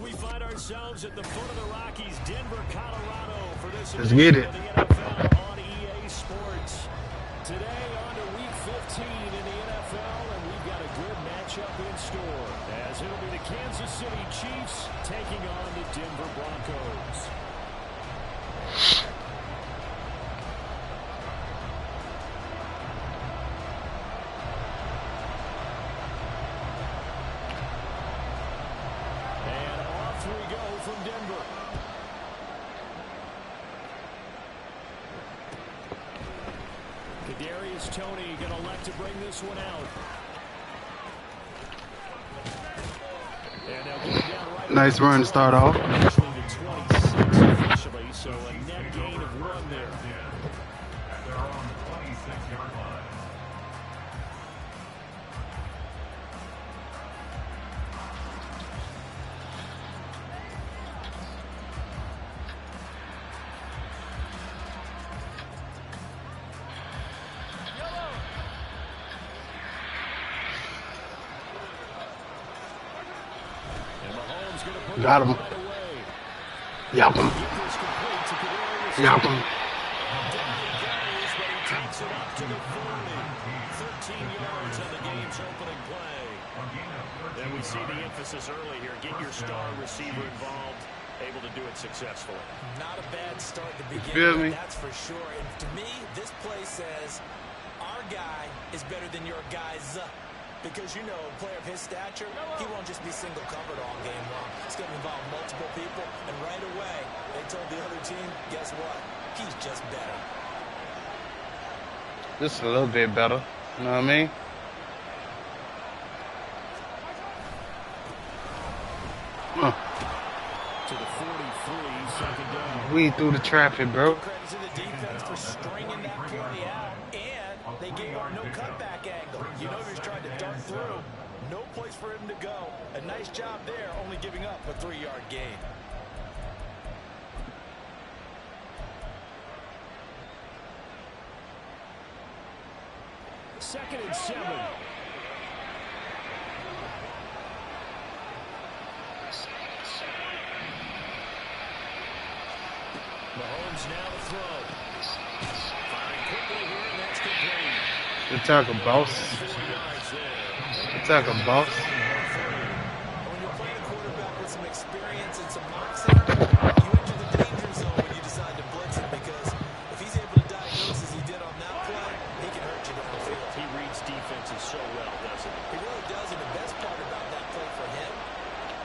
We find ourselves at the foot of the Rockies, Denver, Colorado, for this Let's get it. of the NFL on EA Sports. Today on to Week 15 in the NFL, and we've got a good matchup in store, as it'll be the Kansas City Chiefs taking on the Denver Broncos. From Denver. Kadarius Toney going to elect to bring this one out. And they'll get it down right. Nice run to start off. Actually to 26 officially, so a net gain of 1 there. At their own 26-yard line. Got him. Yep him. Yep him. And we see the emphasis early here. Get your star receiver involved, able to do it successfully. Not a bad start to begin Feel me? that's for sure. And to me, this play says our guy is better than your guy's. Because, you know, a player of his stature, he won't just be single covered all game long. It's going to involve multiple people. And right away, they told the other team, guess what? He's just better. Just a little bit better. You know what I mean? To the 43, second down. Weed through the traffic, bro. Credit to the defense for stringing that play out. And they gave up no cutback angle. You know he was trying to dart through. No place for him to go. A nice job there, only giving up a 3-yard gain. Second and 7. Mahomes now to throw. Firing quickly here, and that's complete. Good tackle, boss. Good tackle, boss. When you're playing a quarterback with some experience and some moxie, you enter the danger zone when you decide to blitz him, because if he's able to diagnose as he did on that play, he can hurt you down the field. He reads defenses so well, doesn't he? He really does, and the best part about that play for him,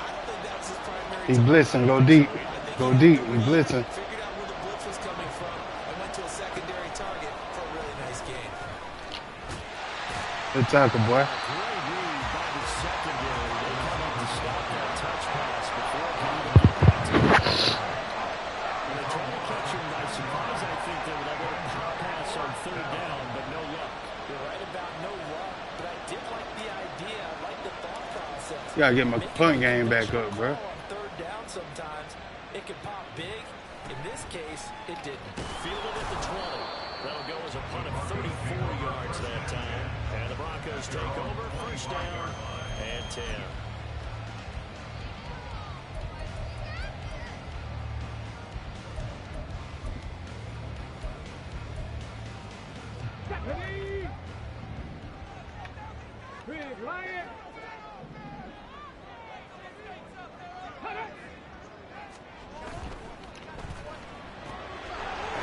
I don't think that was his primary. He blitzing. Go deep. Go deep. He blitzing. Figured out where the blitz was coming from and went to a secondary target for a really nice gain. Good tackle, boy. Great read by the secondary. They come up to stop that touch pass before he can even get back to it. And they're trying to catch him by surprise. I think they would have a little pop pass on third down, but no luck. You're right about no luck, but I did like the idea. I like the thought process. You gotta get my punt game back up, bro. On third down sometimes, it can pop big. In this case, it didn't. Fielded at the 20. That'll go as a punt of 34 yards that time. And the Broncos take over. First down and 10. Big Lion.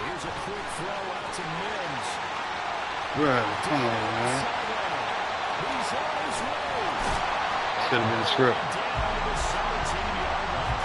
Here's a quick throw out to Mims. Bro, come on, man. He's on his way. Should have been script. Down to the 17-yard line.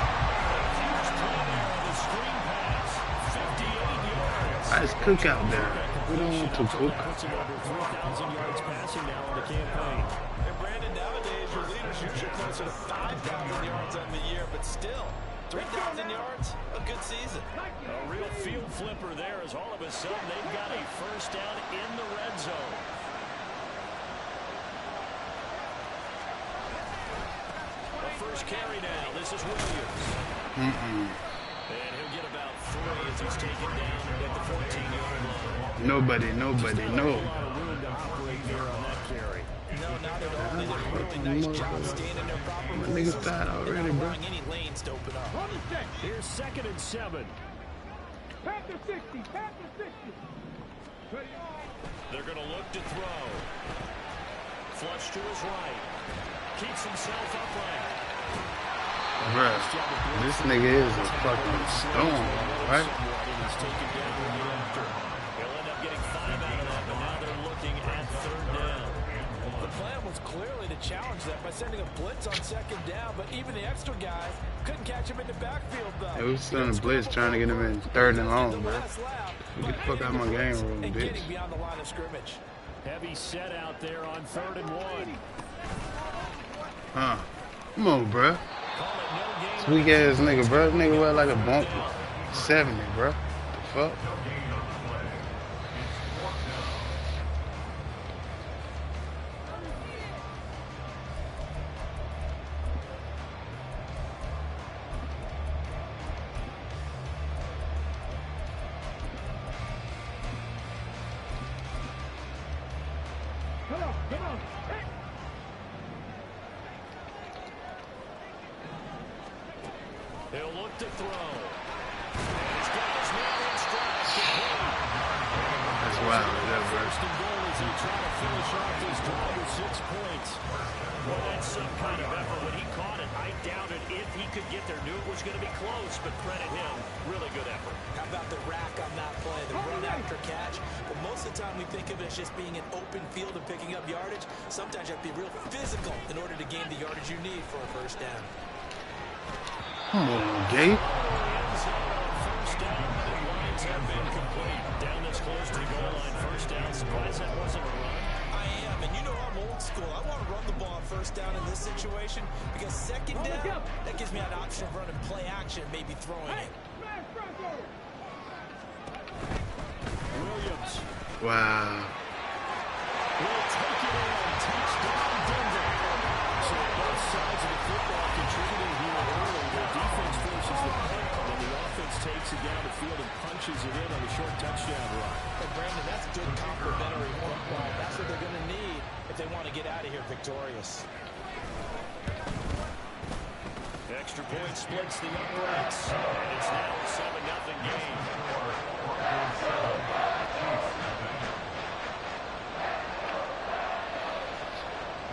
Huge play there on the screen pass. 58 yards. Nice cook out there. We don't want to cook. Puts him over 3,000 yards passing now on the campaign. And Brandon, nowadays, your leaders usually closer to 5,000 yards on the year, but still, 3,000 yards, a good season. A real field flipper there, as all of a sudden they've got a first down in the red zone. The first carry now. This is Williams. And he'll get about 3 as he's taken down at the 14-yard line. Nobody, no. A lot of room to operate there on that carry. No, not at all. did a really nice job staying in their proper My niggas tired already, bro. allowing any lanes to open up. Here's 2nd and 7. Panther 60, Panther 60. Ready? They're going to look to throw. Flush to his right. Keeps himself upright. Bruh, this nigga is a fucking stone, right? He's taken down after. He'll end up getting 5 out of that, but now they're looking at 3rd down. The plan was clearly to challenge that by sending a blitz on 2nd down, but even the extra guys couldn't catch him in the backfield, though. Hey, we still in the blitz trying to get him in 3rd and long, bro. Get the fuck out of my game room, bitch. Getting beyond the line of scrimmage. Heavy set out there on 3rd and 1. Huh. Come on, bro. Weak ass nigga, bro. This nigga wear like a bump 70, bro. The fuck? Come on, come on. Hey. He'll look to throw. And he's got his man in stride. That's wild, that, bro. 1st and goal as he try to finish off this drive with 6 points. Well, that's some kind of effort. When he caught it, I doubted if he could get there. Knew it was going to be close, but credit him. Really good effort. How about the rack on that play, the run after catch? But most of the time we think of it as just being an open field and picking up yardage. Sometimes you have to be real physical in order to gain the yardage you need for a 1st down. Come on, Gabe. First down, the lines have been complete. Down this close to the goal line. 1st down. Surprised that wasn't a run. I am, and you know I'm old school. I want to run the ball on 1st down in this situation because 2nd down, that gives me an option of running play action, maybe throwing it. Smash Broncos. Williams Wow. will take it in. Touchdown, Denver. So both sides of the football contributing here early. The defense forces the punt, and then the offense takes it down the field and punches it in on a short touchdown run. And Brandon, that's good complementary football. That's what they're going to need if they want to get out of here victorious. Extra point splits the uprights, and it's now a 7-0 game.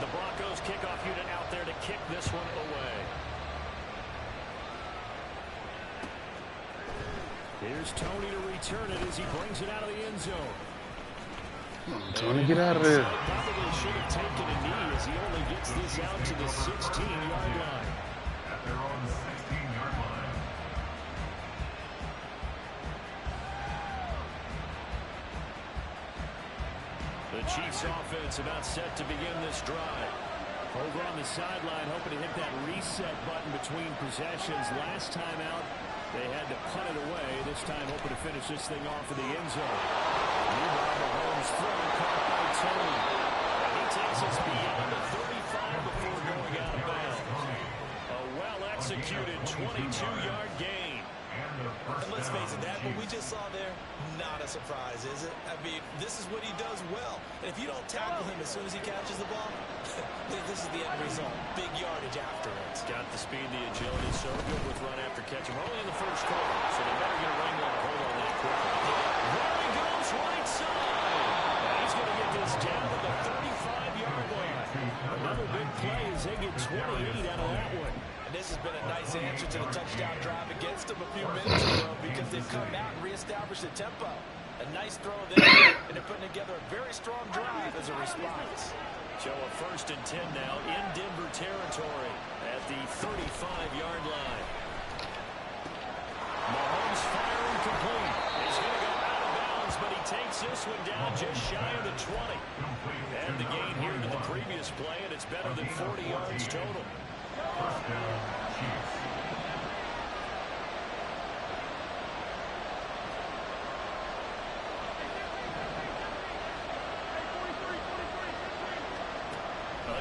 The Broncos kickoff unit out there to kick this one away. Here's Tony to return it as he brings it out of the end zone. Come on, Tony, get out of there. Probably should have taken a knee as he only gets this out to the 16-yard line. At their own 16-yard line. The Chiefs offense about set to begin this drive. Over on the sideline, hoping to hit that reset button between possessions. Last time out, they had to punt it away. This time, hoping to finish this thing off in the end zone. Meanwhile, Mahomes throwing caught by Tony. And he takes us beyond the 35 before going out of bounds. A well-executed 22-yard gain. And let's face it, that what we just saw there, not a surprise, is it? I mean, this is what he does well. And if you don't tackle him as soon as he catches the ball, this is the end result. Big yardage after it. It's got the speed, the agility, so good with run after catch. We're only in the 1st quarter, so they better get a wrangle and hold on that quickly. There he goes, right side. And he's going to get this down to the 35-yard line. Another big play as they get 28 out of that one. And this has been a nice answer to the touchdown drive against them a few minutes ago because they've come out and reestablished the tempo. A nice throw there, and they're putting together a very strong drive as a response. So a 1st and 10 now in Denver territory at the 35-yard line. Mahomes firing complete. He's going to go out of bounds, but he takes this one down just shy of the 20. And the gain here to the previous play, and it's better than 40 yards total. 1st down, Chiefs.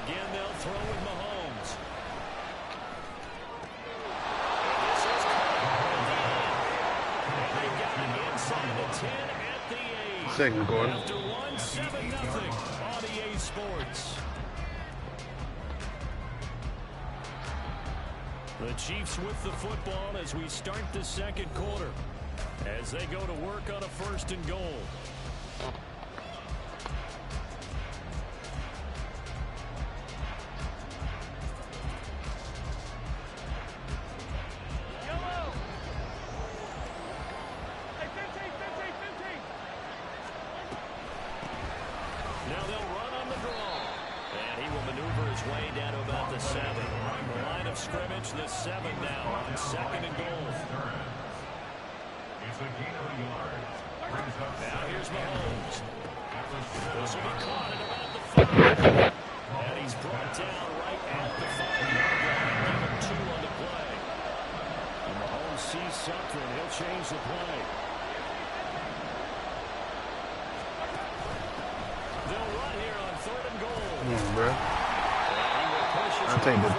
Again, they'll throw with Mahomes. And this is and they got it inside the 10 at the 8. 2nd quarter. After 1, 7-0 on EA Sports. The Chiefs with the football as we start the second quarter. As they go to work on a 1st and goal. Now they'll run on the draw. And he will maneuver his way down to about the 7. The line of scrimmage, the 7 now on 2nd and goal. It's a gain of a yard. Now here's Mahomes. This will be caught at about the 5. And he's brought down right at the 5-yard line. Give him 2 on the play. And Mahomes sees something. He'll change the play. They'll run here on 3rd and goal. Come on, bro. I'll take the 3.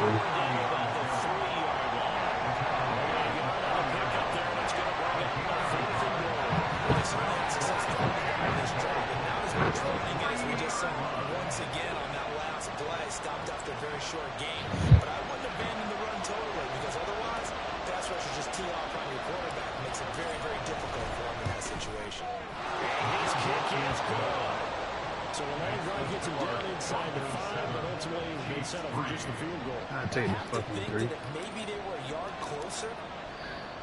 Once again on that last play, stopped after a very short game. But I wouldn't abandon the run totally because otherwise, pass rushers just tee off on your quarterback. Makes it very, very difficult for him in that situation. His kick is good. So the line drive gets him down inside the 5, but ultimately they settle for just the field goal. I'll take the fucking 3. If maybe they were a yard closer,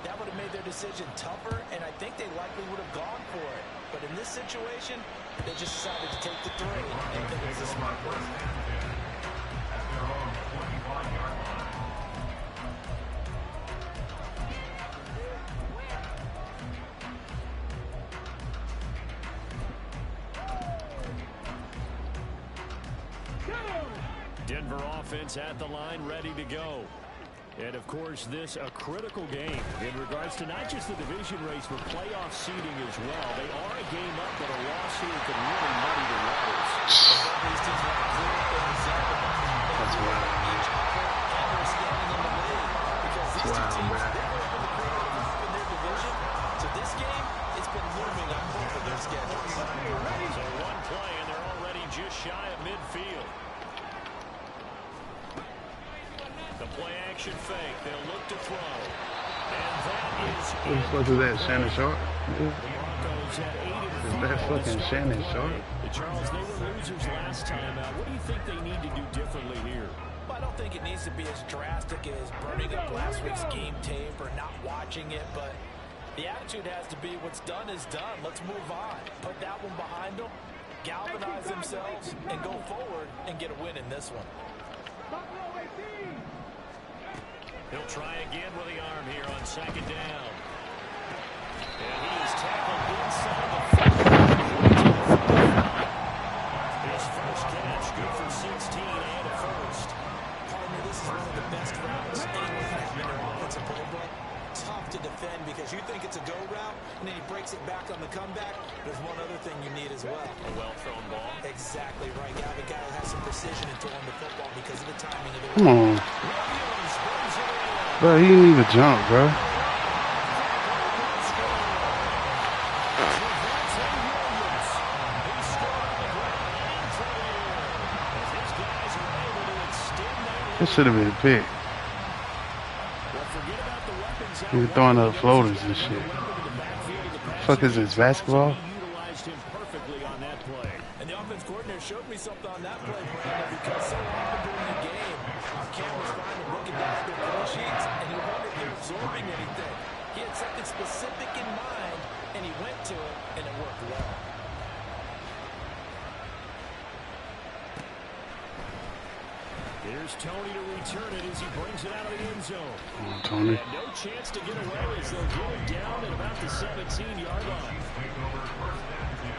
that would have made their decision tougher, and I think they likely would have gone for it. But in this situation, they just decided to take the 3. And it was a smart play. At their own 25-yard line. Denver offense at the line, ready to go. And, of course, this a critical game in regards to not just the division race, but playoff seeding as well. They are a game up, but a loss here could really muddy the waters. That's wild. Wow, man. So this game, it's been looming on both of their schedules. So one play, and they're already just shy of midfield. The play-action fake. They'll look to throw. And that is What the fuck is that, Shannon Sharp? The Broncos had 8 in Is that fucking Shannon Sharp? Charles, they were losers last time out. What do you think they need to do differently here? Well, I don't think it needs to be as drastic as burning up last week's game tape or not watching it, but the attitude has to be what's done is done. Let's move on. Put that one behind them, galvanize themselves, and go forward and get a win in this one. He'll try again with the arm here on 2nd down. And he is tackled inside the 5. His first catch, good for 16 and a first. Partner, this is one of the best routes anyone can have in their offensive playbook. Tough to defend because you think it's a go route, and then he breaks it back on the comeback. There's one other thing you need as well. A well-thrown ball. Exactly right. You have a guy who has some precision in throwing the football because of the timing of the Come on. Bro, he didn't even jump, bro. This should have been a pick. He was throwing up floaters and shit. Fuck is this, basketball? And the offense coordinator showed me something on that play, Brandon, because so often during the game, our cameras find them looking down at their play sheets, and you wonder if they're absorbing anything. He had something specific in mind, and he went to it, and it worked well. Here's Tony to return it as he brings it out of the end zone. Tony. And no chance to get away as they'll get it down at about the 17-yard line. Take over 1st and 10.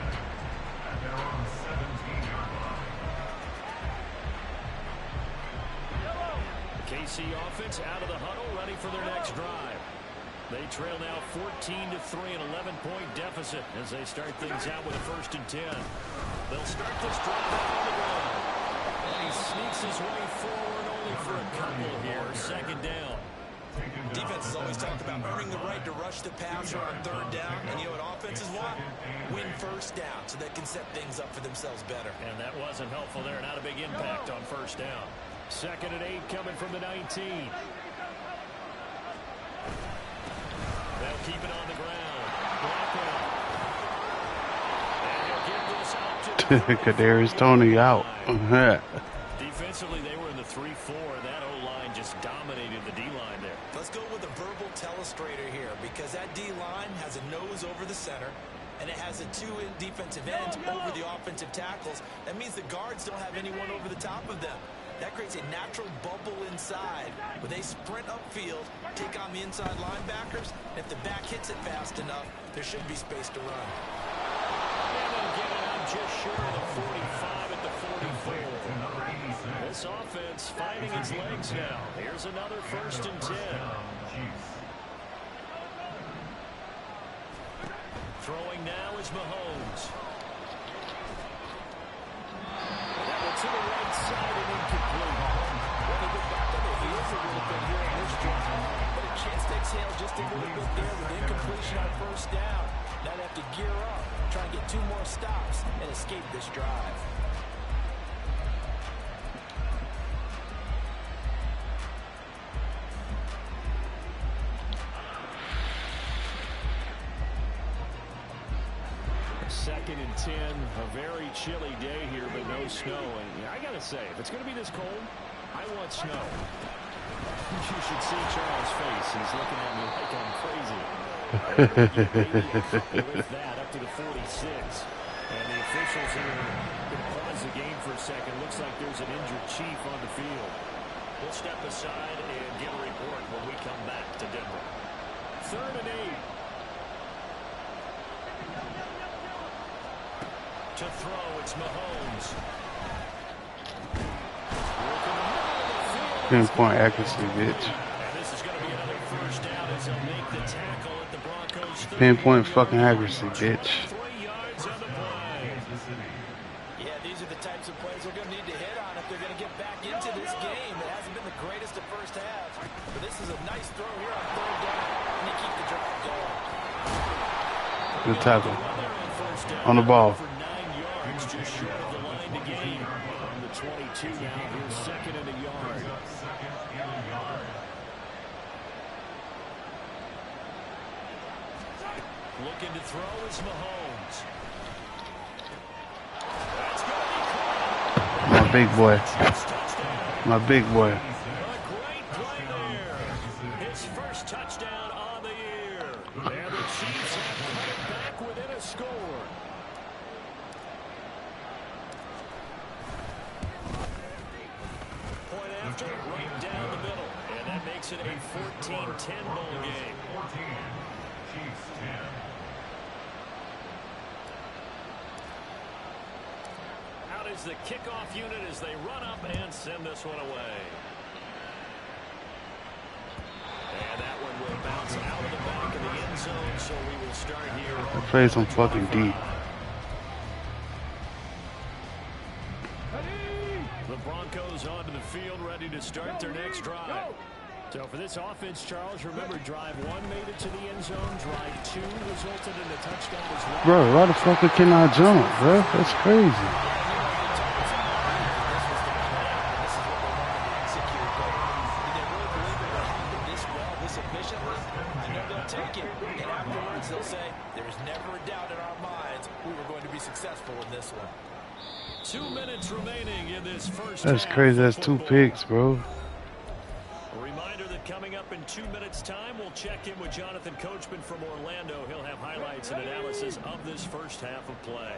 At their own 17-yard line. The KC offense out of the huddle, ready for their next drive. They trail now 14-3, an 11-point deficit as they start things out with a 1st and 10. They'll start this drive on the ground. And he sneaks his way forward only for a couple here. 2nd down. Defenses always talk about earning the right to rush the passer on 3rd down. And you know what offenses want? Win 1st down so they can set things up for themselves better. And that wasn't helpful there. Not a big impact on 1st down. 2nd and 8 coming from the 19. They'll keep it on the ground. Blackout. And they'll get this out to Kadarius Toney out. Defensively, they were in the 3-4. That O-line just dominated the D-line there. Let's go with a verbal telestrator here because that D-line has a nose over the center, and it has a two defensive ends over the offensive tackles. That means the guards don't have anyone over the top of them. That creates a natural bubble inside where they sprint upfield, take on the inside linebackers. If the back hits it fast enough, there should be space to run. And they'll get it out just short of the 45 at the 44. This offense finding its legs now. Here's another 1st and 10. Throwing now is Mahomes. That one to the right side and incomplete. Well, they go back on their heels a little bit here in this drive, but a chance to exhale just a little bit there with incompletion on 1st down. Now they have to gear up, try and get 2 more stops and escape this drive. Second and 10, a very chilly day here, but no snow. And I gotta say, if it's gonna be this cold, I want snow. You should see Charles' face. He's looking at me like I'm crazy. With that, up to the 46. And the officials here are going to pause the game for a second. Looks like there's an injured chief on the field. We'll step aside and get a report when we come back to Denver. 3rd and 8. To throw, it's Mahomes. Pinpoint accuracy, bitch. And this is going to be another 1st down as they'll make the tackle at the Broncos. Pinpoint fucking accuracy, bitch. 3 yards on the play. Yeah, these are the types of plays they're going to need to hit on if they're going to get back into this game. It hasn't been the greatest of 1st halves, but this is a nice throw here on 3rd down, and they keep the drive going. Good tackle. On the ball. Just short of the line to gain. On the 22 now, here's 2nd and a yard. Looking to throw is Mahomes. That's going to be caught. My big boy. My big boy. A great play there. His 1st touchdown on the year. And the Chiefs have cut it back within a score. Right down the middle, and that makes it a 14-10 ball game. 14, Chiefs 10. Out is the kickoff unit as they run up and send this one away. And that one will bounce out of the back of the end zone, so we will start here. I played some fucking deep. The Broncos onto the field, ready to start their next drive. So for this offense, Charles, remember drive 1 made it to the end zone. Drive 2 resulted in a touchdown as well. Bro, why the fuck can I jump, bro? That's crazy. They'll say there is never a doubt in our minds we were going to be successful in this one. 2 minutes remaining in this first That's half crazy. That's of 2 football. picks, bro. A reminder that coming up in 2 minutes' time, we'll check in with Jonathan Coachman from Orlando. He'll have highlights and analysis of this first half of play.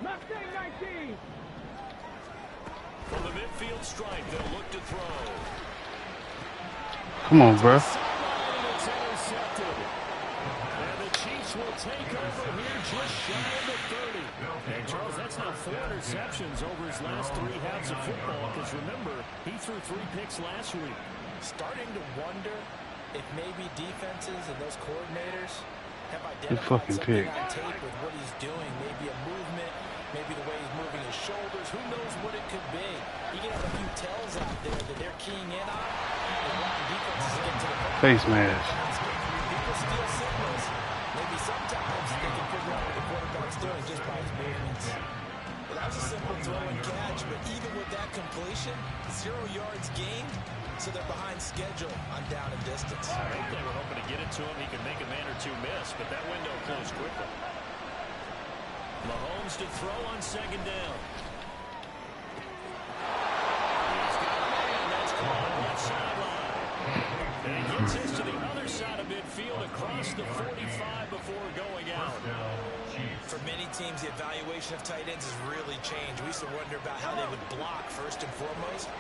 Mustang 19. From the midfield stripe, they'll look to throw. Come on, bro. Sideline, it's intercepted. And the Chiefs will take over here just shy of the 30. And Charles, that's now 4 interceptions over his last 3 halves of football. Because remember, he threw 3 picks last week. Starting to wonder if maybe defenses and those coordinators have Good identified fucking something pick. on tape with what he's doing. Maybe a movement, maybe the way he's moving his shoulders. Who knows what it could be? He can have a few tells out there that they're keying in on. Defenses get to the Face mask. people steal signals. Maybe sometimes they can figure out what the quarterback's doing just by his movements. Well, that was a simple throw and catch, but even with that completion, 0 yards gained, so they're behind schedule on down and distance. I think they were hoping to get it to him. He could make a man or two miss, but that window closed quickly. Mahomes to throw on second down. He's got a man. That's caught on the left sideline. And he gets this to the other side of midfield across the 45 before going out. For many teams, the evaluation of tight ends has really changed. We used to wonder about how they would block first and foremost.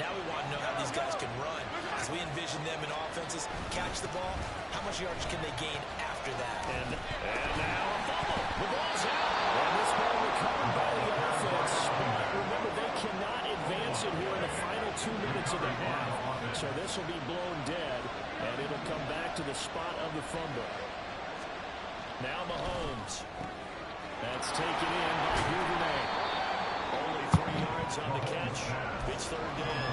Now we want to know how these guys can run. As we envision them in offenses, catch the ball, how much yardage can they gain after that? And now a fumble. The ball's out. And this ball recovered by the offense. But remember, they cannot advance it here in the final 2 minutes of the half. So this will be blown dead, and it'll come back to the spot of the fumble. Now Mahomes. That's taken in by Duvernay. Only 3 yards on the catch. It's third down.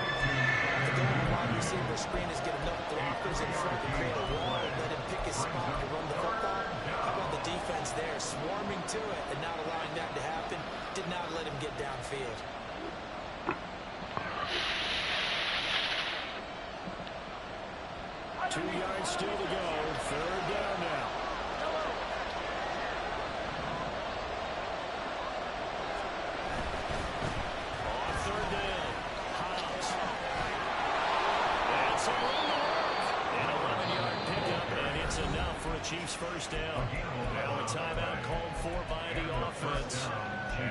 The goal of the wide receiver screen is get enough blockers in front to create a wall and let him pick his spot to run the football. How about the defense there, swarming to it and not allowing that to happen? Did not let him get downfield. Two yards still to go. Third down now. On third down, Hobbs. That's a run to work. An 11-yard pickup, and it's enough for a Chiefs first down. Now a timeout called for by the offense,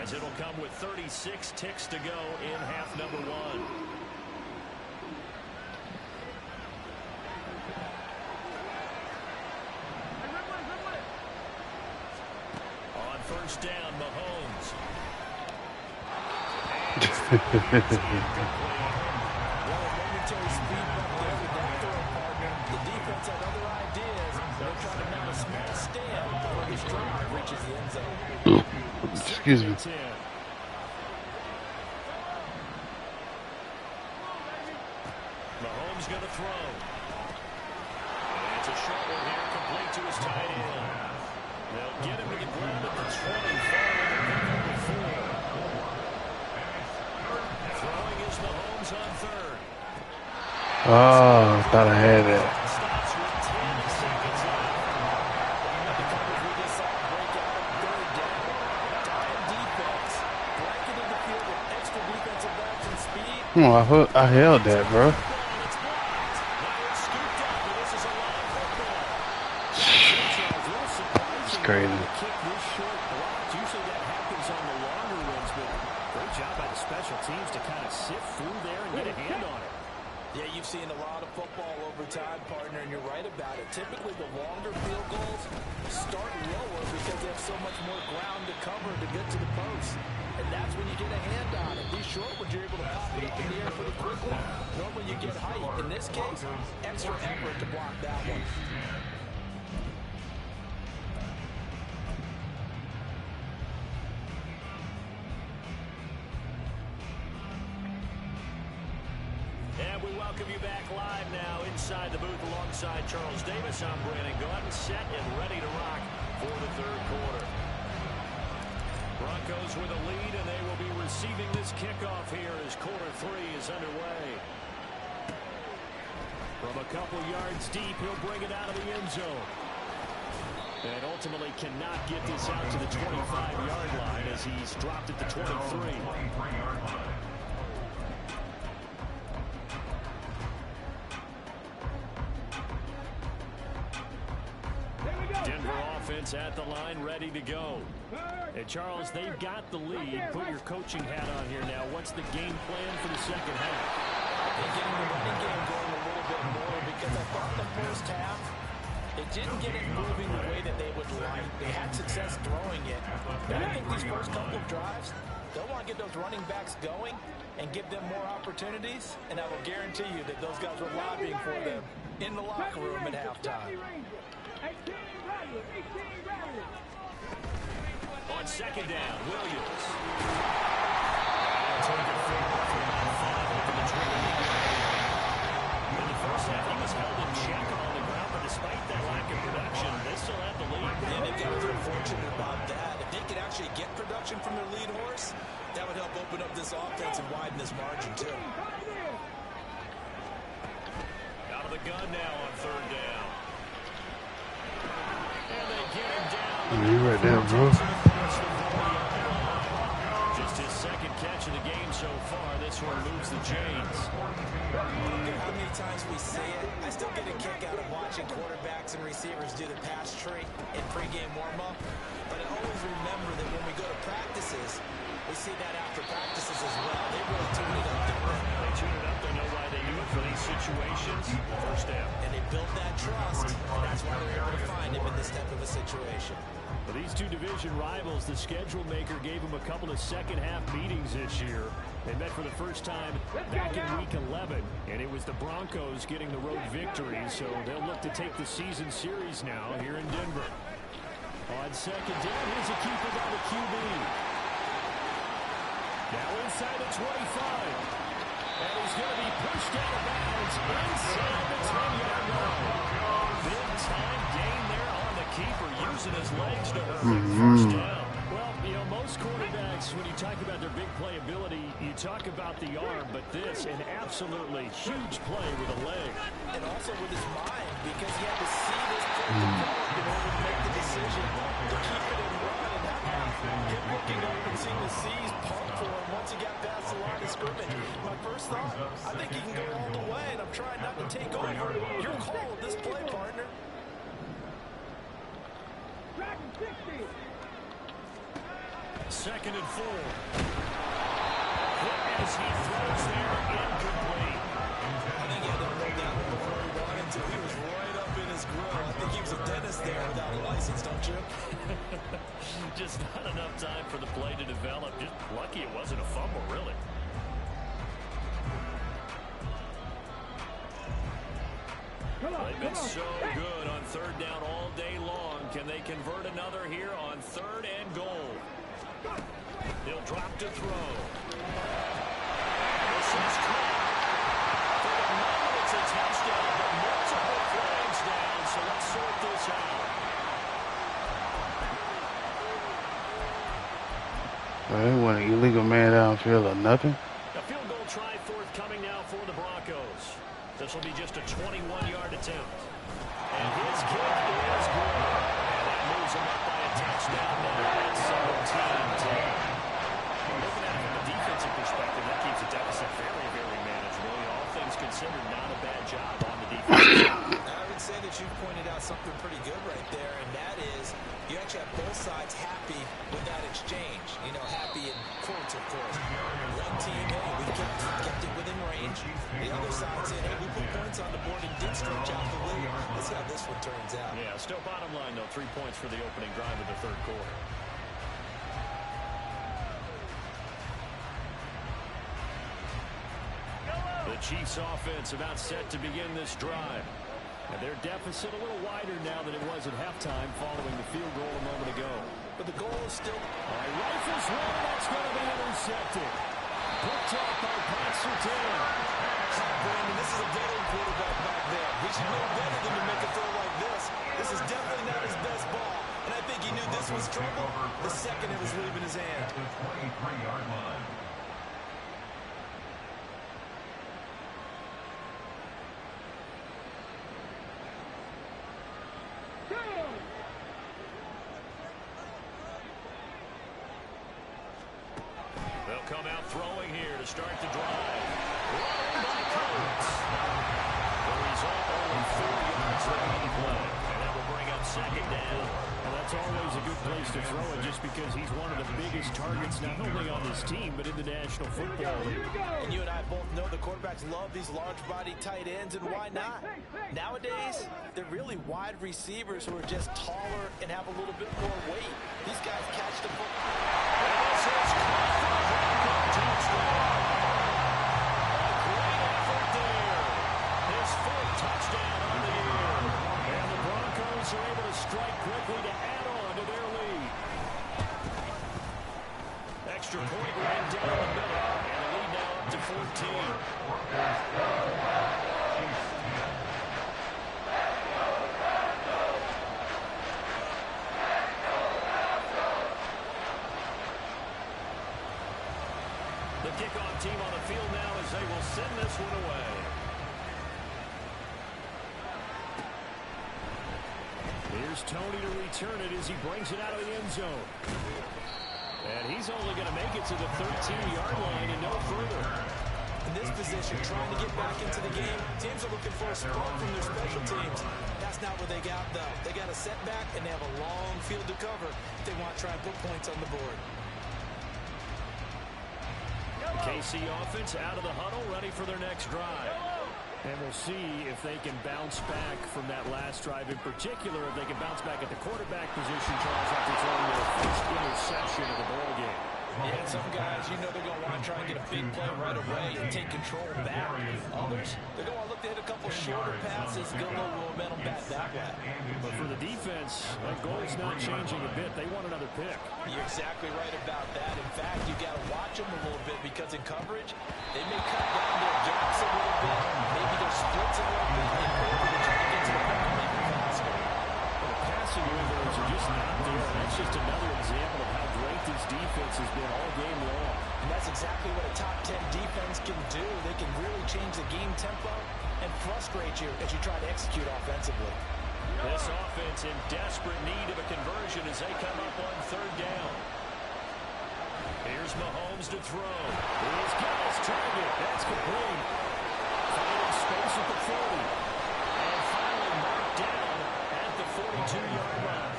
as it'll come with 36 ticks to go in half number 1. First down, Mahomes. Momentary speed bump there with that throw partner. The defense had other ideas. They're trying to mount a small stand before this drive reaches the end zone. Excuse me. Mahomes going to throw. And it's a short one here, complete to his tight end. They'll get him to the ground at the 20, following the pickup of 4. Throwing is Mahomes on third. Oh, I thought I had that. Stops with 10 seconds left. The coverage we just saw break out on third down. Time defense. Blanketed the field with extra defensive backs and speed. Oh, I held that, bro. It's blocked. Now it's scooped up, and this is a live football. It's crazy. Kick this short blocked. Usually that happens on the longer ones, but great job by the special teams to kind of sift through there and get a hand on it. Yeah, you've seen a lot of football over time, partner, and you're right about it. Typically, the longer field goals start lower because they have so much more ground to cover to get to the post. And that's when you get a hand on it. These short ones, you're able to pop it up in the air pretty quickly. Normally, you get height. In this case, extra effort to block that one. And we welcome you back live now inside the booth alongside Charles Davis. I'm Brandon Gordon, set and ready to rock for the third quarter. Broncos with a lead, and they will be receiving this kickoff here as quarter 3 is underway. From a couple yards deep, he'll bring it out of the end zone. And ultimately cannot get this out to the 25-yard line as he's dropped at the 23. Denver offense at the line, ready to go. Hey, Charles, they've got the lead. Put your coaching hat on here now. What's the game plan for the second half? And getting the running game going a little bit more because I thought the first half, it didn't get it moving the way that they would like. They had success throwing it. But I think these first couple of drives, they'll want to get those running backs going and give them more opportunities. And I will guarantee you that those guys were lobbying for them in the locker room at halftime. On second down, Williams. In the first half, he was held in check on the ground, but despite that lack of production, they still have the lead. And they've got to feel fortunate about that. If they could actually get production from their lead horse, that would help open up this offense and widen this margin, too. out of the gun now on third down. And they get him down. You right there, bro. Just his second catch of the game so far. This one moves the chains. How many times we see it, I still get a kick out of watching quarterbacks and receivers do the pass tree in pregame warm-up. But I always remember that when we go to practices, we see that after practices as well. They really tune it up, don't they? They tune it up. They know why they do it for these situations. First down. And they build that trust, and that's why they're able to find him in this type of a situation. For these two division rivals, the schedule maker gave them a couple of second-half meetings this year. They met for the first time back in Week 11, and it was the Broncos getting the road victory, so they'll look to take the season series now here in Denver. On second down, here's a keeper by the QB. Now inside the 25. And he's going to be pushed out of bounds inside the 10-yard line. Big-time gain there on the keeper, using his legs to earn the first down. Well, you know, most quarterbacks, when you talk about their big playability, you talk about the arm, but this, an absolutely huge play with a leg. And also with his mind, because he had to see this play develop in order to make the decision to keep it and run. And that him looking up and seeing the C's pump for him once he got past the line of scrimmage. My first thought, I think he can go all the way, and I'm trying not to take over. Your call with this play, partner. Second and 4. As he throws there, incomplete. I think he had to hold that one before he wanted to. He was right up in his grill. I think he was a dentist there without a license, don't you? Just not enough time for the play to develop. Just lucky it wasn't a fumble, really. They've been so good on third down all day long. Can they convert another here on third and goal? He'll drop to throw. This is caught. For the moment, it's a touchdown, but multiple flags down, so let's sort this out. They want an illegal man downfield or nothing. A field goal try forthcoming now for the Broncos. This will be just a 21-yard attempt. And his kick is good. And that moves him up by a touchdown now at 17-10. Looking at it from a defensive perspective, that keeps the deficit very, very manageable. All things considered, not a bad job on the defense. I would say that you pointed out something pretty good right there, and that is you actually have both sides happy with that exchange. You know, happy in quotes, of course. One team, hey, we kept it within range. The other side saying, hey, we put points on the board and did stretch out the lead. Let's see how this one turns out. Yeah, still bottom line, though, 3 points for the opening drive of the third quarter. The Chiefs offense about set to begin this drive. And their deficit a little wider now than it was at halftime following the field goal a moment ago. But the goal is still... Rifles one, that's going to be intercepted. Picked off by Pat Surtain. Brandon, this is a veteran quarterback back there. He should know better than to make a throw like this. This is definitely not his best ball. And I think he knew this was trouble the second it was leaving his hand. At the 23-yard line. They'll come out throwing here to start the drive. Run by Coates. The result, only 4 yards remaining play. And that will bring up second down. And that's always a good place to throw it just because he's one of the biggest targets not only on this team but in the National Football League. And you and I both know the quarterbacks love these large-bodied tight ends, and why not? Nowadays, they're really wide receivers who are just taller and have a little bit more weight. These guys catch the football. And this is caught for a Bronco touchdown. A great effort there. His fourth touchdown on the year. And the Broncos are able to strike quickly to add on to their lead. Extra point right down the middle. And the lead now up to 14. The kickoff team on the field now as they will send this one away. Here's Tony to return it as he brings it out of the end zone. And he's only going to make it to the 13-yard line and no further. In this position, trying to get back into the game, teams are looking for a spark from their special teams. That's not what they got, though. They got a setback, and they have a long field to cover if they want to try and put points on the board. The KC offense out of the huddle, ready for their next drive. And we'll see if they can bounce back from that last drive. In particular, if they can bounce back at the quarterback position, Charles, after throwing their first interception of the ball game. Yeah, some guys, you know they're going to want to try and get a big play right away and take control back. Others, they're going to look to hit a couple shorter passes, get a little momentum back that way. But for the defense, that goal is not changing a bit. They want another pick. You're exactly right about that. In fact, you got to watch them a little bit because in coverage, they may cut down their gaps a little bit, maybe their splits a little bit, in order to try to get to the hook and make it faster. The passing windows are just not there. That's just another example of how great this defense has been all game long. And that's exactly what a top 10 defense can do. They can really change the game tempo and frustrate you as you try to execute offensively. This offense in desperate need of a conversion as they come up on third down. Here's Mahomes to throw. He's got his target. That's complete. Finding space at the 40. And finally marked down at the 42-yard line.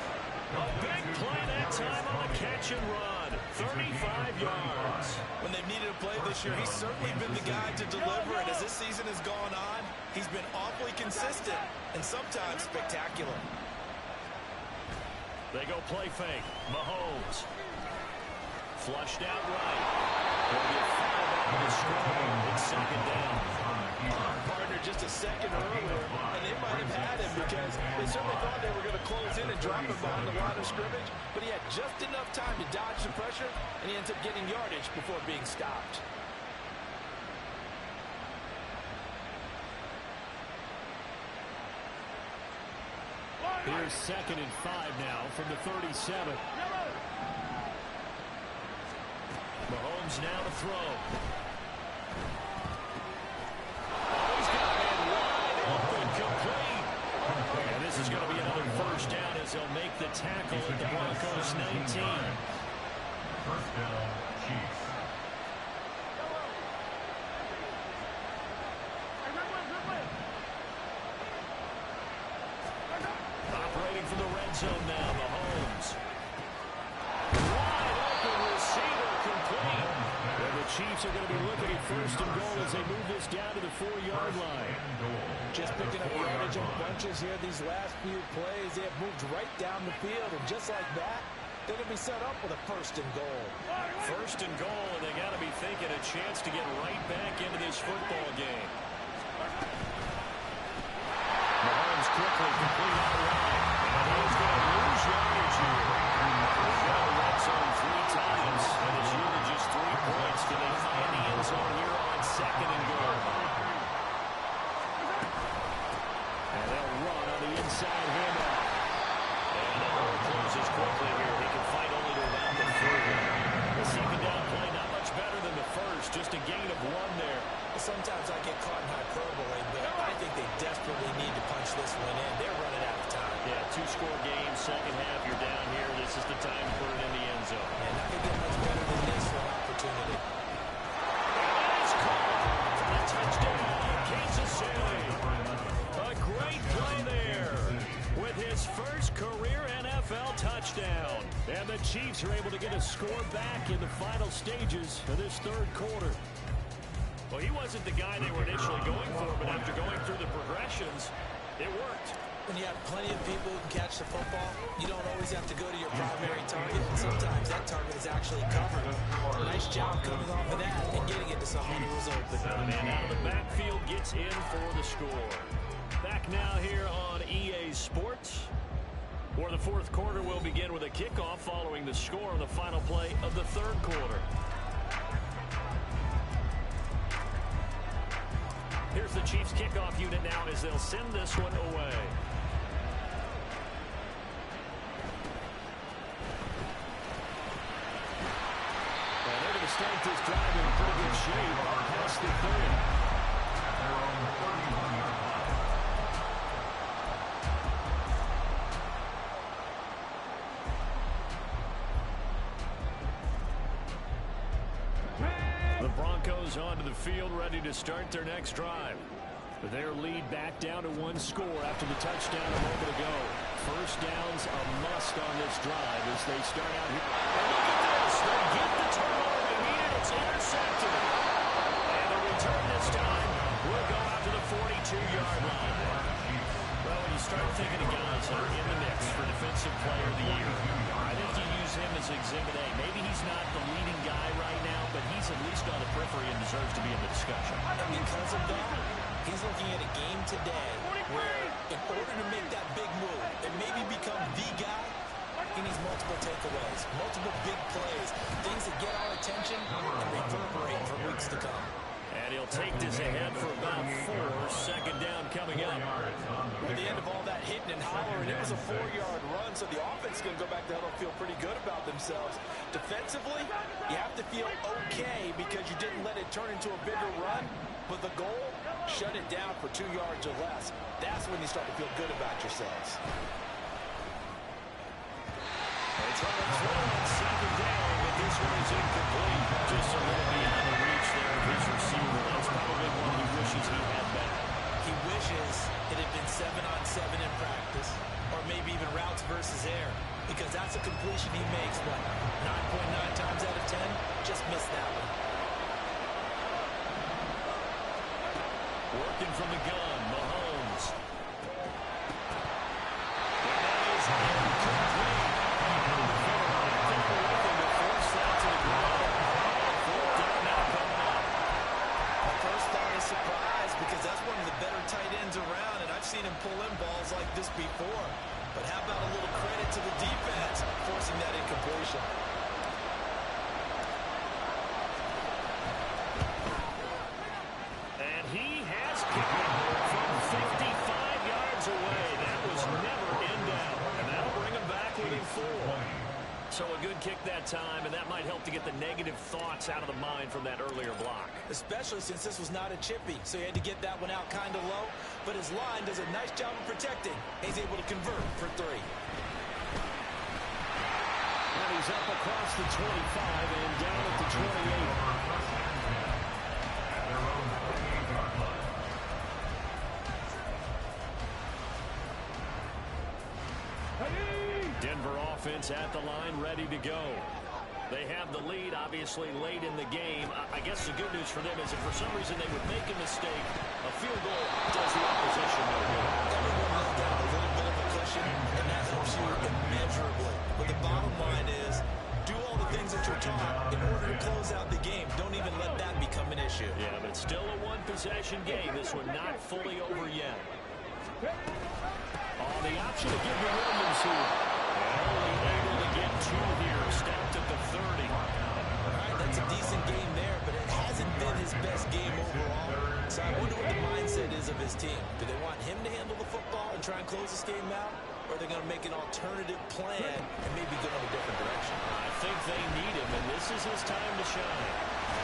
A big play that time on the catch and run. 35 yards. When they've needed a play this year, he's certainly been the guy to deliver it. As this season has gone on, he's been awfully consistent and sometimes spectacular. They go play fake. Mahomes. Flushed out right. They'll get 5 out of the scrum. It's second down. Partner just a second earlier, and they might have had him because they certainly thought they were going to close in and drop him behind the line of scrimmage, but he had just enough time to dodge the pressure, and he ends up getting yardage before being stopped. Here's 2nd and 5 now from the 37. Mahomes now to throw. He's got it wide open, complete. And this is going to be another first down as they'll make the tackle at the Broncos 19. First down, Chiefs. Operating from the red zone now, Mahomes. Wide open receiver, complete. And the Chiefs are going to be looking at 1st and goal as they move this down to the 4-yard line. Just picking up yardage in bunches here these last few plays. They have moved right down the field, and just like that, they're going to be set up with a 1st and goal. 1st and goal, and they got to be thinking a chance to get right back into this football game. Mahomes quickly complete on the line. And he's going to lose yardage here. Got the red zone 3 times, and it's yielded just 3 points. Can they find the end zone here on 2nd and goal? And they'll run on the inside handoff. And the ball closes quickly here. He can fight only to about the 30. The 2nd down play not much better than the first. Just a gain of 1 there. Sometimes I get caught in hyperbole, but I think they desperately need to punch this one in. They're running out of time. Yeah, 2-score game, second half, you're down here. This is the time to put it in the end zone. And not going to get much better than this for an opportunity. And it's caught for the touchdown, Kansas City. A great play there with his first career NFL touchdown. And the Chiefs are able to get a score back in the final stages of this 3rd quarter. Well, he wasn't the guy they were initially going for, but after going through the progressions, it worked. When you have plenty of people who can catch the football, you don't always have to go to your primary target. And sometimes that target is actually covered. Nice job coming off of that and getting it to someone who was open. The man out of the backfield gets in for the score. Back now here on EA Sports, where the 4th quarter will begin with a kickoff following the score on the final play of the 3rd quarter. Here's the Chiefs kickoff unit now as they'll send this one away. And they're going to start this drive in pretty good shape past the 30. Broncos onto the field, ready to start their next drive. With their lead back down to 1 score after the touchdown a moment ago. First down's a must on this drive as they start out here. And look at this. They get the turnover they needed. It's intercepted. And the return this time will go out to the 42-yard line. Well, when you start thinking of guys that are in the mix for Defensive Player of the Year, I think you use him as Exhibit A. Maybe he's not the leading guy right now, but he's at least on the periphery and deserves to be in the discussion. And because of that, he's looking at a game today where in order to make that big move and maybe become the guy, he needs multiple takeaways, multiple big plays, things that get our attention and reverberate for weeks to come. And he'll take this ahead for about 4. Second down coming up. At the end of all that hitting and hollering, it was a 4-yard run, so the offense is going to go back to huddle and feel pretty good about themselves. Defensively, you have to feel okay because you didn't let it turn into a bigger run, but the goal, shut it down for 2 yards or less. That's when you start to feel good about yourselves. They try to throw on second down, but this one is incomplete. Just a little beyond the reach there of his receiver. That's probably one he wishes he had back. He wishes it had been 7-on-7 in practice, or maybe even routes versus air, because that's a completion he makes, what, 9.9 times out of 10? Just missed that one. Working from the gun, Mahomes. And that is incomplete. Force that to the ground. Fourth down now coming up. My first thought is surprise, because that's one of the better tight ends around, and I've seen him pull in balls like this before. But how about a little credit to the defense forcing that incompletion? And he has kicked it from 55 yards away. That was never in doubt. And that'll bring him back within 4. So a good kick that time, and that might help to get the negative thoughts out of the mind from that earlier block. Especially since this was not a chippy, so he had to get that one out kind of low. But his line does a nice job of protecting. He's able to convert for 3. And he's up across the 25 and down at the 28. Denver offense at the line, ready to go. They have the lead, obviously, late in the game. I guess the good news for them is if for some reason they would make a mistake, a field goal does the opposition no good. Everyone laid down a little bit of a cushion, and that helps you immeasurably. But the bottom line is, do all the things that you're taught in order to close out the game. Don't even let that become an issue. Yeah, but it's still a one-possession game. This one not fully over yet. Oh, the option to give to Williams here. And only able to get 2 here. Stopped at the 30. All right, that's a decent game there, but it hasn't been his best game overall. So I wonder what the mindset is of his team. Do they want him to handle the football and try and close this game out? Or are they going to make an alternative plan and maybe go in a different direction? I think they need him, and this is his time to shine.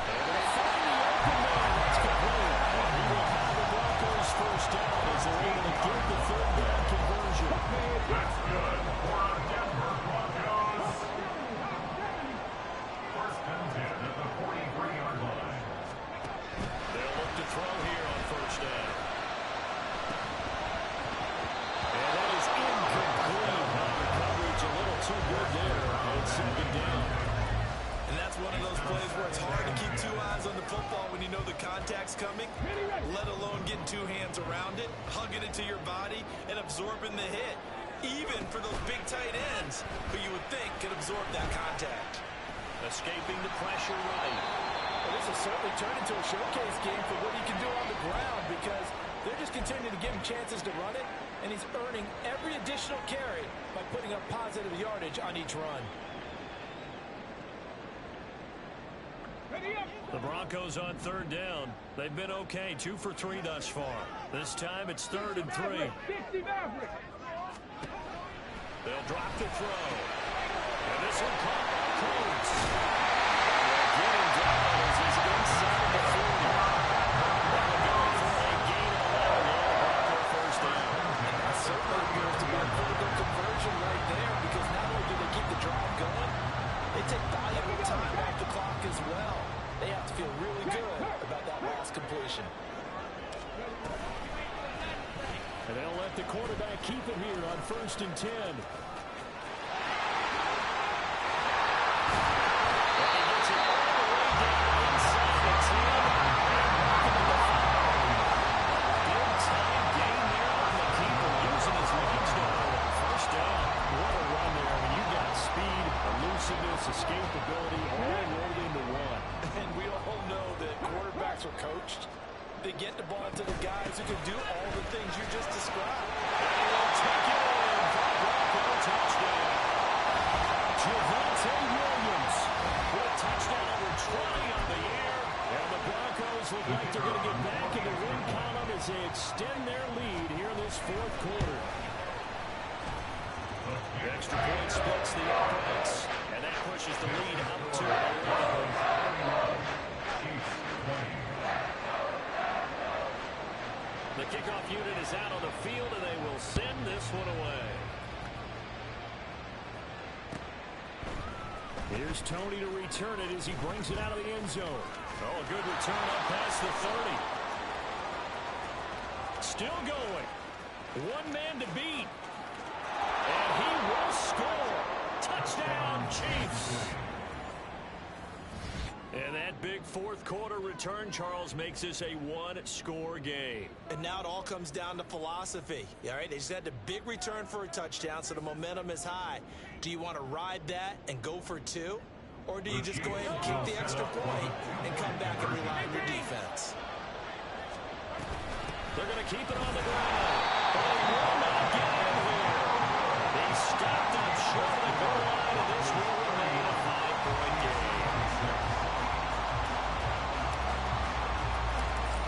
Able to find the open man. That's complete. He will have the Broncos first down as they're able to get the 3rd down conversion. That's good for our Denver Broncos. First and 10 at the 43-yard line. They'll look to throw here on first down. And that is incomplete. The coverage a little too good there. It's 2nd down. And that's one of those plays where it's hard to keep 2 eyes on the football when you know the contact's coming, let alone getting 2 hands around it, hugging it to your body, and absorbing the hit, even for those big tight ends who you would think could absorb that contact. Escaping the pressure right. Well, this has certainly turned into a showcase game for what he can do on the ground because they're just continuing to give him chances to run it, and he's earning every additional carry by putting up positive yardage on each run. The Broncos on 3rd down. They've been okay, 2 for 3 thus far. This time it's 3rd and 3. They'll drop the throw. And this one caught close. Getting down as he's inside the 40. They're going for a gain of 11 and a Bronco first down. That certainly appears to be a pretty good conversion right there because not only do they keep the drive going, they take valuable time off the clock as well. They have to feel really good position. And they'll let the quarterback keep it here on 1st and 10. Escapability all rolled into one. And we all know that quarterbacks are coached. They get the ball to the guys who can do all the things you just described. And they'll take it in for a Bronco touchdown. Javonte Williams with a touchdown over 20 on the year. And the Broncos look like they're going to get back in the win column as they extend their lead here in this 4th quarter. The extra point splits the offense. And that pushes the lead up to 11. The kickoff unit is out on the field, and they will send this one away. Here's Tony to return it as he brings it out of the end zone. Oh, a good return up past the 30. Still going. One man to beat. And he will score. Touchdown, Chiefs. And that big 4th quarter return, Charles, makes this a 1-score game. And now it all comes down to philosophy. All right, they just had a big return for a touchdown, so the momentum is high. Do you want to ride that and go for 2? Or do you just go ahead and kick the extra point and come back and rely on your defense? They're going to keep it on the ground. But he will not get in here. He stopped up short of the goal line, and this will remain a 5-point game.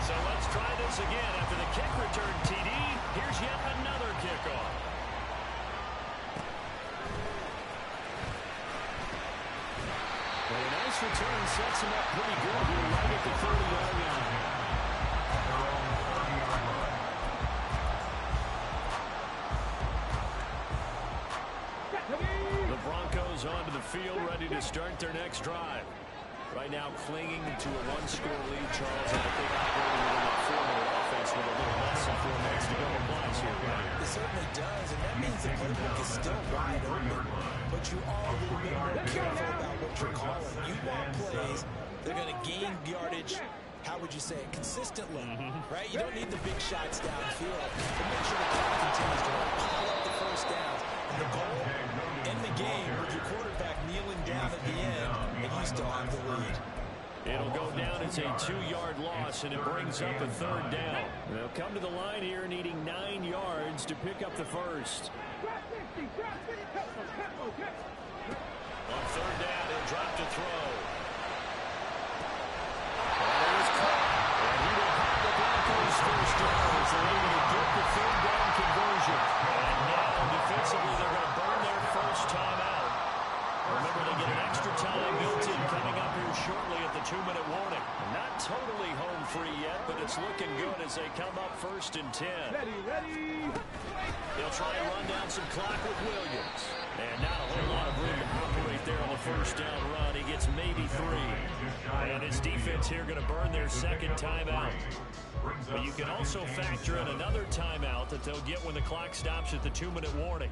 So let's try this again. After the kick return, TD, here's yet another kickoff. Well, a nice return sets him up pretty good here, right at the 30-yard line. The Broncos onto the field, ready to start their next drive. Right now, clinging to a 1-score lead, Charles, and I think operating within that 4-minute offense with a little less than 4 minutes to go applies here. It certainly does, and that means the playbook is still wide open. But you are a little bit more careful about what you're calling. You want plays that are going to gain yardage, how would you say it, consistently, right? You don't need the big shots downfield, but make sure the clock continues to run, pile up the first downs. And the goal, end the game with your quarterback kneeling down at the end, and you still have the lead. It'll go down as a 2-yard loss, and it brings up a 3rd down. They'll come to the line here needing 9 yards to pick up the first. On 3rd down, he'll drop to throw. And he's caught. And he will have the Broncos first down as they're able to get the 3rd down conversion. And now, defensively, they're going to burn their first time out. Remember, they get an extra time built in coming up here shortly at the 2-minute warning. Not totally home free yet, but it's looking good as they come up 1st and 10. Ready. They'll try and run down some clock with Williams. And not a whole lot of room to operate there on the first down run. He gets maybe 3. And his defense here going to burn their 2nd timeout. But you can also factor in another timeout that they'll get when the clock stops at the 2-minute warning.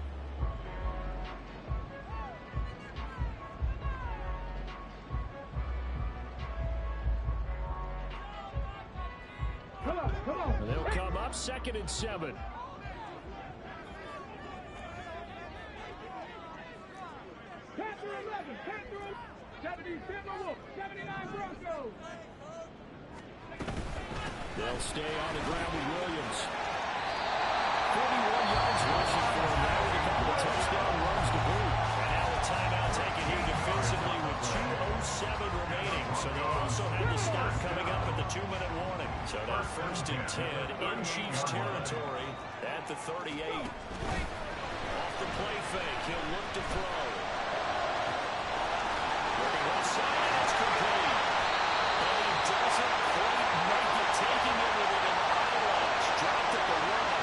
Come on. They'll come up 2nd and 7. Panther 11, Panther 77 Wolf, 79 Broncos. They'll stay on the ground with Williams. 41 yards rushing for him now with a couple of touchdown runs to boot. And now a timeout taken here defensively with 2:07 remaining. So they'll also have the stop coming up at the 2-minute warning. So now 1st and 10 in Chiefs territory at the 38. Off the play fake, he'll look to throw. Looking left side, and it's complete. And he doesn't quite make it, taking it with an eye rush. Dropped at the 1.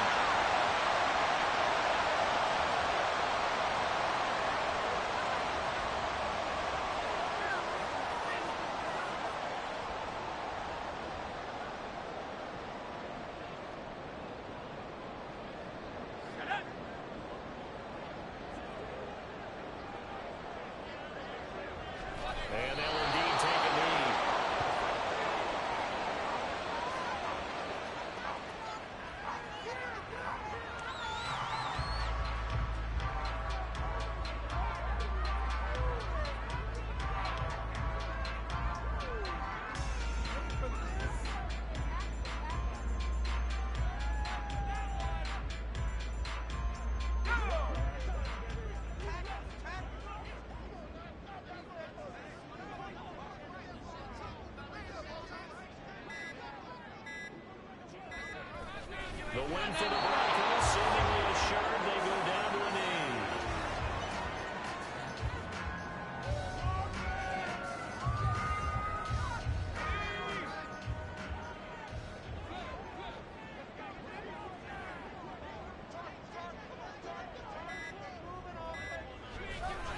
win for the Broncos, seemingly assured they go down to a knee.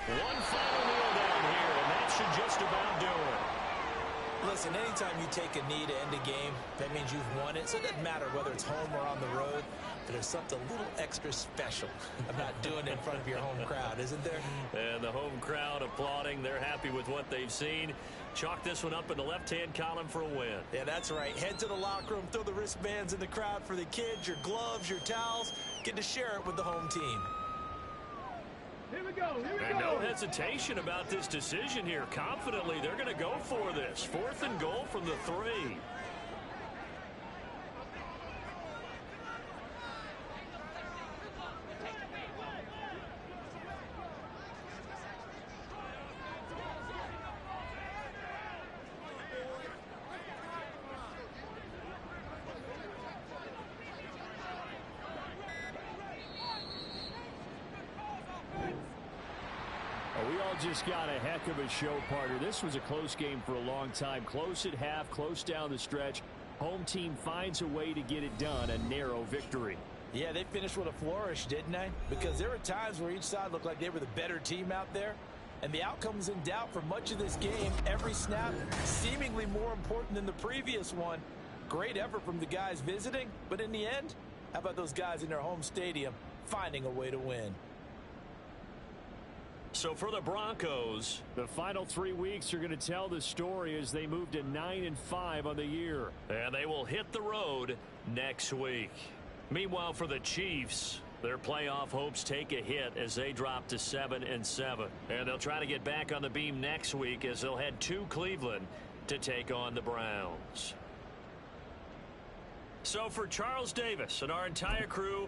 One final kneel down here, and that should just about do it. Listen, anytime you take a knee to end a game, that means you've won it. So it doesn't matter whether it's home or on the road, but there's something a little extra special about doing it in front of your home crowd, isn't there? And the home crowd applauding. They're happy with what they've seen. Chalk this one up in the left-hand column for a win. Yeah, that's right. Head to the locker room, throw the wristbands in the crowd for the kids, your gloves, your towels. Get to share it with the home team. Here we go. Here we And go. no hesitation about this decision here. Confidently, they're going to go for this. 4th and goal from the 3. We all just got a heck of a show, partner. This was a close game for a long time. Close at half, close down the stretch. Home team finds a way to get it done. A narrow victory. Yeah, they finished with a flourish, didn't they? Because there were times where each side looked like they were the better team out there. And the outcome was in doubt for much of this game. Every snap seemingly more important than the previous one. Great effort from the guys visiting. But in the end, how about those guys in their home stadium finding a way to win? So for the Broncos, the final 3 weeks are going to tell the story as they move to 9-5 on the year. And they will hit the road next week. Meanwhile, for the Chiefs, their playoff hopes take a hit as they drop to 7-7. And they'll try to get back on the beam next week as they'll head to Cleveland to take on the Browns. So for Charles Davis and our entire crew,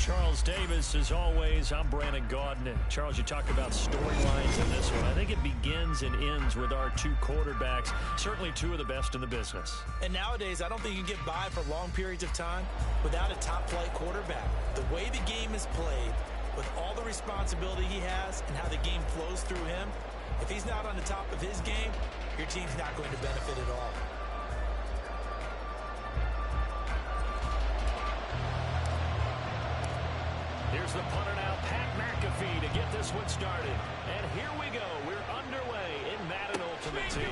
Charles Davis, as always, I'm Brandon Gaudin. And Charles, you talked about storylines in this one. I think it begins and ends with our two quarterbacks, certainly two of the best in the business. And nowadays, I don't think you can get by for long periods of time without a top-flight quarterback. The way the game is played, with all the responsibility he has and how the game flows through him, if he's not on the top of his game, your team's not going to benefit at all. Here's the punter now, Pat McAfee, to get this one started. And here we go. We're underway in Madden Ultimate Team.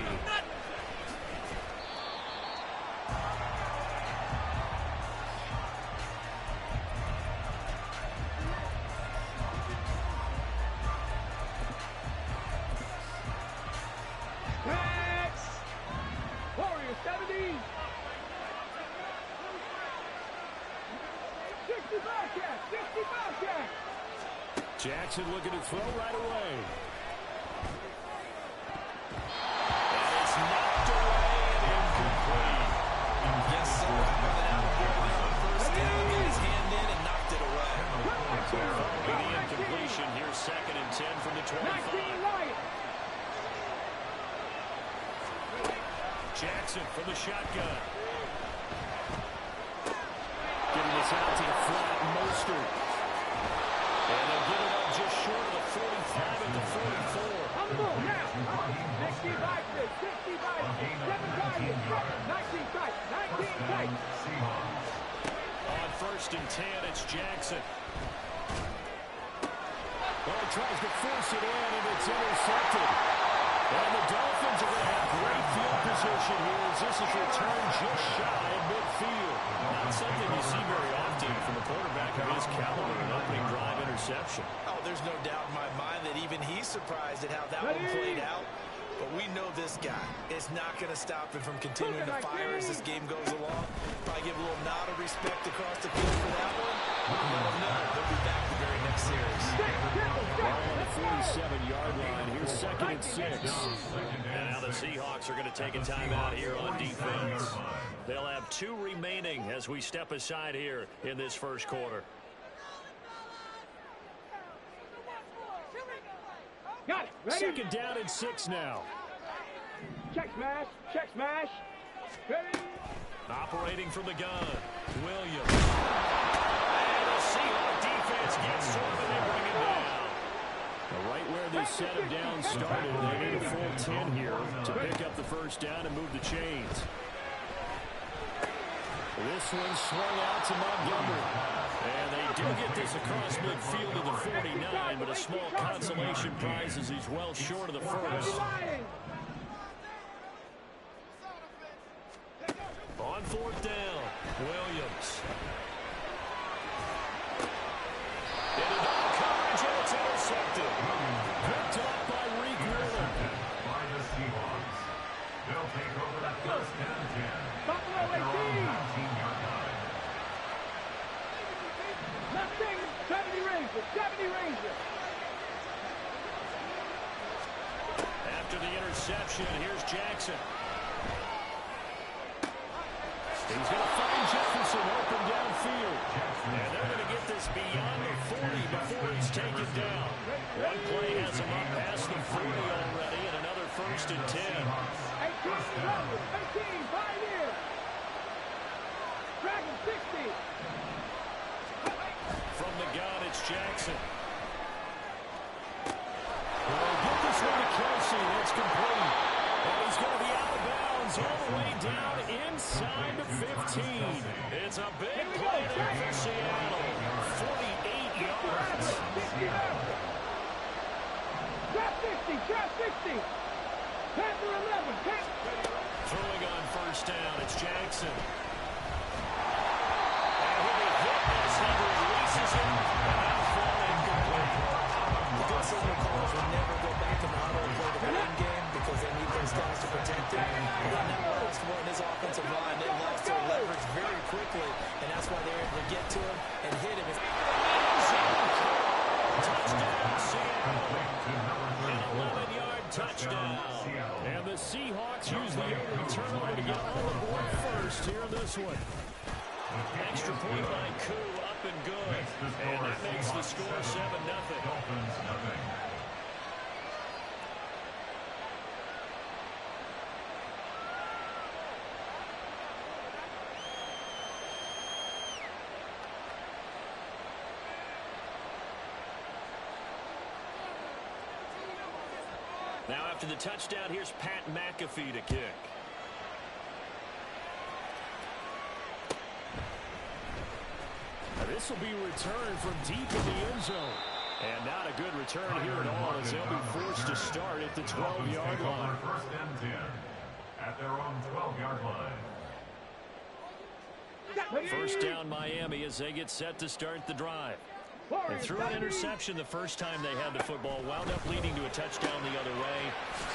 Warriors 70. 60 Bobcat, 60 Bobcat. Jackson looking to throw right away. And it's knocked away and incomplete. Yes, sir. With an outboard there on first down, got his hand in and knocked it away. Following the incompletion, here's 2nd and 10 from the 25. Jackson from the shotgun. Getting this out to the flat, Mostert. And they'll get it up just short of the 45 at the 44. On the move now. 65, 65, 7 targets, 19 tight, 19 tight. On 1st and 10, it's Jackson. Well, he tries to force it in, and it's intercepted. And the Dolphins are going to have great field position here as this is returned just shy of midfield. Not something you see very often from a quarterback of his caliber, an opening drive interception. Oh, there's no doubt in my mind that even he's surprised at how that one played out. But we know this guy is not going to stop him from continuing to fire as this game goes along. Probably give a little nod of respect across the field for that one. Let him know they'll be back the very next series. On the 47-yard line, here's 2nd and 6. And now the Seahawks are going to take a timeout here on defense. They'll have 2 remaining as we step aside here in this first quarter. Got it. Ready? 2nd down and 6 now. Check smash, check smash. Ready? Operating from the gun, Williams. And the Seahawks defense gets to him and they bring him down. Right where they set him down started, they need a full 10 here to pick up the first down and move the chains. This one swung out to Montgomery. And they do get this across midfield to the 49, but a small consolation prize as he's well short of the first. On 4th down, Williams. Into double coverage, and it's intercepted. Picked up by Reek Miller. By the Seahawks. They'll take over that 1st and 10. Buffalo 18. 19-yard line. Nothing. 70 Rangers, 70 Rangers. After the interception, here's Jackson. He's going to find Jefferson open downfield. And they're going to get this beyond the 40 before he's taken down. One play has him up past the 40 already, and another 1st and 10. 18, 5 years. Dragon 60. From the gun, it's Jackson. Well, get this one to Kelsey. That's complete. And he's going to be out of bounds all the way down inside the 15. It's a big play there for Seattle. 48 yards. Drop 60, drop 60. Panther 11, Throwing on 1st down, it's Jackson. And he'll be hit as he releases him. And out for incomplete. The good signal callers will never go back in the huddle and play the running game because they need those guys to protect him. But now Baltimore and his offensive line, they lost their leverage very quickly, and that's why they're able to get to him and hit him. Touchdown, Seattle. An 11-yard touchdown. And the Seahawks use the early turnover to get on the board first here in this one. Extra point by Koo, up and good. And that makes the score 7-0. Dolphins nothing. Now after the touchdown, here's Pat McAfee to kick. This will be returned from deep in the end zone. And not a good return here at all as they'll be forced to start at the 12-yard line. First and 10 at their own 12-yard line. First down Miami as they get set to start the drive. They threw an interception the first time they had the football, wound up leading to a touchdown the other way.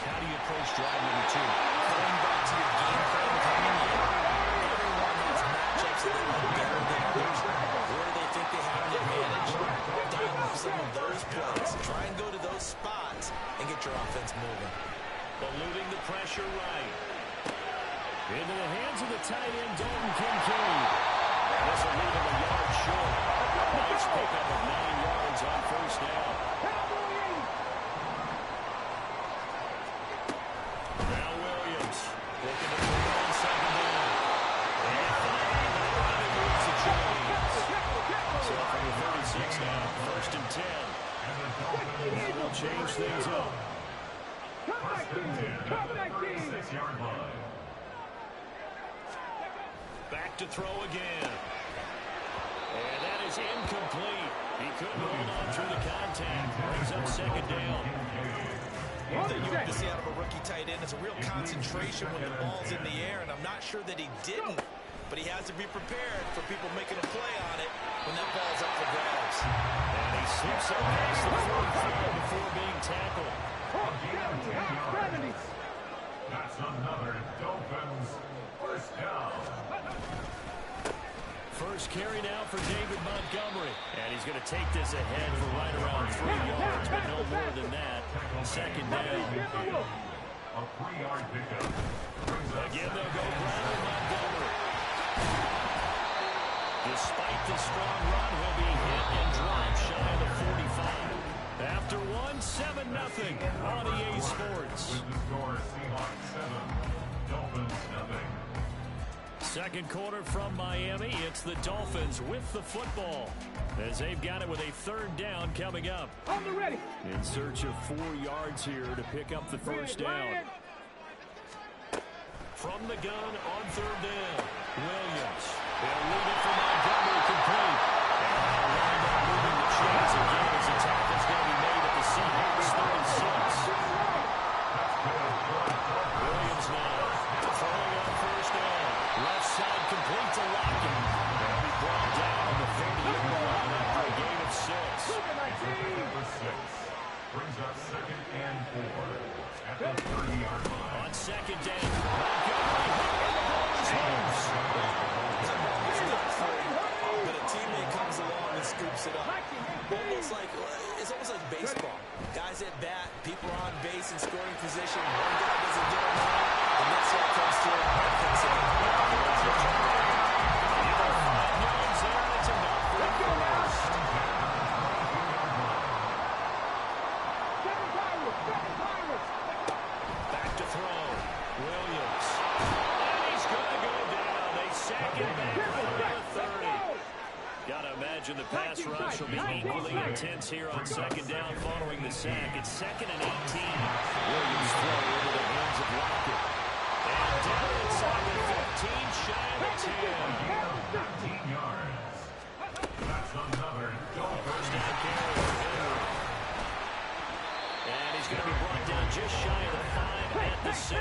How do you approach drive number 2? Going back to your game plan coming in. Everyone has matchups that are better than others. Where they think they have an advantage, dial up some of those plays. Try and go to those spots and get your offense moving. Eluding the pressure right. Into the hands of the tight end, Dalton Kincaid. And this will leave him a yard short. Nice pickup of 9 yards on first down. Now Williams looking to put it on second down. And finally moves the chains. So from the 36 now, first and 10. And they'll change things up. Come back, 6-yard line. Back to throw again. And that is incomplete. He couldn't hold on through the contact. Brings up second down. One thing you have to see out of a rookie tight end is a real concentration when the ball's in the air, and I'm not sure that he didn't, but he has to be prepared for people making a play on it when that ball's up for grabs. And he slips up past the 45 before being tackled. That's another Dolphins first down. First carry now for David Montgomery. And he's going to take this ahead for right around 3 yards, but no more than that. Second down. A 3-yard pickup. Again, they'll go Brown Montgomery. Despite the strong run, he'll be hit and dropped shy of the 45. After one, 7-0 on EA Sports. With the score, Seahawks 7, Dolphins nothing. Second quarter from Miami. It's the Dolphins with the football as they've got it with a third down coming up. On the ready. In search of 4 yards here to pick up the first down. From the gun on third down, Williams. They'll lead it for Montgomery complete. And they'll wind up moving the chains again as the tackle's going to be made at the Seahawks 36. Williams now throwing on first down. Left side complete to Lockett. They'll be brought down on the 30-yard line after a gain of 6. Number 6 brings up second and 4 at the 30-yard line. On second down, Montgomery. But a teammate comes along and scoops it up. It's almost like baseball. Guys at bat, people are on base in scoring position. One guy doesn't get them all. The next guy comes through and picks it up. Back to throw. Williams. And he's going to go down. They sack him back from the 30. Got to imagine the pass rush will be equally intense here on second down following the sack. It's second and 18. Williams throw into the hands of Lockett. And down inside the 15, shy of the 10. 19 yards. That's another Dolphins. First down carry for Henry. And he's going to be brought down just shy of the 5 at the 6.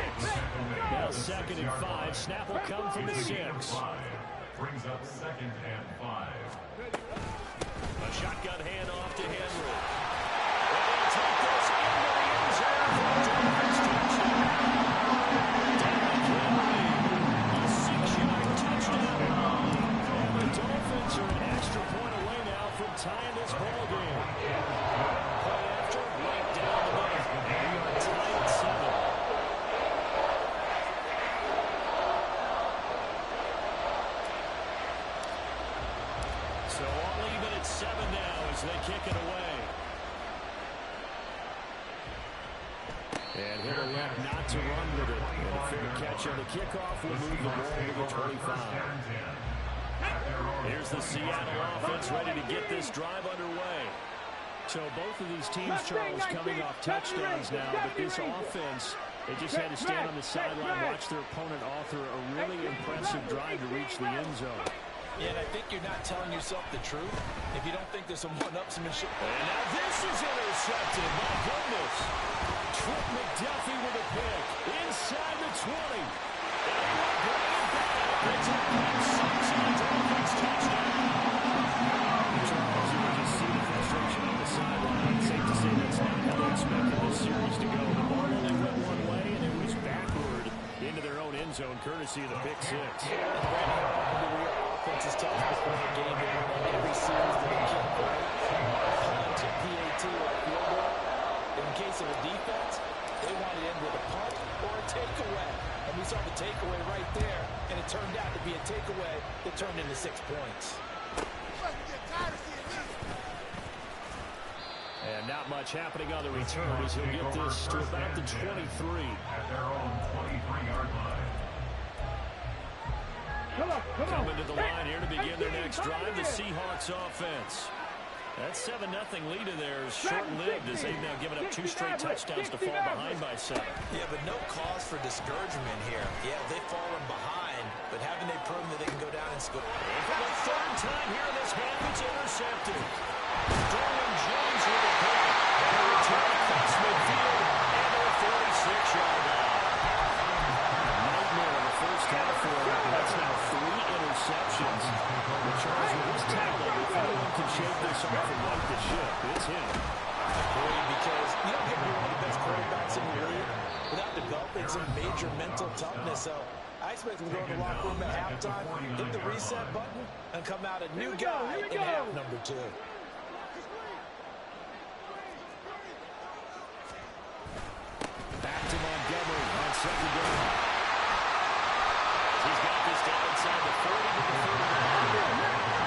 Now second and 5. Snap will come from the 6. Brings up second and 5. A shotgun handoff to Henry. And he'll take this into the end zone for a Dolphins touchdown. Derrick Henry, a 6-yard touchdown. And the Dolphins are an extra point away now from tying this ball game. Play after, right down the middle. And we are tied at 7. as they kick it away. And he'll elect not to run with it. And a fair catch on the kickoff will move the ball to the 25. Here's the Seattle offense ready to get this drive underway. So both of these teams, Charles, coming off touchdowns now, but this offense, they just had to stand on the sideline, watch their opponent author a really impressive drive to reach the end zone. Yeah, and I think you're not telling yourself the truth if you don't think there's some one-upsmanship. And now this is intercepted. My goodness. Trip McDuffie with a pick inside the 20. And they will bring it back. It's a pick six and a Dolphins touchdown. Charles, you can just see the frustration on the sideline. It's safe to say that's not how they expected this series to go. The ball only went one way, and it was backward into their own end zone, courtesy of the pick six. Offense is tough before the game. They win every series that they can play. Punt, PAT, or field goal. In case of a defense, they want to end with a punt or a takeaway. And we saw the takeaway right there, and it turned out to be a takeaway that turned into 6 points. And not much happening on the return as he'll get this to about the 23. At their own 23-yard line. Coming to the line here to begin their next drive, the Seahawks offense. That 7-0 lead of theirs short-lived as they've now given up 2 straight touchdowns to fall behind by 7. Yeah, but no cause for discouragement here. Yeah, they've fallen behind, but haven't they proven that they can go down and score? And for the third time here in this half, it's intercepted. Derwin James with a pick. And a return across midfield and a 46-yard line. Nightmare in the first half for him. That's now 3 interceptions. The Chargers with his talent, if anyone can shake this off and right the ship, it's him. Agree, because you don't get to be one of the best quarterbacks in the league without developing some major mental toughness. So I expect him to go in the locker room at halftime, hit the reset button, and come out a new guy in half number 2. Back to Montgomery on second down. He's got this down inside the 40 to the 39.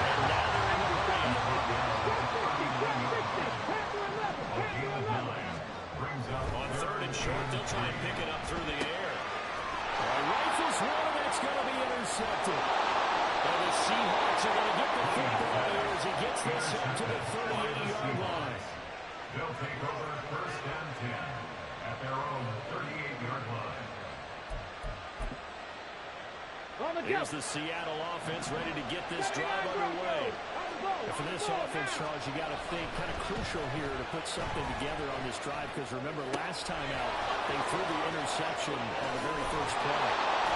And now they're in the lane. On third and short, they'll try and pick it up through the air. Rifles one, that's going to be intercepted. And the Seahawks are going to get the football here as he gets this up to the 38-yard line. They'll take over first and 10 at their own 38-yard line. Here's the Seattle offense ready to get this drive underway. And for this offense, Charles, you got to think kind of crucial here to put something together on this drive, because remember last time out they threw the interception on the very first play.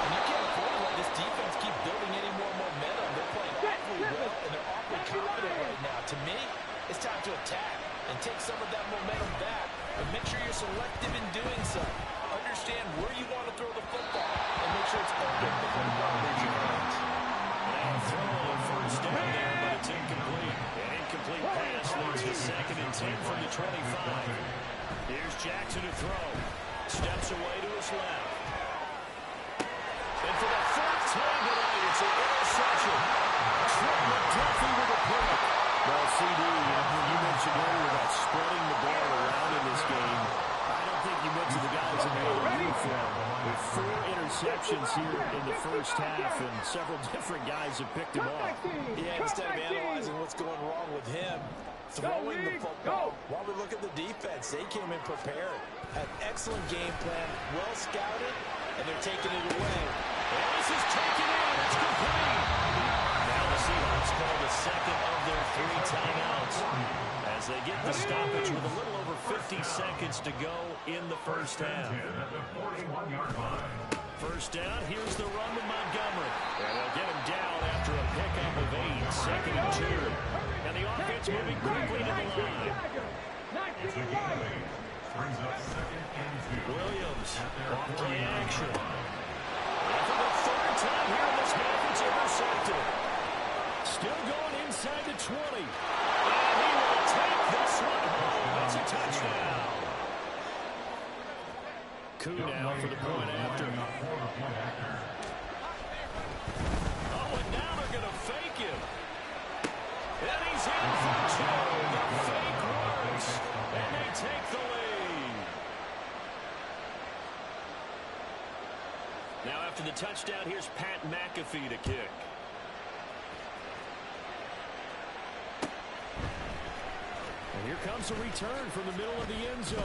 And you can't afford to let this defense keep building any more momentum. They're playing awfully well, and they're awfully confident right now. To me, it's time to attack and take some of that momentum back, but make sure you're selective in doing so. Understand where you want to throw the football and make sure it's open before the ball leaves your hands. Now throw on first down there, but it's incomplete. An incomplete pass leads to second and 10 from the 25. Here's Jackson to throw. Steps away to his left. And for the fourth time tonight, it's an interception. Trip McDuffie with a pick. Well, CD, you mentioned earlier about spreading the ball around in this game. I don't think you mentioned the guys in the other uniform. With 4 interceptions here in the first half, and several different guys have picked him off. Yeah, instead of analyzing what's going wrong with him, throwing the football, while we look at the defense, they came in prepared. Had excellent game plan, well scouted, and they're taking it away. And this is taken in. It's complete. Now the Seahawks call the second of their 3 timeouts as they get the stoppage with a little over 50 seconds to go in the first half. At the 41-yard line. First down, here's the run to Montgomery. And they'll get him down after a pickup of 8, second and 2. And the offense moving quickly to the line. Brings up second and 2. Williams off play action. And for the third time here in this half, it's intercepted. Still going inside the 20. And he will take this one home. It's a touchdown. Coup now for the point after. Oh, and now they're going to fake him. And he's in for 2. The touchdown. Here's Pat McAfee to kick. And here comes a return from the middle of the end zone.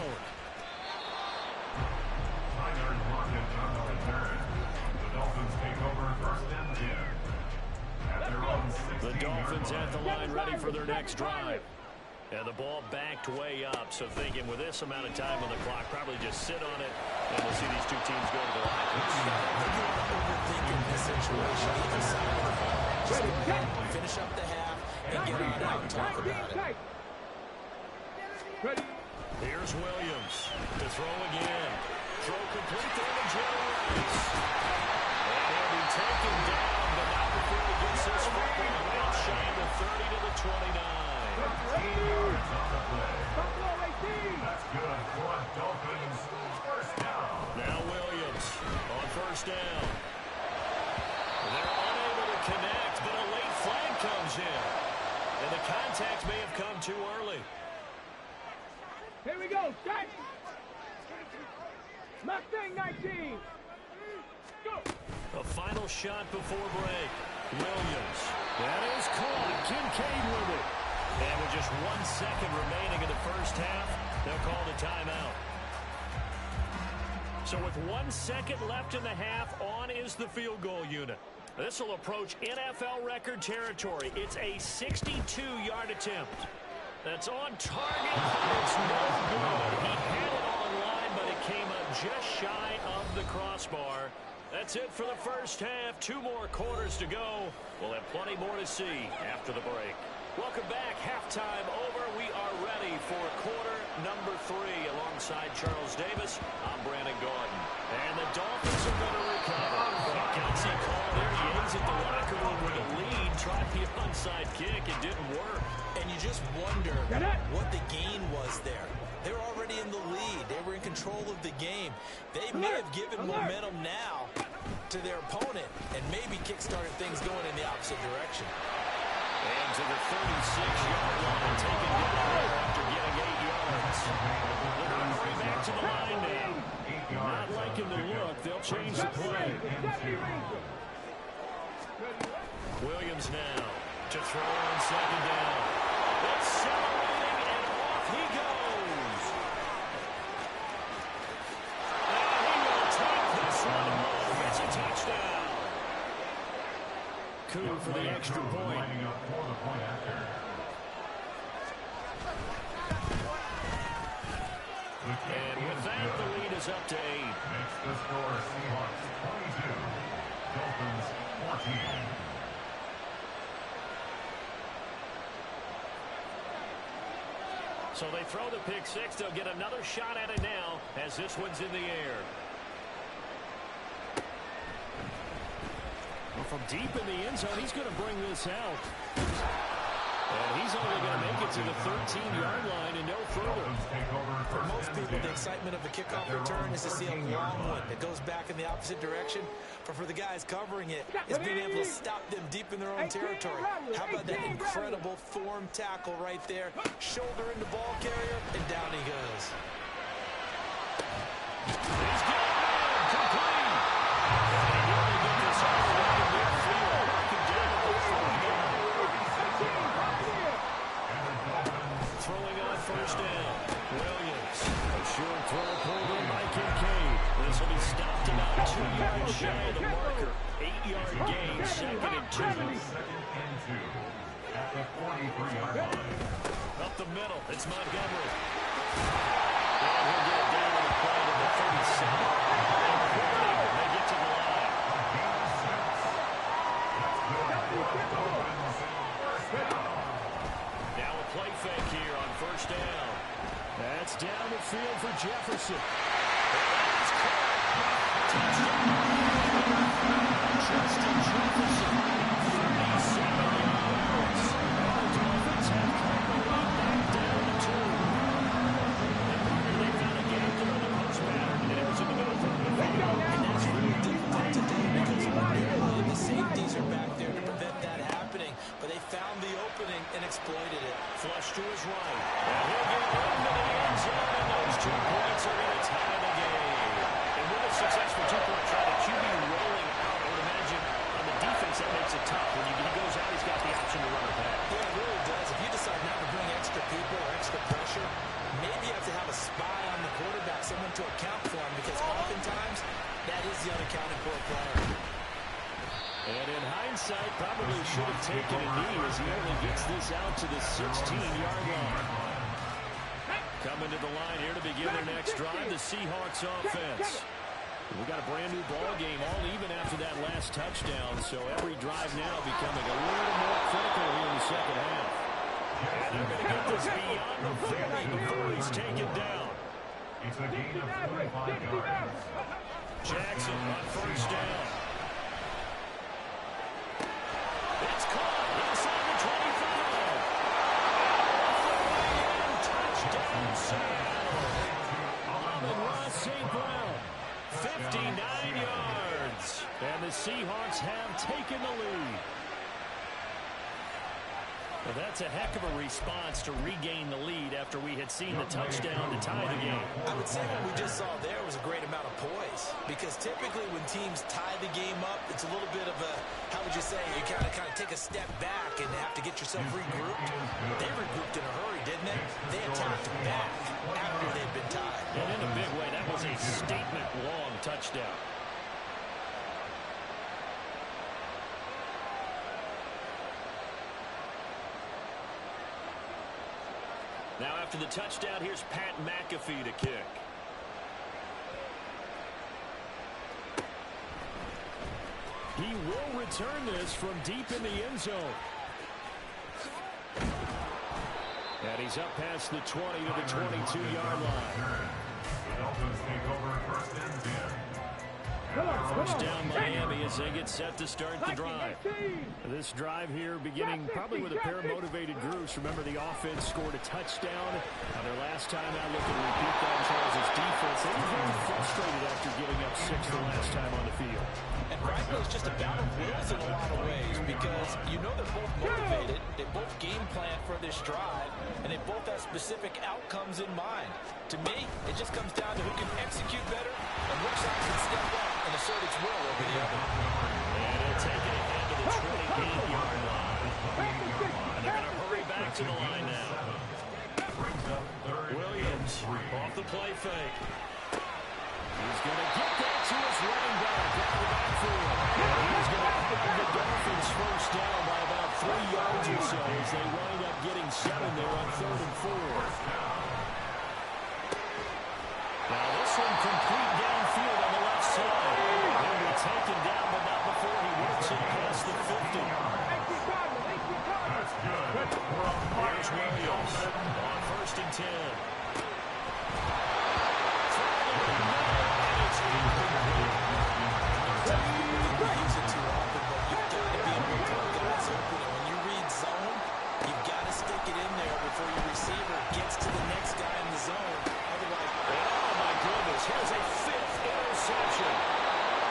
Tigers mark it on the return. The Dolphins take over 1st and 10. At their own 16-yard The Dolphins line. at the line ready for their next drive. And the ball backed way up. So thinking with this amount of time on the clock, probably just sit on it. And we'll see these two teams go to the line. You don't overthink in this situation. Either side of the ball. Just go ahead, finish up the half, and get on out and talk about it. Here's Williams to throw again. Throw complete there to Jerry Rice. And he'll be taken down, but not before he gets this football outshined the 30 to the 29. 15 yards on the play. That's good for a Dolphins 1st down. Now Williams on 1st down. They're unable to connect, but a late flag comes in. And the contact may have come too early. Here we go, set. Mustang 19. Go. A final shot before break. Williams. That is caught. Kincaid with it. And with just 1 second remaining in the first half, they'll call the timeout. So with 1 second left in the half, on is the field goal unit. This will approach NFL record territory. It's a 62-yard attempt. That's on target, but it's no good. He had it on line, but it came up just shy of the crossbar. That's it for the first half. 2 more quarters to go. We'll have plenty more to see after the break. Welcome back. Halftime over. We are ready for quarter number 3. Alongside Charles Davis, I'm Brandon Gordon. And the Dolphins are going to recover. Gutsy call there. He exits the locker room with a lead. Tried the onside kick. It didn't work. And you just wonder what the gain was there. They're already in the lead. They were in control of the game. They may have given momentum now to their opponent and maybe kick-started things going in the opposite direction. And to the 36-yard line, taken down after getting 8 yards. They're going to bring back to the line now. Not liking the look. They'll change the play. Williams now to throw on 2nd down. Accelerating, and off he goes. And he will take this one home. It's a touchdown. Coup for the extra point. Lining up for the point after. And with that, the lead is up to 8. Makes the score Seahawks 22, Dolphins 14. So they throw the pick 6. They'll get another shot at it now as this one's in the air. Well, from deep in the end zone, he's going to bring this out. And he's only going to make it to the 13-yard line and no further. For most people, the excitement of the kickoff return is to see a long one that goes back in the opposite direction. But for the guys covering it, is being able to stop them deep in their own territory. How about that incredible form tackle right there? Shoulder into ball carrier, and down he goes. He's got it, complete. And he will get this all the way to midfield. Working down at the 40-yard. Throwing on 1st down. Williams. A short throw pulled in by Kincaid. This will be stopped about 2 yards shy of the marker. 8-yard gain, 2nd and 2. 2nd and 2 at the 43-yard line. Up the middle, it's Montgomery. And he'll get it down to the point of the 37. And quickly, they get to the line. Now a play fake here on 1st down. That's down the field for Jefferson. That's caught. Touchdown. Justin Jefferson. 37 yards. The Dolphins have cut the lead back down to 2. And Parker, they found a gap there on the post pattern, and it was in the middle of the field. And that's really difficult today because ordinarily the safeties are back there to prevent that happening. But they found the opening and exploited it. Flush to his right. And he'll get into the end zone, and those 2 points are going to tie makes it tough. When he goes out, he's got the option to run it back. Yeah, it really does. If you decide not to bring extra people or extra pressure, maybe you have to have a spy on the quarterback, someone to account for him, because oftentimes that is the unaccounted for player. And in hindsight, probably should have taken a knee as he only gets this out to the 16-yard line. Coming to the line here to begin their next drive, the Seahawks offense. We got a brand new ball game, all even after that last touchdown, so every drive now becoming a little more critical here in the second half. And they're going to get this beyond the 30 before he's taken down. It's a gain of 45 yards. Jackson on first down. It's caught inside the 25. Touchdown, Seattle. Amon-Ra St. Brown. 59 yards. And the Seahawks have taken the lead. Well, that's a heck of a response to regain the lead after we had seen the touchdown to tie the game. I would say what we just saw there was a great amount of poise, because typically when teams tie the game up, it's a little bit of a, how would you say, you kind of take a step back and have to get yourself regrouped. They regrouped in a hurry, didn't they? They attacked back after they'd been tied. And in a big way, that was a statement-long touchdown. Now after the touchdown, here's Pat McAfee to kick. He will return this from deep in the end zone. And he's up past the 20 to the 22-yard line. The Dolphins take over first and 10. First down Miami as they get set to start the drive. This drive here beginning probably with a pair of motivated groups. Remember, the offense scored a touchdown. Their last time out, looking to repeat that, Charles' defense. They were very frustrated after giving up 6 the last time on the field. And frankly, it's just a battle of wills in a lot of ways, because you know they're both motivated, they both game plan for this drive, and they both have specific outcomes in mind. To me, it just comes down to who can execute better and which side can step up and assert its will over the other. And it'll take it ahead to the 28-yard line. And they're going to hurry back to the line now. Williams off the play fake. He's going to get that to his running back out of the backfield. He's going to have the Dolphins first down by about 3 yards or so as they wind up getting 7 there on 3rd and 4. Now this one complete downfield on the left side. He'll be taken down, but not before he works it past the 50. Here's Williams on 1st and 10. Here's a 5th interception.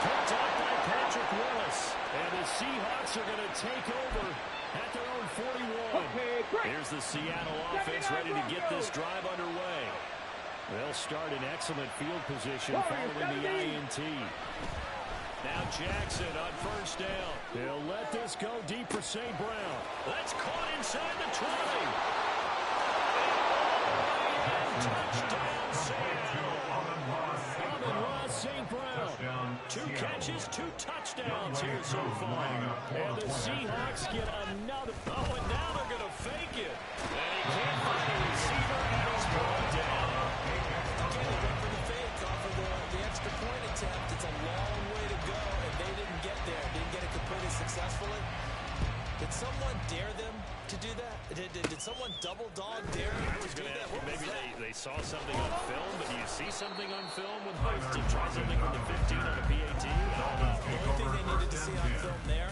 Picked up by Patrick Willis. And the Seahawks are going to take over at their own 41. Here's the Seattle offense ready to get this drive underway. They'll start in excellent field position following the INT. Now Jackson on first down. He'll let this go deep for St. Brown. That's caught inside the 20. Touchdown, Seattle. Amon-Ra St. Brown. 2 catches, 2 touchdowns here so far. And the Seahawks get another. Oh, and now they're going to fake it. And he can't find a receiver, and he's brought down. Again, they went for the fake off of the extra point attempt. It's a long way to go, and they didn't get there. Didn't get it completed successfully. Did someone dare them to do that? Did someone double dog dare them to do that? Maybe they saw something on film, but do you see something on film with both to try something from the 15 on a PAT? The only thing they needed to see on film there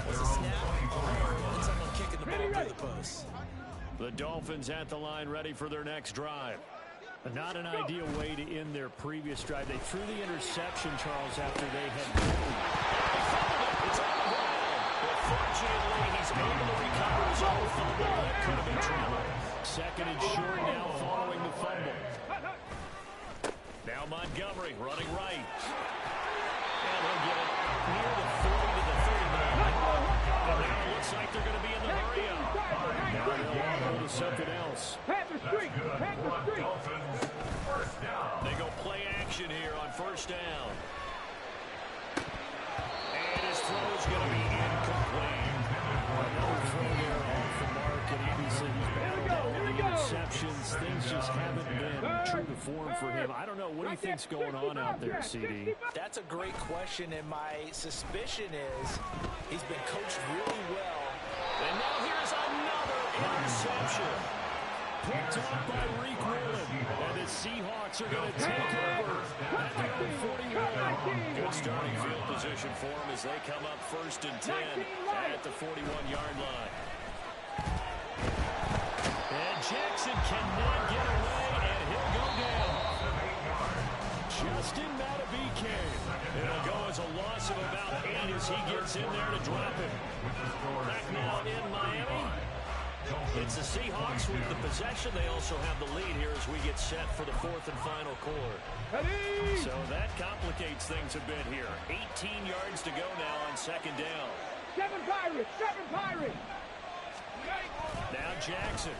was a snap and someone kicking the ball through the post. The Dolphins at the line ready for their next drive. Not an ideal way to end their previous drive. They threw the interception, Charles, after they had moved. It's on the ground. But fortunately, he's able to recover his own fumble. That could have been trouble. 2nd and short now following the fumble. Now Montgomery running right. And he'll get it near the 40 to the 39. just haven't been true to form for him. I don't know. What do you think's going on out there, CD? That's a great question, and my suspicion is he's been coached really well. And now here's another interception. Picked up by Reek Woolen. And the Seahawks are going to take over at the own 41. Good starting field position for them as they come up 1st and 10 at the 41-yard line. And Jackson cannot get away, and he'll go down. Justin Matabike. It'll go as a loss of about 8 as he gets in there to drop it. Back now in Miami. It's the Seahawks with the possession. They also have the lead here as we get set for the 4th and final quarter. So that complicates things a bit here. 18 yards to go now on 2nd down. 7 Pirates! 7 Pirates! Now Jackson.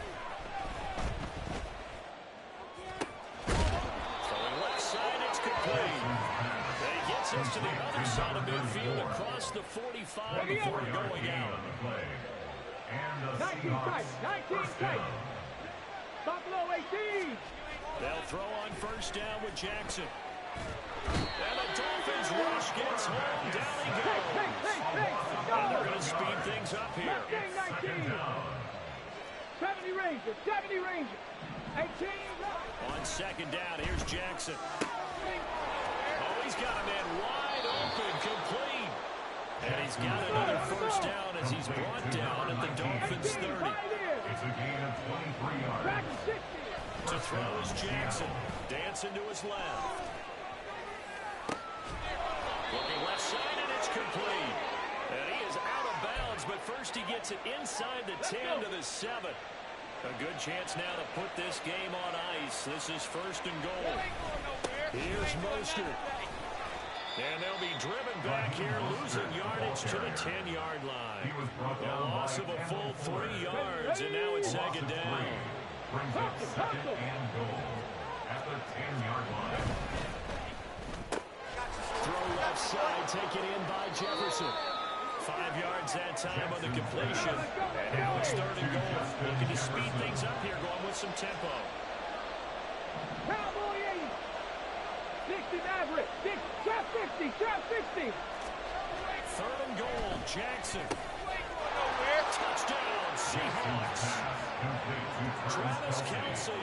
Throwing left side, it's complete. He gets us to the other side of midfield across the 45 before going out. 19 tight! 19 tight! Buffalo 18! They'll throw on 1st down with Jackson. And the Dolphins rush gets home. Down he goes. And they're going to speed things up here. 19! 70 Rangers! 70 Rangers! 18! On 2nd down, here's Jackson. Oh, he's got a man wide open, complete. And he's got another 1st down as he's brought down at the Dolphins 30. It's a gain of 23 yards. To throw is Jackson. Dancing to his left. Looking left side, and it's complete. And he is out of bounds, but first he gets it inside the 10 to the 7. A good chance now to put this game on ice. This is 1st and goal. Here's Mostert. And they'll be driven back here, losing yardage to the 10-yard line. A loss of a full 3 yards, and now it's 2nd down. Brings up 2nd and goal at the 10-yard line. Throw left side, taken in by Jefferson. 5 yards that time on the completion. And now it's 3rd and goal. Looking to speed things up here, going with some tempo. Cowboy 80! 60 Maverick! Trap 60! Trap 60! 3rd and goal, Jackson. Touchdown, Seahawks. Travis Kelce.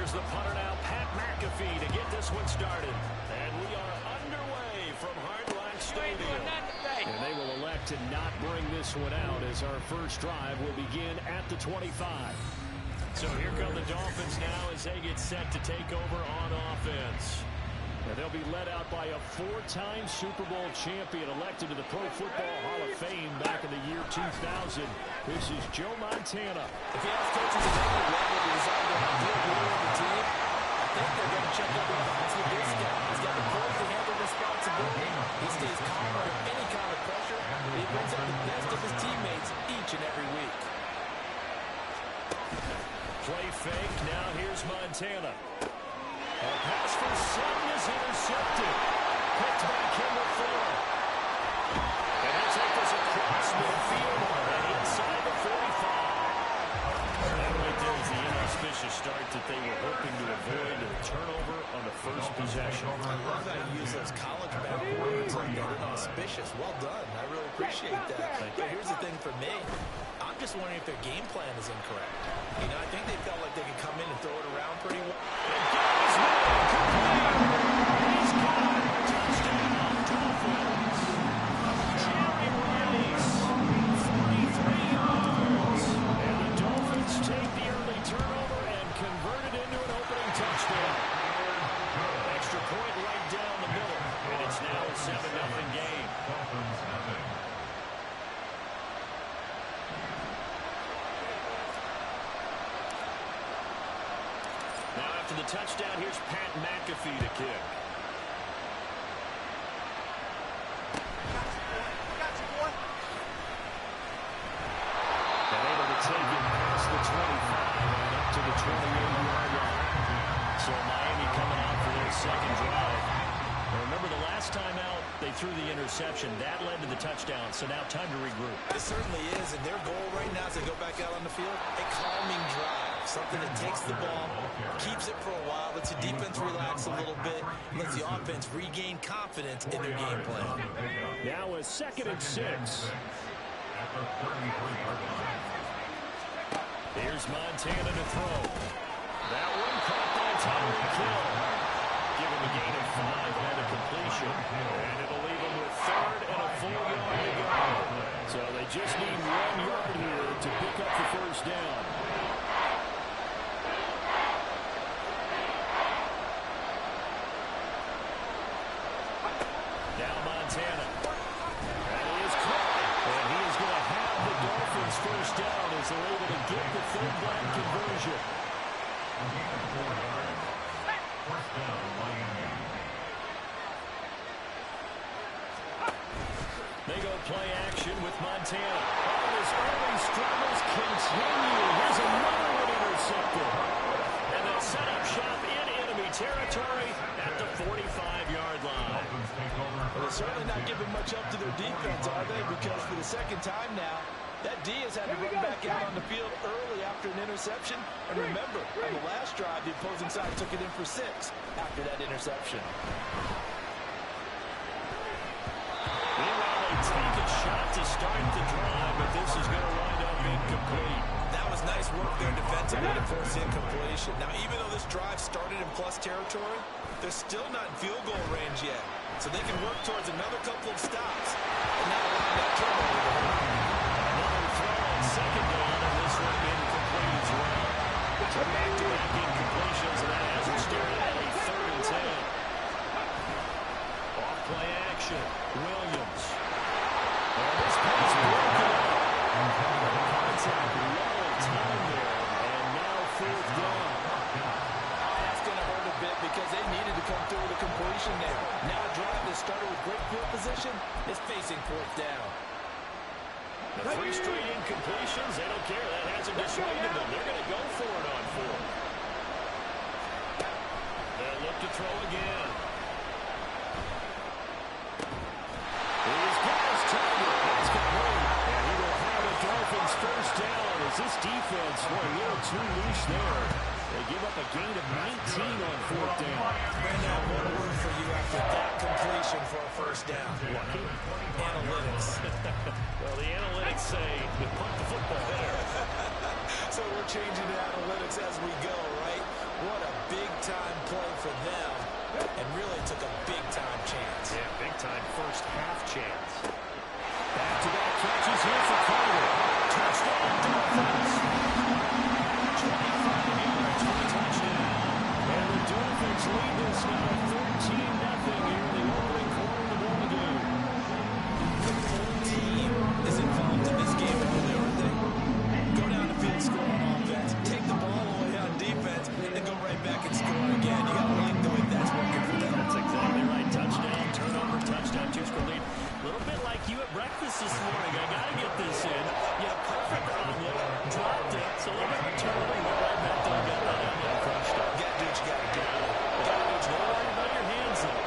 Here's the punter now, Pat McAfee, to get this one started. And we are underway from Hardline Stadium. And they will elect to not bring this one out as our first drive will begin at the 25. So here come the Dolphins now as they get set to take over on offense. And they'll be led out by a 4-time Super Bowl champion elected to the Pro Football Hall of Fame back in the year 2000. This is Joe Montana. If you ask coaches in any level to decide the ideal leader of the team, I think they're going to check out the offensive this guy. He's got the poise to handle responsibility. He stays calm under any kind of pressure. He brings out the best of his teammates each and every week. Play fake. Now here's Montana. A pass for Sutton is intercepted. Picked by Kendall Fuller. And he'll take this across midfield and inside the 45. That right there is the inauspicious start that they were hoping to avoid, a turnover on the first possession. I love how you use those college back words like that. Inauspicious. Well done. I really appreciate that. But here's the thing for me. I'm just wondering if their game plan is incorrect. You know, I think they felt like they could come in and throw it around pretty well. He's got it. Touchdown, Dolphins. Jerry Rice, 43 yards. And the Dolphins take the early turnover and convert it into an opening touchdown. Extra point right down the middle. And it's now a 7-0 game. Now after the touchdown, here's Pat McAfee to kick. And able to take it past the 25 and up to the 28-yard line. So Miami coming out for their second drive. Now remember, the last time out, they threw the interception. That led to the touchdown, so now time to regroup. It certainly is, and their goal right now as they go back out on the field, a calming drive. Something that takes the ball, keeps it for a while, lets the defense relax a little bit, lets the offense regain confidence in their game plan. Now a 2nd and 6. Here's Montana to throw. That one caught by Tyreek Hill. Give him a gain of 5 and a completion. And it'll leave him with 3rd and a full yard to go. So they just need 1 yard here to pick up the first down. Now Montana. And he is caught. And he is going to have the Dolphins first down as they're able to get the 3rd down conversion. They go play action with Montana. Oh, his early struggles continue. Here's another one intercepted. And they'll set up shop in enemy territory at the 45-yard line. Well, they're certainly not giving much up to their defense, are they? Because for the second time now, that D has had to run back out on the field early after an interception. And remember, on the last drive, the opposing side took it in for 6 after that interception. Meanwhile, they take a shot to start the drive, but this is going to wind up incomplete. That was nice work there defensively to force incompletion. Now, even though this drive started in plus territory, they're still not in field goal range yet. So they can work towards another couple of stops. And now allowing that turnover. Another throw on 2nd down, and this one incomplete as well. So back-to-back incompletions, and that has them started at a 3rd and 10. Off play action. Williams. And this pass broken up. Contact low time there, and now 4th down. That's going to hurt a bit because they needed to come through with a completion there. Now a drive that started with great field position is facing 4th down. The 3 straight incompletions, they don't care. That hasn't dissuaded them. They're going to go for it on 4th. They'll look to throw again. He's got his target. That's complete. And he will have the Dolphins first down as this defense were a little too loose there. They give up a gain of 19 on 4th down. Brandon, one word for you after that completion for a first down. Analytics. Well, the analytics say to pump the football there. So we're changing the analytics as we go, right? What a big-time play for them, and really took a big-time chance. Yeah, big-time first half chance. Back-to-back catches here for Carter. Touchdown, Dolphins. 25 yards for the touchdown. And the Dolphins lead this now 14-0 here in the opening quarter of the ball game. The full team is involved in this game early, aren't they? Go down the field, score on offense, take the ball away on defense, and go right back and score again. You got to like the way that's working for them. That's exactly right. Touchdown, turnover, touchdown, two-score lead. A little bit like you at breakfast this morning. I got to get this in. You have perfect omelet, dropped it, so a little bit of a turnover, go right back there, got that in and crushed it. You got to do what you got to do. Don't worry about your hands, though.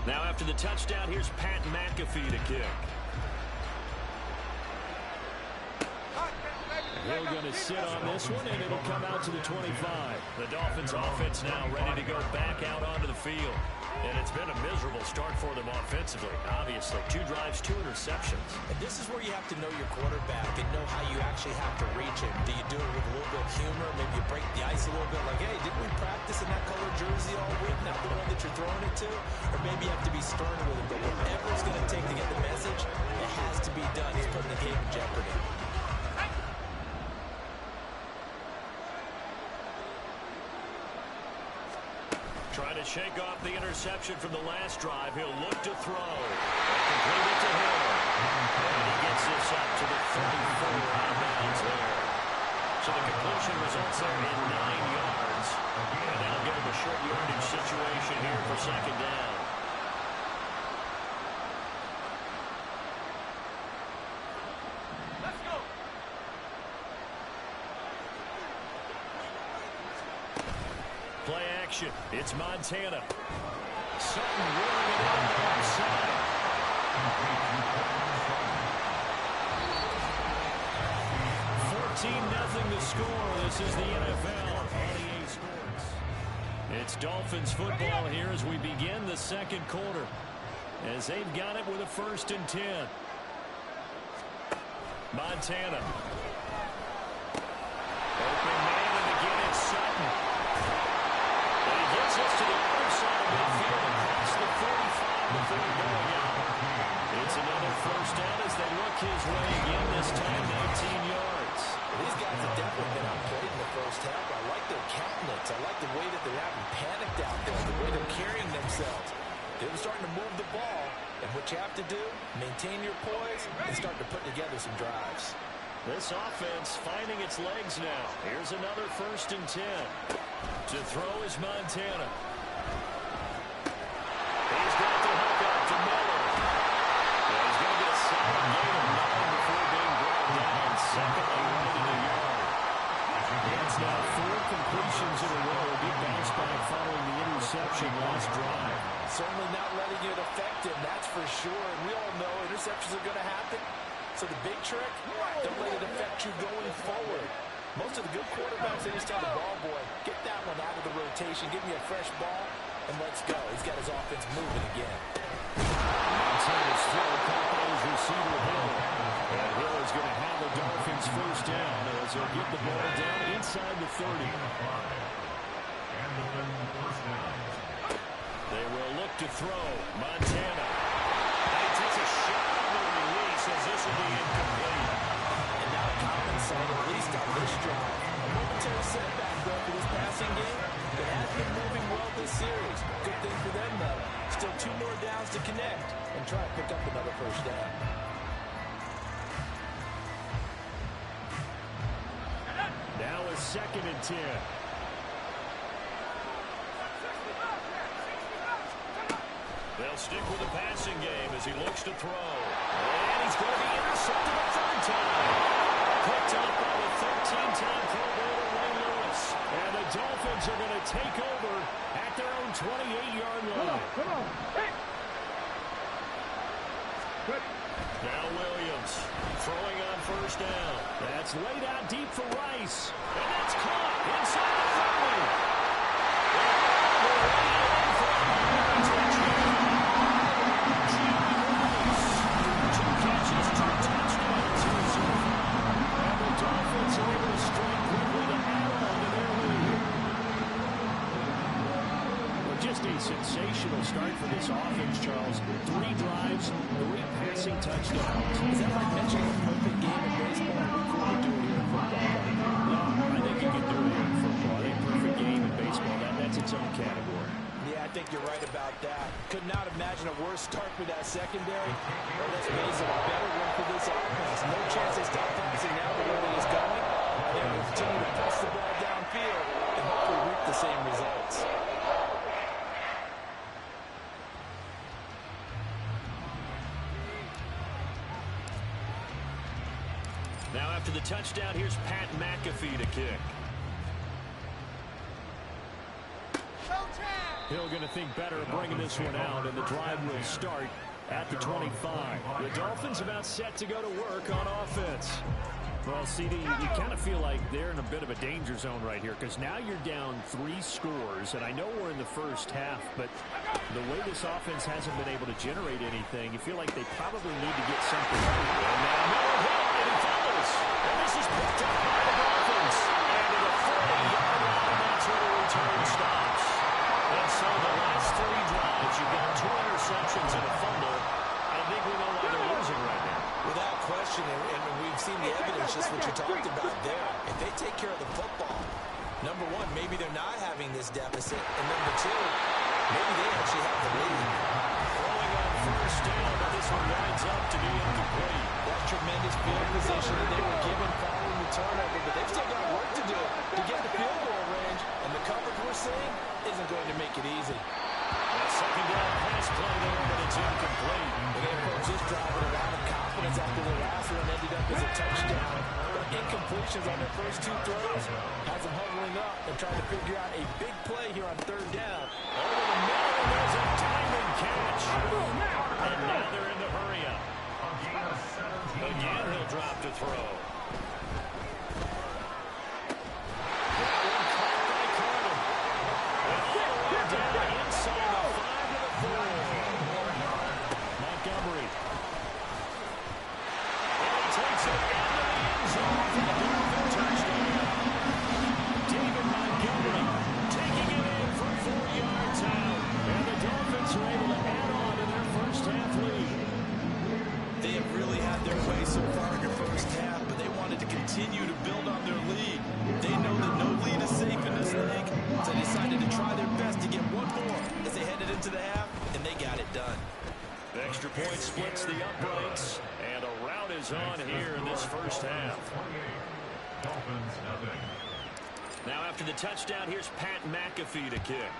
Now after the touchdown, here's Pat McAfee to kick. They're going to sit on this one, and it'll come out to the 25. The Dolphins offense now ready to go back out onto the field. And it's been a miserable start for them offensively. Obviously, 2 drives, 2 interceptions. And this is where you have to know your quarterback and know how you actually have to reach him. Do you do it with a little bit of humor? Maybe you break the ice a little bit like, hey, didn't we practice in that color jersey all week, not the one that you're throwing it to? Or maybe you have to be stern with him. But whatever it's going to take to get the message, it has to be done. He's putting the game in jeopardy. Trying to shake off the interception from the last drive. He'll look to throw. And complete it to him. And he gets this up to the 34 out of bounds there. So the completion results there in 9 yards. And that'll give him a short yardage situation here for second down. Let's go. Play action. It's Montana. Sutton rolling it on the outside. 14-0 to score. This is the NFL on EA Sports. It's Dolphins football here as we begin the second quarter. As they've got it with a 1st and 10. Montana. Open man, and again it's Sutton. And he gets us to the other side of midfield across the 45 before going out. It's another 1st down as they look his way again, this time 19 yards. These guys have definitely been outplayed in the first half. I like their countenance. I like the way that they're having panicked out there, the way they're carrying themselves. They're starting to move the ball, and what you have to do, maintain your poise and start to put together some drives. This offense finding its legs now. Here's another 1st and 10. To throw is Montana. He's got to hook up to Miller. And he's going to get a solid gain of 9 before being brought down. Secondly, right in the yard. It's now 4 completions in a row. A big bounce back following the interception last drive. Certainly not letting it affect him, that's for sure. And we all know interceptions are going to happen. So the big trick, don't let it affect you going forward. Most of the good quarterbacks, they just tell the ball boy, get that one out of the rotation, give me a fresh ball, and let's go. He's got his offense moving again. Montana's throw caught by his receiver Hill. And Hill is going to have the Dolphins first down as they'll get the ball down inside the 30. And defend the first down. They will look to throw. Montana. And he takes a shot on the release as this will be incomplete. And now compensating, at least on this drive. A momentary setback, though, for this passing game. It has been moving well this series. Good thing for them, though. Still 2 more downs to connect and try to pick up another first down. Now a 2nd and 10. They'll stick with the passing game as he looks to throw. And he's going to be intercepted a 3rd time. Picked up by the 13-time Pro Bowler Ray Lewis. And the Dolphins are going to take over at their own 28-yard line. Come on. Hey. Good. Now Williams throwing on first down. That's laid out deep for Rice. And that's caught inside the 30. A sensational start for this offense, Charles. 3 drives, 3 passing touchdowns. Is that like mentioning a perfect game in baseball? We couldn't do it here in football. No, I think you can do it here in football. I think perfect game in baseball, that's its own category. Yeah, I think you're right about that. Could not imagine a worse start for that secondary. Well, let's face it, a better one for this offense. No chance they stop passing now the way it is going. They're going to continue to press the ball downfield and hopefully reap the same results. Now after the touchdown, here's Pat McAfee to kick. Hill going to think better of bringing this one out, and the drive will start at the 25. The Dolphins about set to go to work on offense. Well, CD, you kind of feel like they're in a bit of a danger zone right here because now you're down 3 scores, and I know we're in the first half, but the way this offense hasn't been able to generate anything, you feel like they probably need to get something out of it. And now Miller hit, and he follows. And this is picked up by the Dolphins. And to the 40-yard line, that's where the return stops. And so the last 3 drives, you've got 2 interceptions and a fumble. I think we know why they're losing right now. Without question, and we've seen the evidence, just what you talked about there. If they take care of the football, number 1, maybe they're not having this deficit, and number 2, maybe they actually have the lead. Rolling on first down, but this one winds up to be incomplete. That tremendous field position that they were given following the turnover, but they've still got work to do to get the field goal range, and the coverage we're seeing isn't going to make it easy. A second down pass play there, but it's incomplete. And they approach this drive with a lot of confidence after the last one ended up as a touchdown. But incompletions on their first 2 throws has them huddling up and trying to figure out a big play here on 3rd down. Over the middle, and there's a diving catch. And now they're in the hurry up. Again, he'll drop to throw. Continue to build on their lead. They know that no lead is safe in this league, so they decided to try their best to get 1 more as they headed into the half, and they got it done. Extra point splits the uprights, and a rout is on here in this first half. Now after the touchdown, here's Pat McAfee to kick.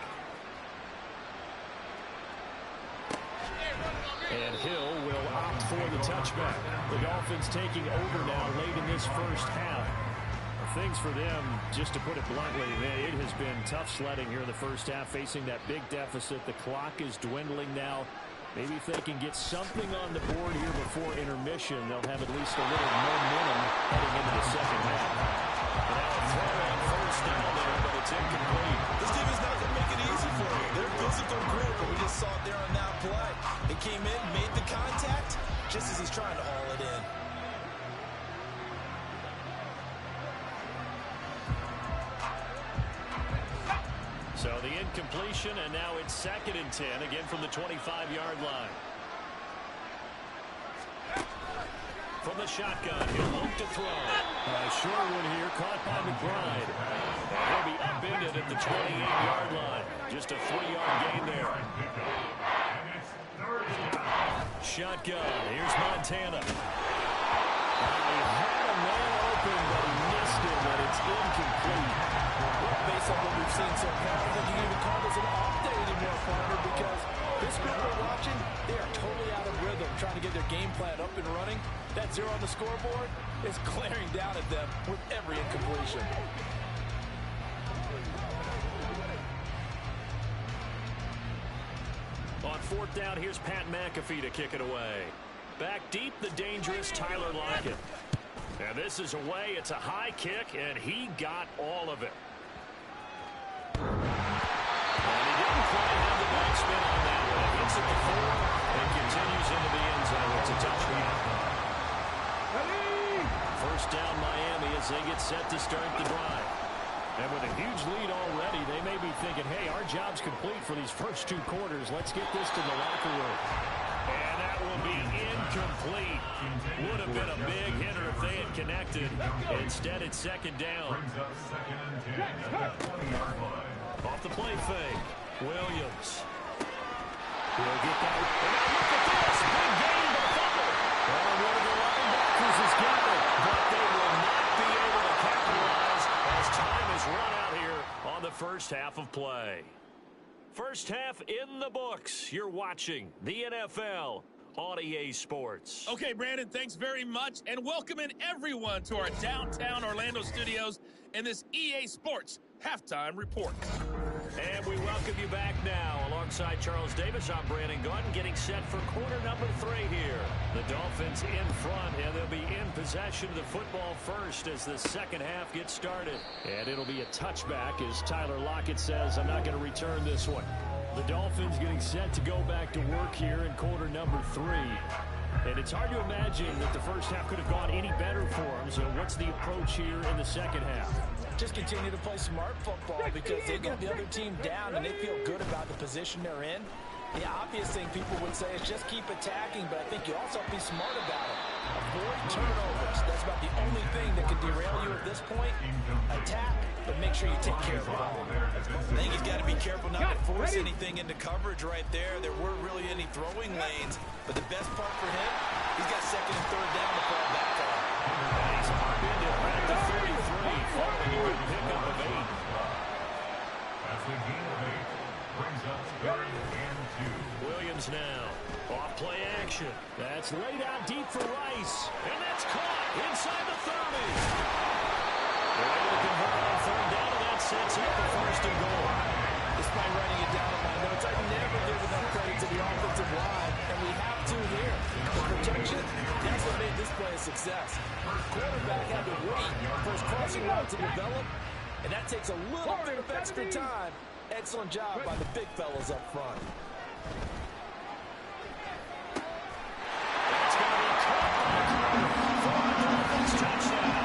And Hill will opt for the touchback. The Dolphins taking over now late in this first half. things for them, just to put it bluntly, it has been tough sledding here in the first half, facing that big deficit. The clock is dwindling now. Maybe if they can get something on the board here before intermission, they'll have at least a little momentum heading into the second half. Now a throw on first down there, but it's incomplete. This team is not going to make it easy for you. They're a physical group, and we just saw it there on that play. He came in, made the contact, just as he's trying to haul it in. So the incompletion, and now it's 2nd and 10, again from the 25-yard line. From the shotgun, he'll look to throw. Short one here, caught by McBride. He'll be upended at the 28-yard line. Just a 3-yard gain there. Shotgun, here's Montana. He had a man open, but he missed him, and it's incomplete. Based on what we've seen so far, I think you can even call this an off day anymore, partner, because this group we're watching, they are totally out of rhythm, trying to get their game plan up and running. That 0 on the scoreboard is glaring down at them with every incompletion. On 4th down, here's Pat McAfee to kick it away. Back deep, the dangerous Tyler Lockett. And this is away. It's a high kick, and he got all of it. And he didn't quite have the backspin on that one. It hits at the 4 and continues into the end zone. It's a touchdown. First down, Miami, as they get set to start the drive. And with a huge lead already, they may be thinking, hey, our job's complete for these first 2 quarters. Let's get this to the locker room. And that will be incomplete. Would have been a big hitter if they had connected. Instead, it's 2nd down. Off the play fake, Williams. He'll get that. And look at this. Big gain by Butler. Well, one of the linebackers has got it, but they will not be able to capitalize as time is run out here on the first half of play. First half in the books. You're watching the NFL on EA Sports. Okay, Brandon, thanks very much, and welcoming everyone to our downtown Orlando studios in this EA Sports Halftime Report. And we welcome you back now. Alongside Charles Davis, I'm Brandon Gaudin, getting set for quarter number 3 here. The Dolphins in front, and they'll be in possession of the football first as the second half gets started. And it'll be a touchback, as Tyler Lockett says, I'm not going to return this one. The Dolphins getting set to go back to work here in quarter number 3. And it's hard to imagine that the first half could have gone any better for them. So what's the approach here in the second half? Just continue to play smart football because they got the other team down and they feel good about the position they're in. The obvious thing people would say is just keep attacking, but I think you also have to be smart about it. Avoid turnovers. That's about the only thing that can derail you at this point. Attack, but make sure you take care of the ball. I think he's got to be careful not to force anything into coverage right there. There weren't really any throwing lanes, but the best part for him, he's got 2nd and 3rd down to fall back on. He's upended back to 33, following a pickup of 8. That's a gain of 8. Brings up 3rd and 2. Williams now. Off play action. That's laid out deep for Rice. And that's caught inside the 30. They're able to convert on 3rd down, and that sets up the 1st and goal. Despite writing it down in my notes, I never give enough credit to the offensive line, and we have to here. The protection, that's what made this play a success. Quarterback had to wait for his crossing route to develop, and that takes a little bit of extra time. Excellent job by the big fellas up front. That's going to be caught by Carter for the Dolphins touchdown.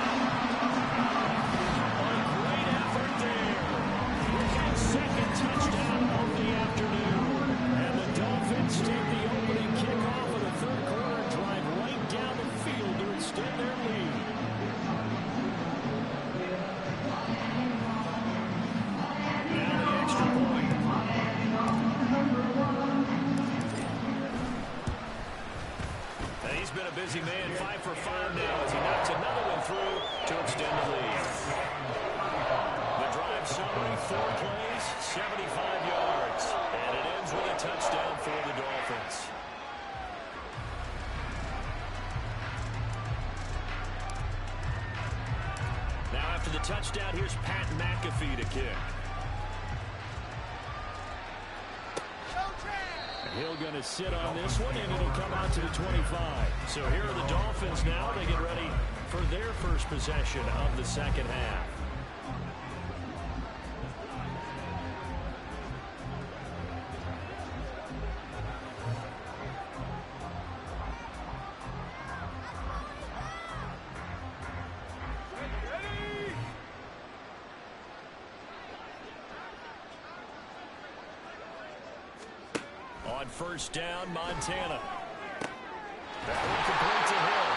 A great effort there. His 2nd touchdown of the afternoon. And the Dolphins take the opening kickoff of the 3rd quarter and drive right down the field to extend their lead. Now the extra point. He's been a busy man, 5 for 5 now as he knocks another one through to extend the lead. The drive summary, 4 plays, 75 yards, and it ends with a touchdown for the Dolphins. Now After the touchdown, here's Pat McAfee to kick. He'll going to sit on this one, and it'll come out to the 25. So here are the Dolphins now. They get ready for their first possession of the second half. On first down, Montana. That one complete to Hill.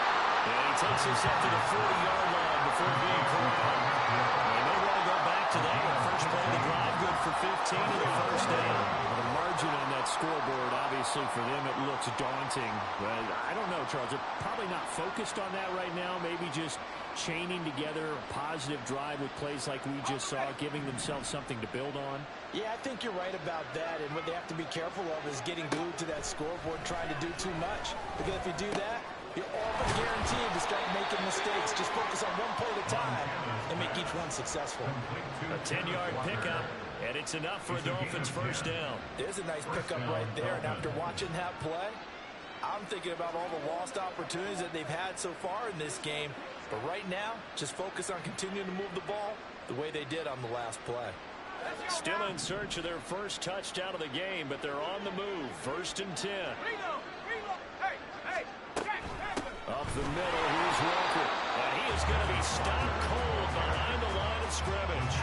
And he takes us up to the 40-yard line before being corralled. They may want to go back to that. First play of the drive, good for 15 of the first down. The margin on that scoreboard, obviously for them, it looks daunting. But I don't know, Charles. They're probably not focused on that right now. Maybe just chaining together a positive drive with plays like we just saw, giving themselves something to build on. Yeah, I think you're right about that, and what they have to be careful of is getting glued to that scoreboard, trying to do too much. Because if you do that, you're all but guaranteed to start making mistakes. Just focus on one play at a time and make each one successful. A 10-yard pickup, and it's enough for a Dolphins first down. There's a nice pickup right there, and after watching that play, I'm thinking about all the lost opportunities that they've had so far in this game. But right now, just focus on continuing to move the ball the way they did on the last play. Still in search of their first touchdown of the game, but they're on the move. First and 10. Up the middle, here's Walker. And he is going to be stopped cold behind the line of scrimmage.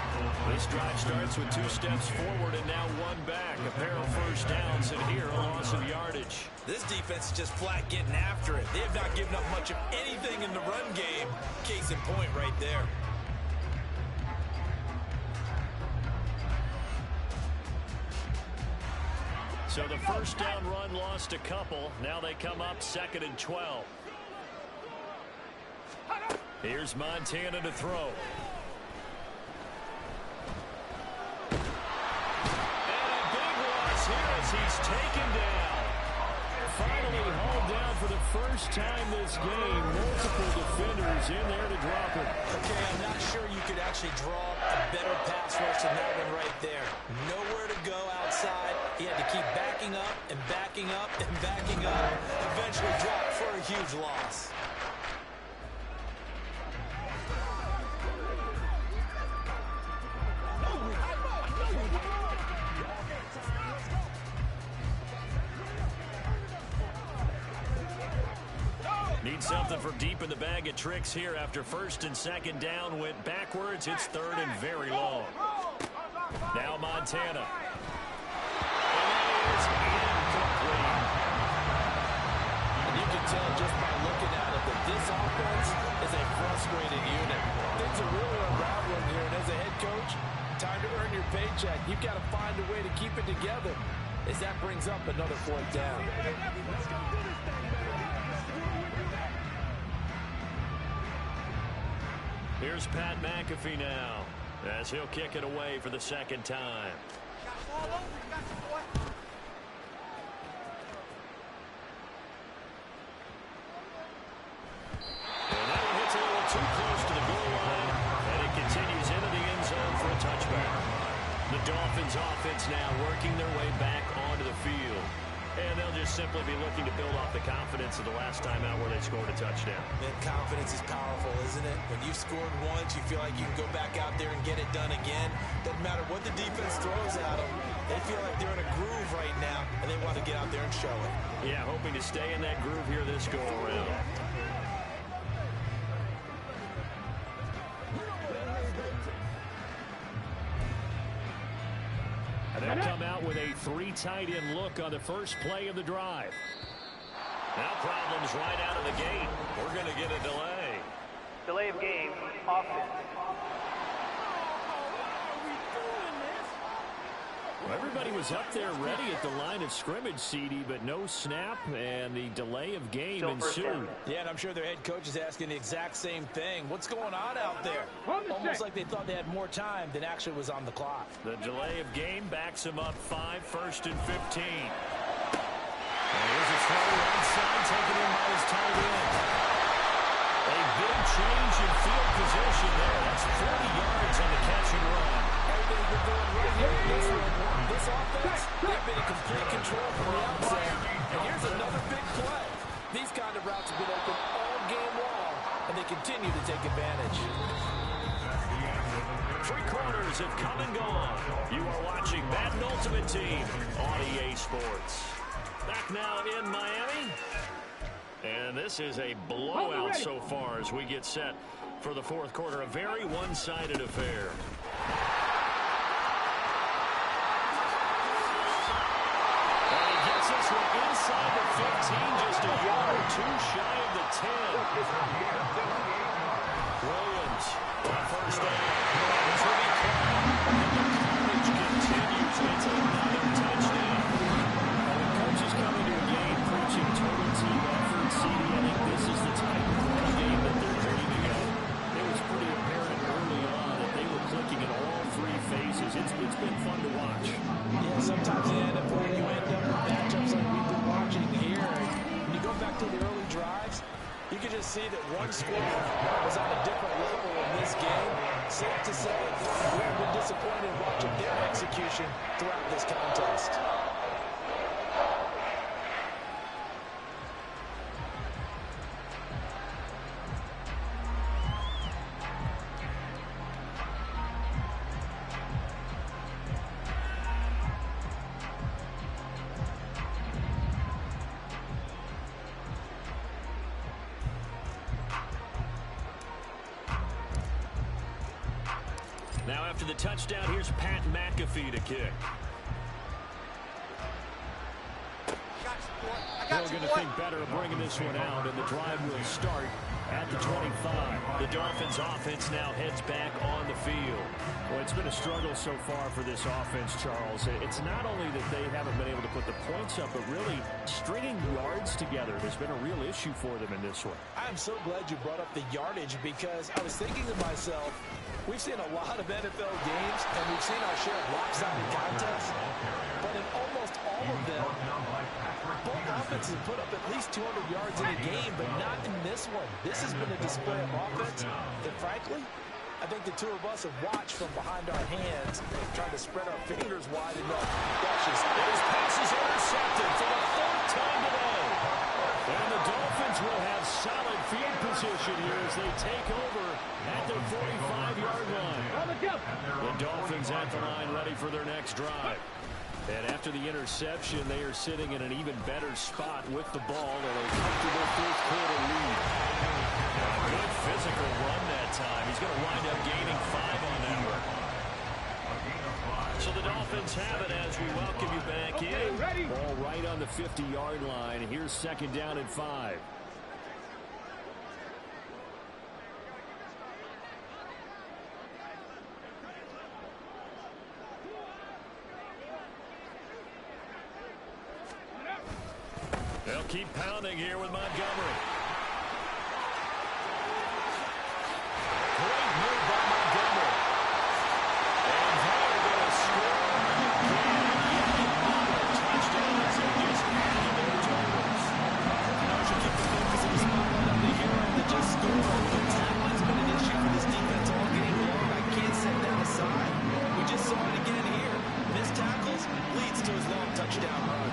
This drive starts with 2 steps forward and now 1 back. A pair of first downs, and here a loss of yardage. This defense is just flat getting after it. They have not given up much of anything in the run game. Case in point right there. So the first down run lost a couple. Now they come up 2nd and 12. Here's Montana to throw. And a big loss here as he's taken down. Finally hauled down for the first time this game. Multiple defenders in there to drop him. Okay, I'm not sure you could actually draw a better pass rush than that one right there. Nowhere to go outside. He had to keep backing up and backing up and backing up. Eventually dropped for a huge loss. Need something for deep in the bag of tricks here after first and second down went backwards. It's 3rd and very long. Now Montana. And that is incomplete. And you can tell just by looking at it that this offense is a frustrated unit. Things are really unraveling here, and as a head coach, time to earn your paycheck. You've got to find a way to keep it together as that brings up another 4th down. Here's Pat McAfee now as he'll kick it away for the second time. And that one hits a little too close to the goal line, and it continues into the end zone for a touchback. The Dolphins offense now working their way back onto the field. And they'll just simply be looking to build off the confidence of the last time out where they scored a touchdown. Man, confidence is powerful, isn't it? When you've scored once, you feel like you can go back out there and get it done again. Doesn't matter what the defense throws at them. They feel like they're in a groove right now, and they want to get out there and show it. Yeah, hoping to stay in that groove here this go-around. They'll come out with a 3 tight end look on the first play of the drive. Now problems right out of the gate. We're going to get a delay. Delay of game, offense. Well, everybody was up there ready at the line of scrimmage, CD, but no snap, and the delay of game ensued. Yeah, and I'm sure their head coach is asking the exact same thing. What's going on out there? Almost like they thought they had more time than actually was on the clock. The delay of game backs them up 5, 1st and 15. And here's a throw onside, taken in by his tight end. A big change in field position there. That's 4th continue to take advantage. 3 quarters have come and gone. You are watching Madden Ultimate Team on EA Sports. Back now in Miami. And this is a blowout so far as we get set for the 4th quarter. A very one-sided affair. And he gets this one inside the 15, just a yard or 2 shy of the 10. Williams, first down. This will be caught. And the carnage continues. It's another touchdown. The coach is coming to a game preaching total team effort. CD, I think this is the type of game that they're dreaming of. It was pretty apparent early on that they were clicking in all 3 phases. It's been fun to watch. Yeah, sometimes in the NFL you end up with matchups like we've been watching here. When you go back to the early drives, you can just see that one squad was on a different level in this game. Safe to say, we've been disappointed watching their execution throughout this contest. Now after the touchdown, here's Pat McAfee to kick. They're going to think better of bringing this one out, and the drive will start at the 25. The Dolphins offense now heads back on the field. Well, it's been a struggle so far for this offense, Charles. It's not only that they haven't been able to put the points up, but really stringing yards together has been a real issue for them in this one. I'm so glad you brought up the yardage because I was thinking to myself, we've seen a lot of NFL games, and we've seen our share of lopsided contests, but in almost all of them, both offenses put up at least 200 yards in a game, but not in this one. This has been a display of offense that, frankly, I think the 2 of us have watched from behind our hands, trying to spread our fingers wide enough. That's just... His pass is intercepted for the 4th time today. And the Dolphins will have solid field position here as they take over at their 45-yard line. The Dolphins at the line ready for their next drive. And after the interception, they are sitting in an even better spot with the ball and a comfortable 4th quarter lead. A good physical run that time. He's going to wind up gaining 5 on that one. So the Dolphins have it as we welcome you back in. Ball right on the 50-yard line. Here's 2nd down and 5. They'll keep pounding here with Montgomery. Great move by Montgomery. And they're going to score again. Another touchdown as they just added their totals. You should keep the focus in the spotlight on the hero that just scored. The timeline's been an issue for this defense all game long. I can't set that aside. We just saw it again here. Missed tackles leads to his long touchdown run.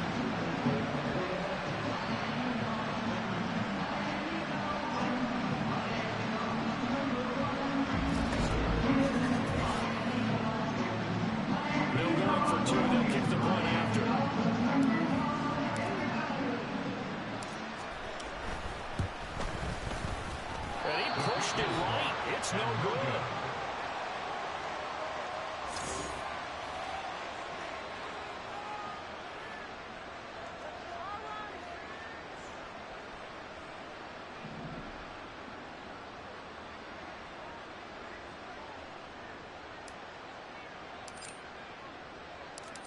It's no good.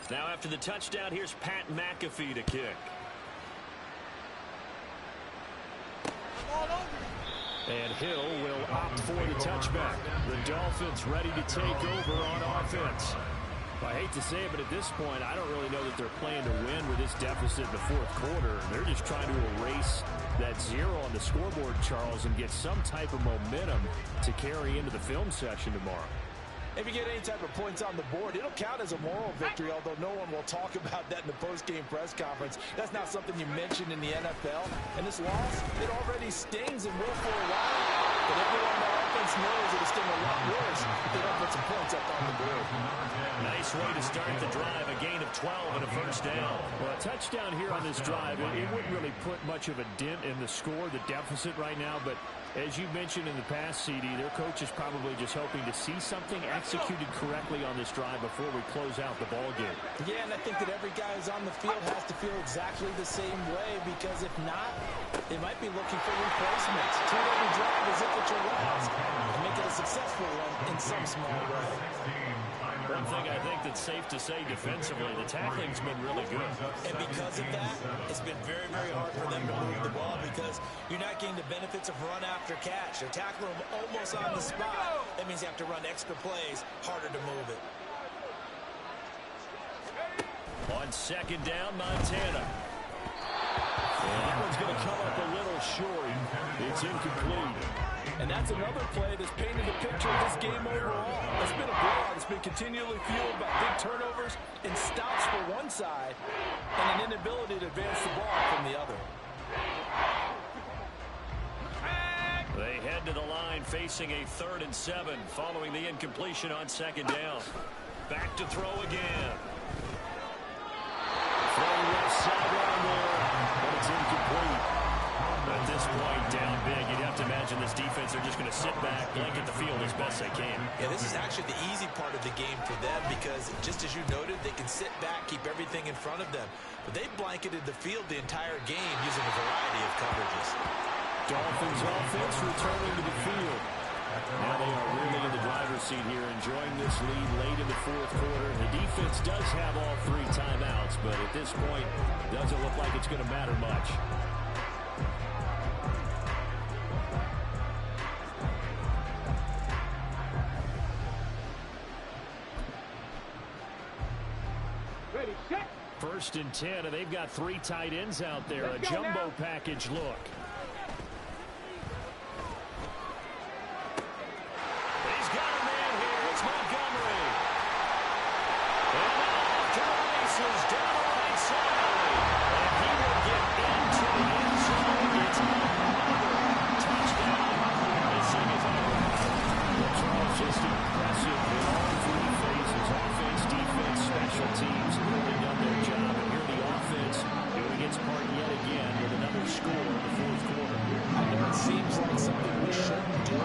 Now after the touchdown, here's Pat McAfee to kick. And Hill will opt for the touchback. The Dolphins ready to take over on offense. I hate to say it, but at this point, I don't really know that they're playing to win with this deficit in the 4th quarter. They're just trying to erase that 0 on the scoreboard, Charles, and get some type of momentum to carry into the film session tomorrow. If you get any type of points on the board, it'll count as a moral victory, although no one will talk about that in the post-game press conference. That's not something you mention in the NFL. And this loss, it already stings and will for a while. But everyone on the offense knows that it's getting a lot worse if they don't put some points up on the board. Nice way to start the drive, a gain of 12 and a first down. Well, a touchdown here on this drive, it wouldn't really put much of a dent in the score, the deficit right now, but as you mentioned in the past, CD, their coach is probably just hoping to see something executed correctly on this drive before we close out the ball game. Yeah, and I think that every guy who's on the field has to feel exactly the same way, because if not, they might be looking for replacements. Treat every drive as if it's your last, and make it a successful one in some small way. One thing I think that's safe to say defensively, the tackling's been really good. And because of that, it's been very, very hard for them to move the ball because you're not getting the benefits of run after catch. They're tackling them almost on the spot. That means you have to run extra plays, harder to move it. On second down, Montana. And that one's going to come up a little short. It's incomplete. And that's another play that's painted the picture of this game overall. It's been a blowout. It's been continually fueled by big turnovers and stops for one side and an inability to advance the ball from the other. They head to the line facing a 3rd and 7 following the incompletion on second down. Back to throw again. Throwing left sideline there, but it's incomplete. At this point, down big, you'd have to imagine this defense, they're just going to sit back, blanket the field as best they can. Yeah, this is actually the easy part of the game for them because, just as you noted, they can sit back, keep everything in front of them. But they blanketed the field the entire game using a variety of coverages. Dolphins offense returning to the field. Now they are really in the driver's seat here, enjoying this lead late in the 4th quarter. The defense does have all 3 timeouts, but at this point, doesn't look like it's going to matter much. Ready, set. 1st and 10, and they've got 3 tight ends out there. A jumbo package look. He's got a man here. It's Montgomery. And off to the races down the right side. And he will get into the end zone. It's another touchdown. Missing his arm. Charles just impressive in all 3 phases. Offense, defense, special teams. They've done their job. And here the offense doing its part yet again with another score in the 4th quarter. I know it seems like something we shouldn't do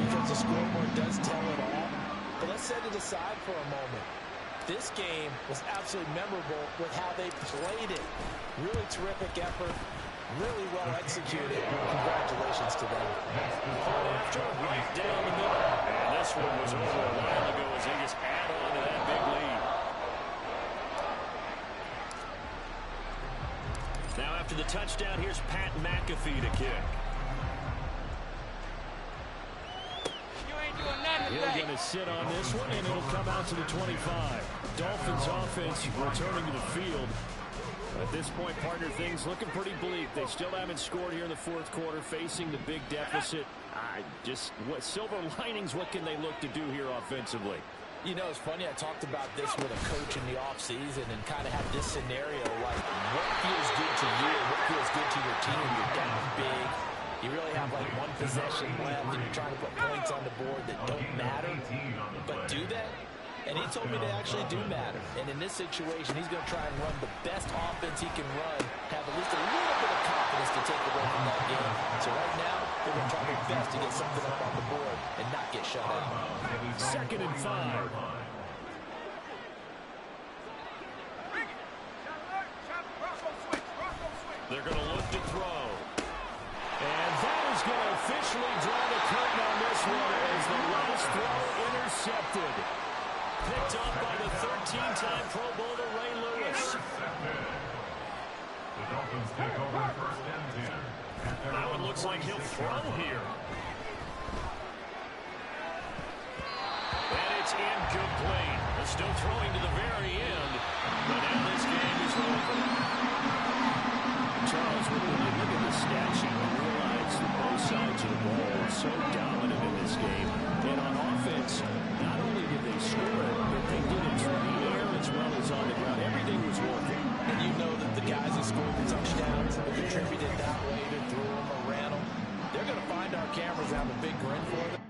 because the scoreboard does tell it all. But let's set it aside for a moment. This game was absolutely memorable with how they played it. Really terrific effort. Really well executed. Congratulations to them. After right down the middle. And this one was over a while ago as they just add on to that big lead. Now after the touchdown, here's Pat McAfee to kick. He's going to sit on this one, and it'll come out to the 25. Dolphins offense returning to the field. At this point, partner, things looking pretty bleak. They still haven't scored here in the 4th quarter, facing the big deficit. What silver linings, what can they look to do here offensively? You know, it's funny, I talked about this with a coach in the offseason and kind of had this scenario, like what feels good to you, what feels good to your team. You're down big. You really have like 1 possession left, and you're trying to put points on the board that don't matter. But do they? And he told me they actually do matter. And in this situation, he's going to try and run the best offense he can run, have at least a little bit of confidence to take away from that game. So right now, they're going to try their best to get something up on the board and not get shut out. 2nd and 5. They're going to look to throw. And that is going to officially draw the curtain on this one as the last throw intercepted. Picked up by the 13-time Pro Bowler Ray Lewis. The Dolphins take over 1st and 10. That one looks like he'll throw here. And it's incomplete. They're still throwing to the very end. But now this game is over. Charles, when you look at the stat sheet, you realize that both sides of the ball are so dominant in this game. And on offense, not only did they score, but they did it through the air as well as on the ground. Everything was working. And you know that the guys that scored the touchdowns have contributed that way, either threw them or ran them. They're going to find our cameras have a big grin for them.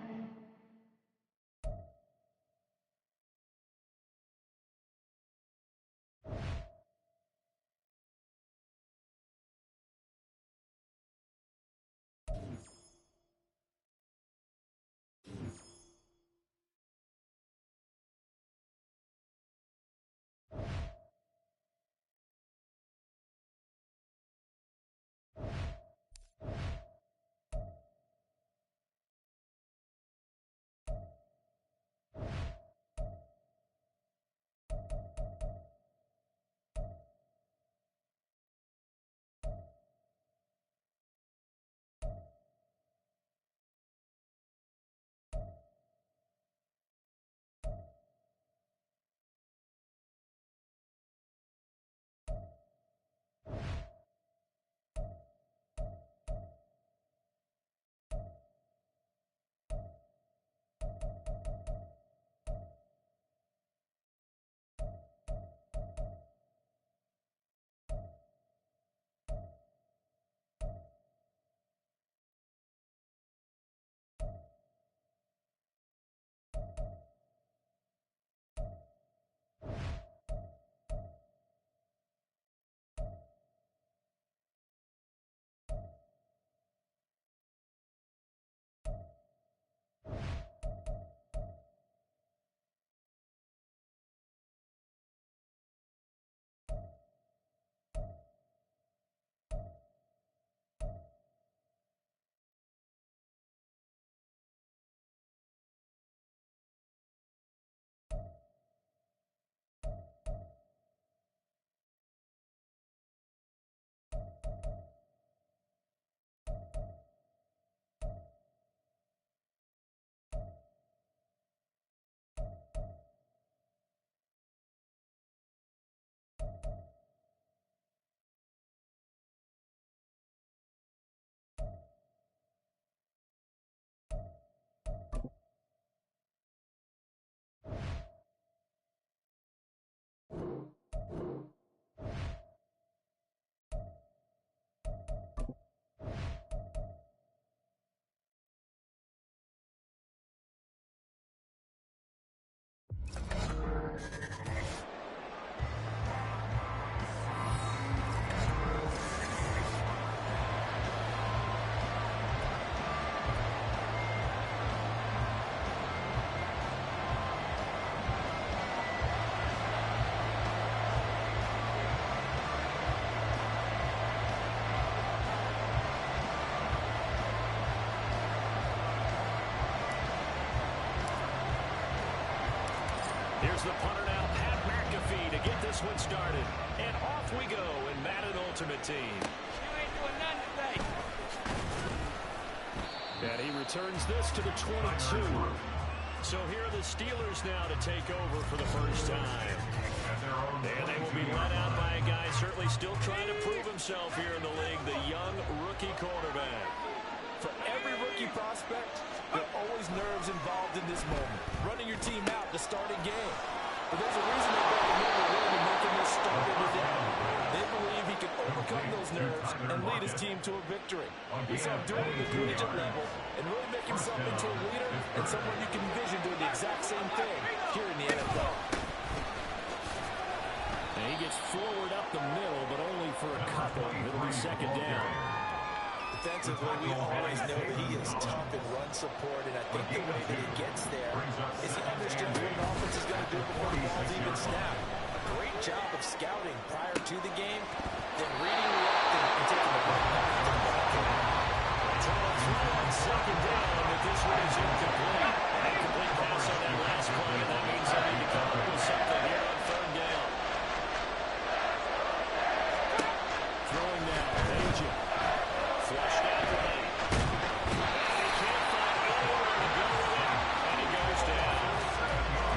Here's the punter now, Pat McAfee, to get this one started. And off we go in Madden Ultimate Team. You ain't doing nothing today. And he returns this to the 22. So here are the Steelers now to take over for the first time. And they will be led out by a guy certainly still trying to prove himself here in the league, the young rookie quarterback. For every rookie prospect, there are always nerves involved in this moment. Running your team out to start a game. But there's a reason they got the middle room and making this start of the day. They believe he can overcome those nerves and lead his team to a victory. We saw him do it at the collegiate level and really make himself into a leader and someone you can envision doing the exact same thing here in the NFL. And he gets forward up the middle, but only for a couple. It'll be second down. Defensively, we always know that he is tough in run support, and I think the way that he gets there is he understands what an offense is going to do before the ball's even snapped. A great job of scouting prior to the game, then reading, reacting, and taking the ball back to the ball. Throwing through on second down, but this one is incomplete. Incomplete pass on that last play, and that means they need to come up with something here on third down. Throwing now, Major. Flushed out right. He can't find anywhere to go with it, and he goes down.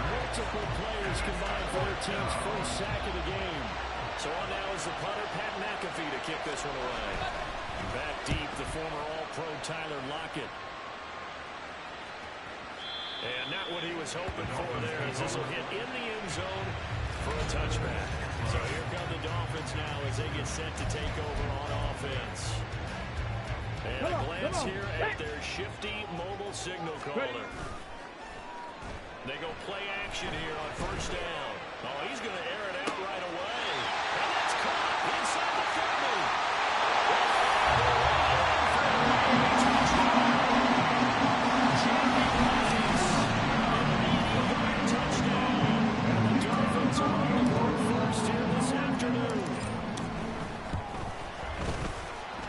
Multiple players combined for their team's first sack of the game. So on now is the punter, Pat McAfee, to kick this one away. Back deep, the former All-Pro Tyler Lockett. And not what he was hoping for there, as this will hit in the end zone for a touchback. So here come the Dolphins now as they get set to take over on offense. And a glance here at their shifty mobile signal caller. They go play action here on first down. Oh, he's going to air it out right away. And that's caught inside the 30. Touchdown. And the Dolphins are on the board first here this afternoon.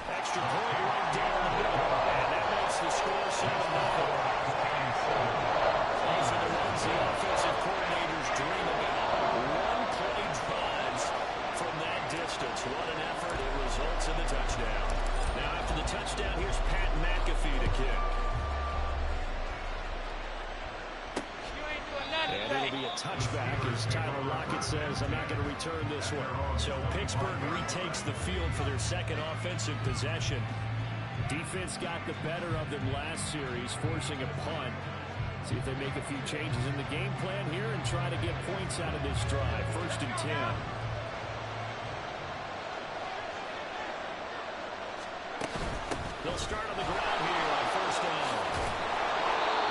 Extra point right down the middle. And that makes the score 7-0. These are the ones the offensive coordinators dream about. One-play drives from that distance. What an effort. It results in the touchdown. Now after the touchdown, here's Pat McAfee to kick. And it'll be a touchback as Tyler Lockett says, I'm not going to return this one. So Pittsburgh retakes the field for their second offensive possession. Defense got the better of them last series, forcing a punt. See if they make a few changes in the game plan here and try to get points out of this drive. 1st and 10. They'll start on the ground here on 1st down.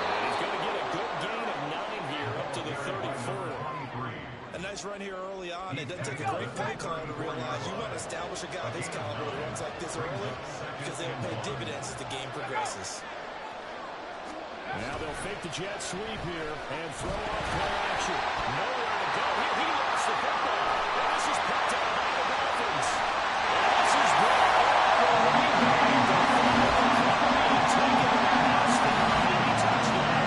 And he's going to get a good gain of 9 here up to the 34. A nice run here early on. It doesn't take a great play caller to realize you want to establish a guy of his caliber that runs like this early because they will pay dividends as the game progresses. Now they'll fake the jet sweep here and throw off play action. Nowhere to go. He lost the football. And this is picked up by the Dolphins. And this is brought up for a rebound. The final taken to the house for a touchdown.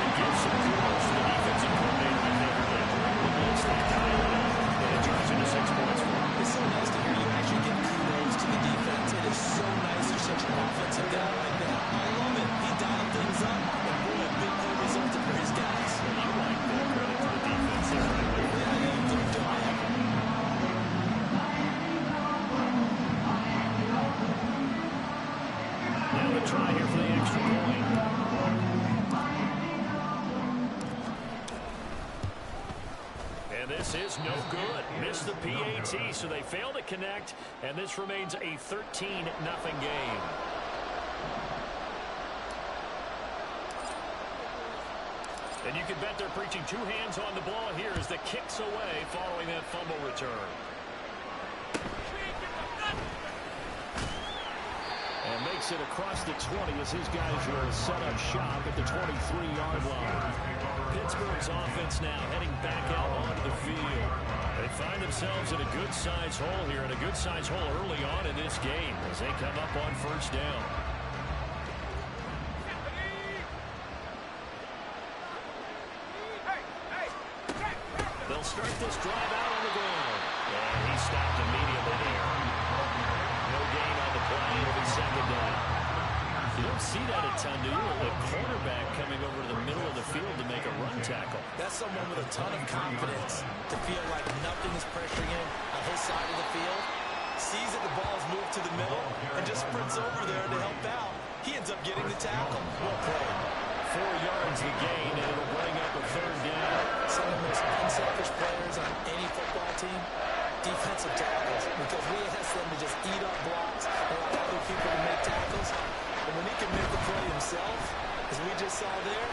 It gives some kudos to the defensive coordinator in there. They bring the blitz, they dial it up, and it turns into 6 points for them. It's so nice to hear you actually give kudos to the defense. It is so nice you're such an offensive guy like that. I love it. He dialed things up, and boy, a big play resulted for his guys. You like that credit to the defense there, right? Yeah, you do. Now the try here for the extra point. And this is no good. Missed the PAT, so they fail to connect, and this remains a 13-0 game. And you can bet they're preaching 2 hands on the ball here as the kick's away following that fumble return. And makes it across the 20 as his guys will set up shop at the 23-yard line. Pittsburgh's offense now heading back out onto the field. They find themselves in a good-sized hole here, and a good-sized hole early on in this game as they come up on 1st down. They'll start this drive out on the ground. And he stopped immediately there. No gain on the play. It'll be 2nd down. You don't see that a ton, do you? A quarterback coming over to the middle of the field to make a run tackle. That's someone with a ton of confidence to feel like nothing is pressuring him on his side of the field. Sees that the ball's moved to the middle and just sprints over there to help out. He ends up getting the tackle. Well played. 4 yards the gain, and it'll bring up a 3rd down. Some of the most unselfish players on any football team, defensive tackles, because we ask them to just eat up blocks and allow other people to make tackles. And when he can make the play himself, as we just saw there,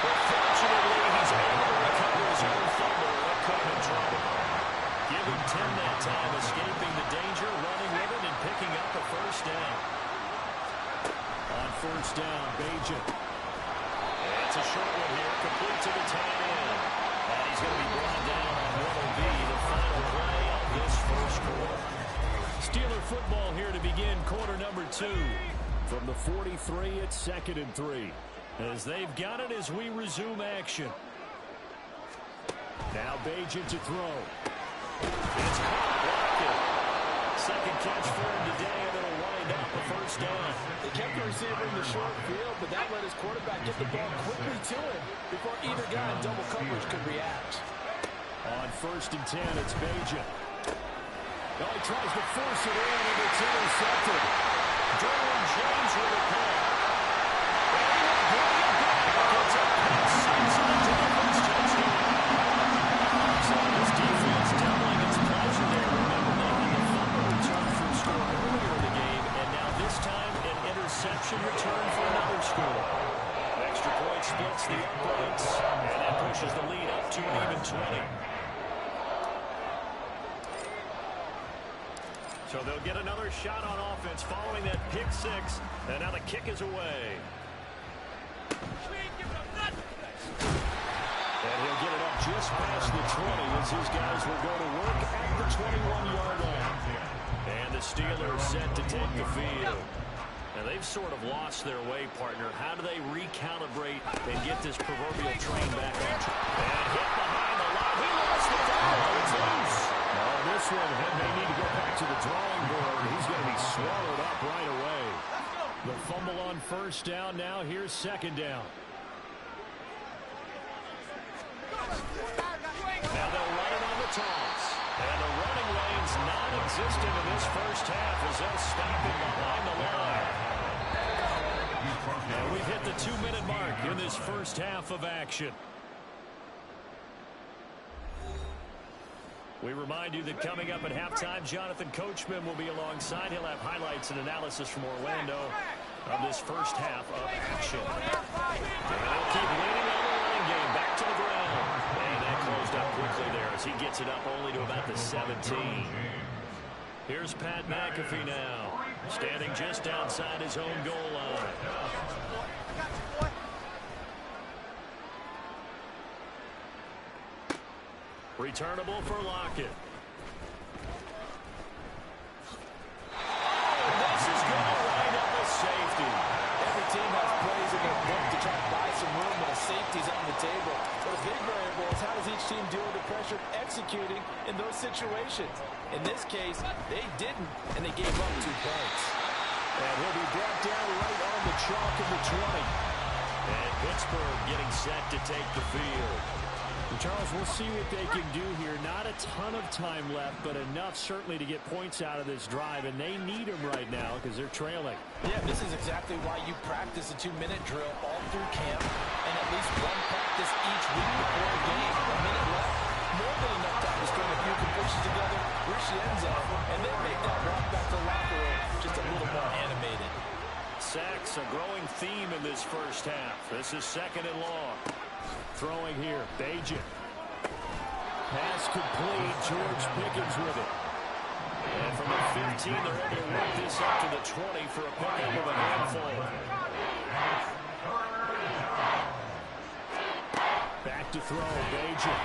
well, fortunately, he's able to recover his own fumble. That could have been trouble. Give him 10 that time, escaping the danger, running with it, and picking up a 1st down. On 1st down, Bajan. It's a short one here, complete to the tight end. And he's going to be brought down on what will be the final play of this 1st quarter. Steeler football here to begin quarter number 2. From the 43, it's 2nd and 3. As they've got it as we resume action. Now Bajan to throw. It's caught. Second catch for him today, and it'll wind up a 1st down. they kept the receiver in the short field, but that let his quarterback get the ball quickly to him before either guy in double coverage could react. On 1st and 10, it's Bajan. Oh, he tries to force it in, and it's intercepted. Derwin James with a pick. And he will bring it back. It's a pick six in the Dolphins touchdown. So this defense doubling its pleasure there. Remember, they return for another score. Extra point splits the uprights, and that pushes the lead up to an even 20. So they'll get another shot on offense following that pick six, and now the kick is away. And he'll get it up just past the 20 as his guys will go to work at the 21-yard line. And the Steelers set to take the field. Now they've sort of lost their way, partner. How do they recalibrate and get this proverbial train back on track? And hit behind the line. He lost the football. It's loose. Oh, this one may need to go back to the drawing board. He's going to be swallowed up right away. The fumble on first down. Now here's second down. Now they'll run it on the toss. And the running lane's non-existent in this first half as they'll stop him behind the line. And we've hit the 2-minute mark in this first half of action. We remind you that coming up at halftime, Jonathan Coachman will be alongside. He'll have highlights and analysis from Orlando of this first half of action. And they'll keep leaning on the running game back to the ground. And that closed up quickly there as he gets it up only to about the 17. Here's Pat McAfee now, standing just outside his own goal line. Returnable for Lockett. This is going to wind up a safety. Every team has plays in their book to try to buy some room when a safety's on the table. But a big variable is how does each team deal with the pressure executing in those situations. In this case, they didn't, and they gave up 2 points. And he'll be brought down right on the chalk of the 20. And Pittsburgh getting set to take the field. Charles, we'll see what they can do here. Not a ton of time left, but enough certainly to get points out of this drive, and they need them right now because they're trailing. Yeah, this is exactly why you practice a 2-minute drill all through camp and at least one practice each week before a game. A minute left, more than enough time to string a few completions together, reach the end zone, and then make that walk back to the locker room just a little more animated. Sacks, a growing theme in this first half. This is second and long. Throwing here, Bajan. Pass complete, George Pickens with it. And from the 15, they're able to work this up to the 20 for a pickup of a handful. Back to throw, Bajan.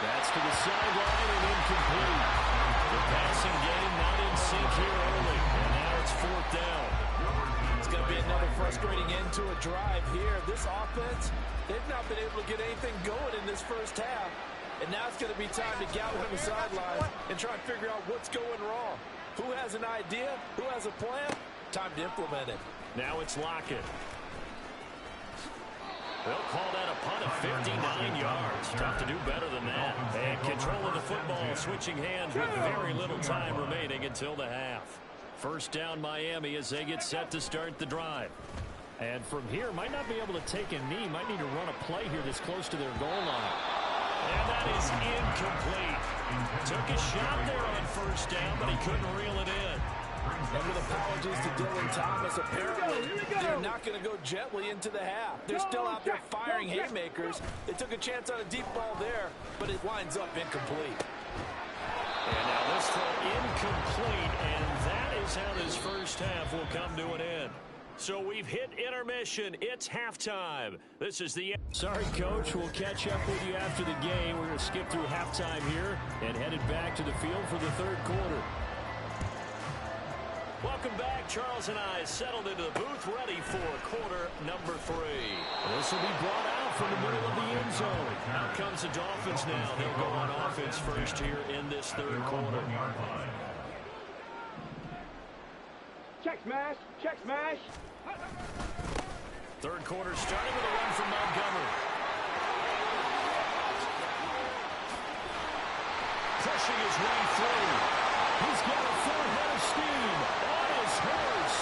That's to the sideline and incomplete. The passing game not in sync here early. And now it's 4th down. It's going to be another frustrating end to a drive here. This offense, they've not been able to get anything going in this first half. And now it's going to be time to gather on the sidelines and try and figure out what's going wrong. Who has an idea? Who has a plan? Time to implement it. Now it's Lockett. They'll call that a punt of 59 yards. Tough to do better than that. And control of the football, switching hands with very little time remaining until the half. First down Miami as they get set to start the drive. And from here, might not be able to take a knee. Might need to run a play here that's close to their goal line. And that is incomplete. Took a shot there on first down, but he couldn't reel it in. And with apologies to Dylan Thomas, apparently they're not going to go gently into the half. They're still out there firing haymakers. They took a chance on a deep ball there, but it winds up incomplete. And now this throw incomplete, and that is how this first half will come to an end. So we've hit intermission. It's halftime. This is the... Sorry, Coach. We'll catch up with you after the game. We're going to skip through halftime here and headed back to the field for the third quarter. Welcome back. Charles and I settled into the booth, ready for quarter number 3. This will be brought out from the middle of the end zone. Out comes the Dolphins now. They'll go on offense first here in this third quarter. Check smash, check smash. Third quarter starting with a run from Montgomery. Pushing his way through. He's got a full head of steam on his horse.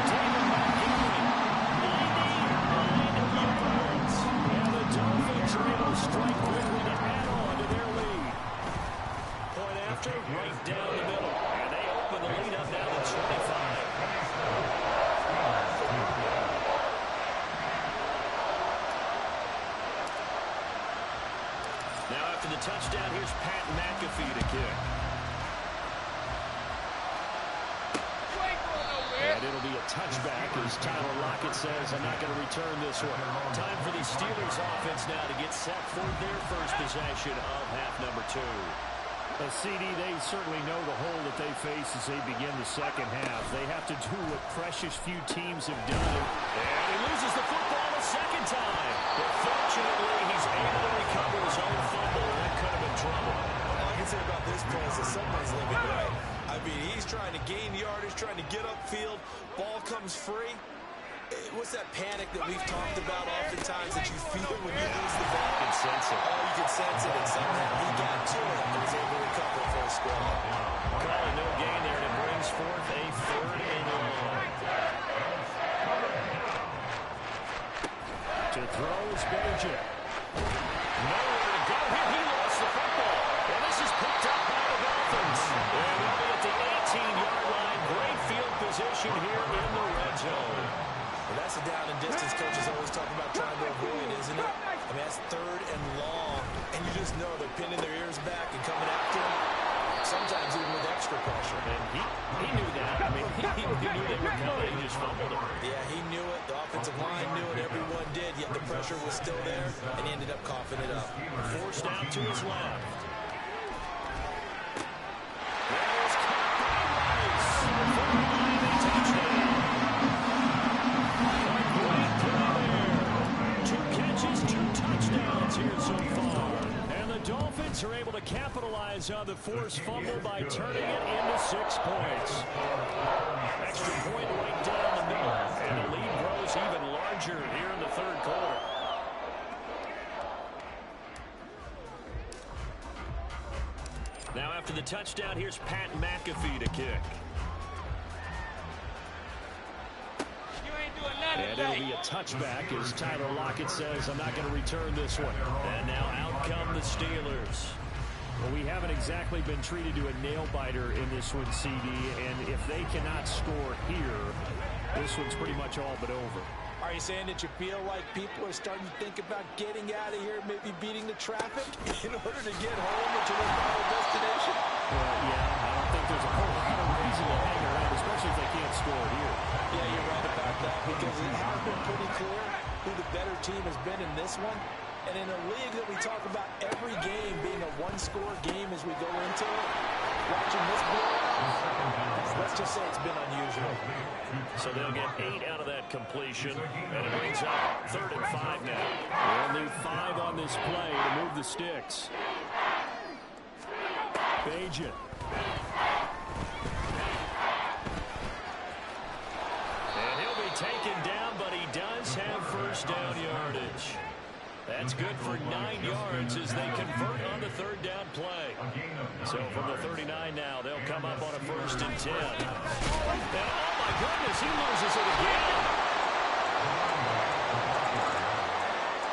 David Montgomery, 89 yards. And the Dolphins are able to strike quickly to add on to their lead. roster right down the middle. And they open the lead up now to 25. Now after the touchdown, here's Pat McAfee to kick. And it'll be a touchback as Tyler Lockett says, I'm not going to return this one. Time for the Steelers offense now to get set for their first possession of half number 2. A CD, they certainly know the hole that they face as they begin the second half. They have to do what precious few teams have done. And he loses the football a second time. But fortunately, he's able to recover his own fumble. That could have been trouble. All I can say about this play is that someone's living right. I mean, he's trying to gain yardage, trying to get upfield. Ball comes free. What's that panic that we've talked about oftentimes that you feel when you lose the ball? You can sense it. Oh, you can sense it, and somehow he got to it and was able to recover for a score. Call it no gain there, and it brings forth a 3rd and long. To throw is Beijing. Nowhere to go here. He lost the football. And this is picked up by the Dolphins. And we'll be at the 18-yard line. Great field position here in the red zone. Well, that's a down and distance coaches always talk about trying to avoid, isn't it? I mean, that's 3rd and long, and you just know they're pinning their ears back and coming after him, sometimes even with extra pressure. And he knew that. I mean, he knew they were coming. He just fumbled it. Yeah, he knew it. The offensive line knew it. Everyone did, yet the pressure was still there, and he ended up coughing it up. Forced out to his left. Are able to capitalize on the forced fumble by turning it into 6 points. Extra point right down the middle, and the lead grows even larger here in the 3rd quarter. Now after the touchdown, here's Pat McAfee to kick. And it'll be a touchback as Tyler Lockett says, I'm not going to return this one. And now out come the Steelers. Well, we haven't exactly been treated to a nail-biter in this one, CD, and if they cannot score here, this one's pretty much all but over. Are you saying that you feel like people are starting to think about getting out of here, maybe beating the traffic in order to get home or to their final destination? Well, yeah, I don't think there's a whole lot of reason to hang around, especially if they can't score here. Yeah, you're right about that, because it has been pretty clear who the better team has been in this one. And in a league that we talk about every game being a one-score game as we go into it, watching this blowout, let's just say it's been unusual. So they'll get 8 out of that completion, and it brings up 3rd and 5 now. They'll need 5 on this play to move the sticks. Beijing. And he'll be taken down, but he does have first down yardage. That's good for 9 yards as they convert on the 3rd down play. So from the 39 now, they'll come up on a 1st and 10. And oh my goodness, he loses it again.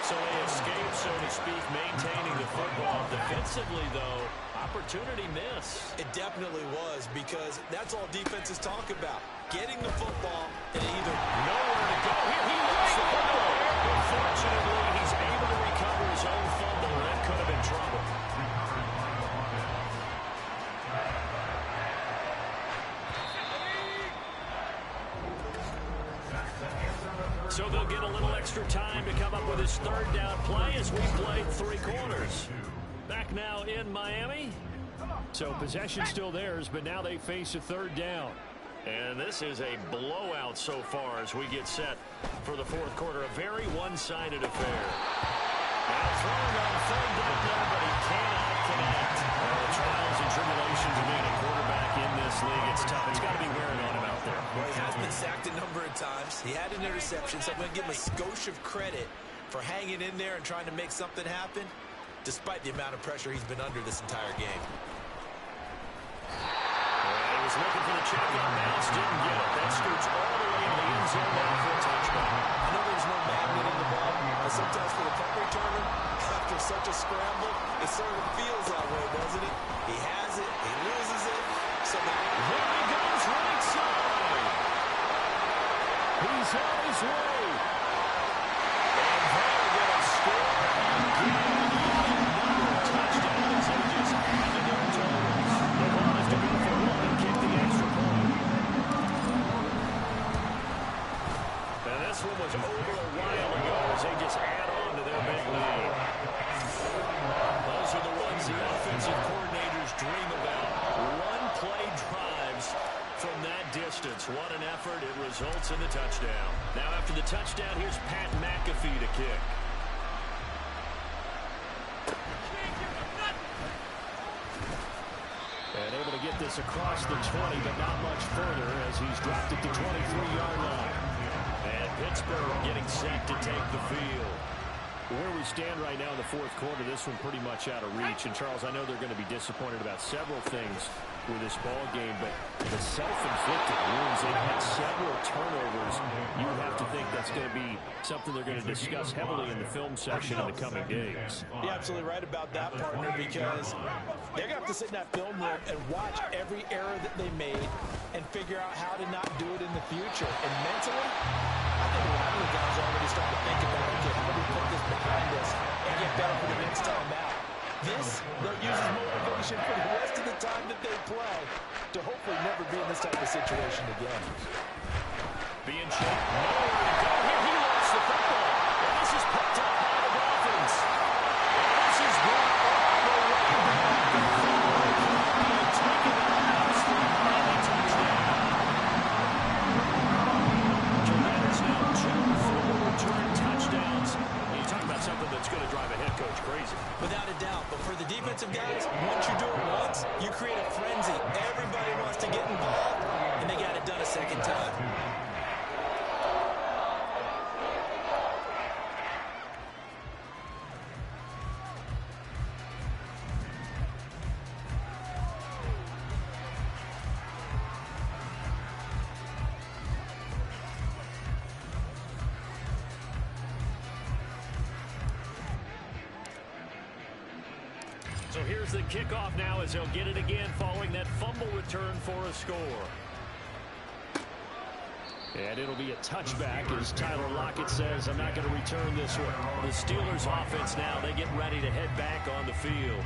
So they escape, so to speak, maintaining the football. Defensively, though, opportunity miss. It definitely was, because that's all defenses talk about. Getting the football and either nowhere to go. Here he lost the football. Unfortunately, he's able to recover his own fumble. That could have been trouble. So they'll get a little extra time to come up with his 3rd down play as we played 3 quarters. Back now in Miami. So possession still theirs, but now they face a 3rd down. And this is a blowout so far as we get set for the 4th quarter. A very one-sided affair. Now throwing on 3rd down there, but he cannot connect. The trials and tribulations of being a quarterback in this league, it's tough. It's got to be wearing on him out there. Well, he has been sacked a number of times. He had an interception, so I'm going to give him a skosh of credit for hanging in there and trying to make something happen, despite the amount of pressure he's been under this entire game. He was looking for the check on bounce, didn't get it. That scoots all the way into the end zone now for a touchback. I know there's no magnet in the ball, but sometimes for the punt returner, after such a scramble, it sort of feels that way, doesn't it? He has it, he and the touchdown. Now after the touchdown, here's Pat McAfee to kick. And able to get this across the 20, but not much further as he's dropped it to 23-yard line. And Pittsburgh getting set to take the field. Where we stand right now in the fourth quarter, this one pretty much out of reach. And, Charles, I know they're going to be disappointed about several things with this ball game, but the self-inflicted wounds, they've had several turnovers. You would have to think that's going to be something they're going to discuss heavily in the film section in the coming days. You're absolutely right about that, partner, because they're going to have to sit in that film room and watch every error that they made and figure out how to not do it in the future. And mentally, I think a lot of the guys are already starting to think about, okay, how do we put this behind us and get better for the next time out? This, they'll use as motivation for the rest of the time that they play to hopefully never be in this type of situation again. Being checked, nowhere to go here. He lost the football. And this is picked up by the Dolphins. And this is brought all the way back. And taken out for a touchdown. Commanders now 2 full return touchdowns. You talk about something that's going to drive a head coach crazy. Without a doubt, but for the defensive guys, once you do it once, you create a frenzy. Everybody wants to get involved, and they got it done a second time. So here's the kickoff now as they'll get it again following that fumble return for a score. And it'll be a touchback as Tyler Lockett says, I'm not going to return this one. The Steelers offense now, they get ready to head back on the field.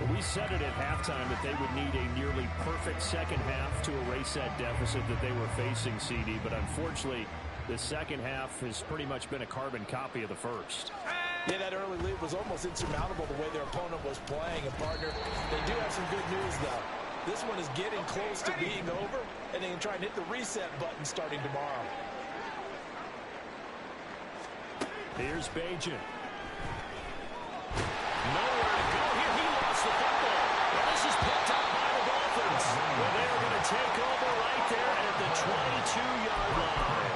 Well, we said it at halftime that they would need a nearly perfect second half to erase that deficit that they were facing, CD. But unfortunately, the second half has pretty much been a carbon copy of the first. Yeah, that early lead was almost insurmountable the way their opponent was playing. And, partner, they do have some good news, though. This one is getting close to being over, and they can try and hit the reset button starting tomorrow. Here's Bajan. Nowhere to go here. He lost the football. Well, this is picked up by the Dolphins. Well, they're going to take over right there at the 22-yard line.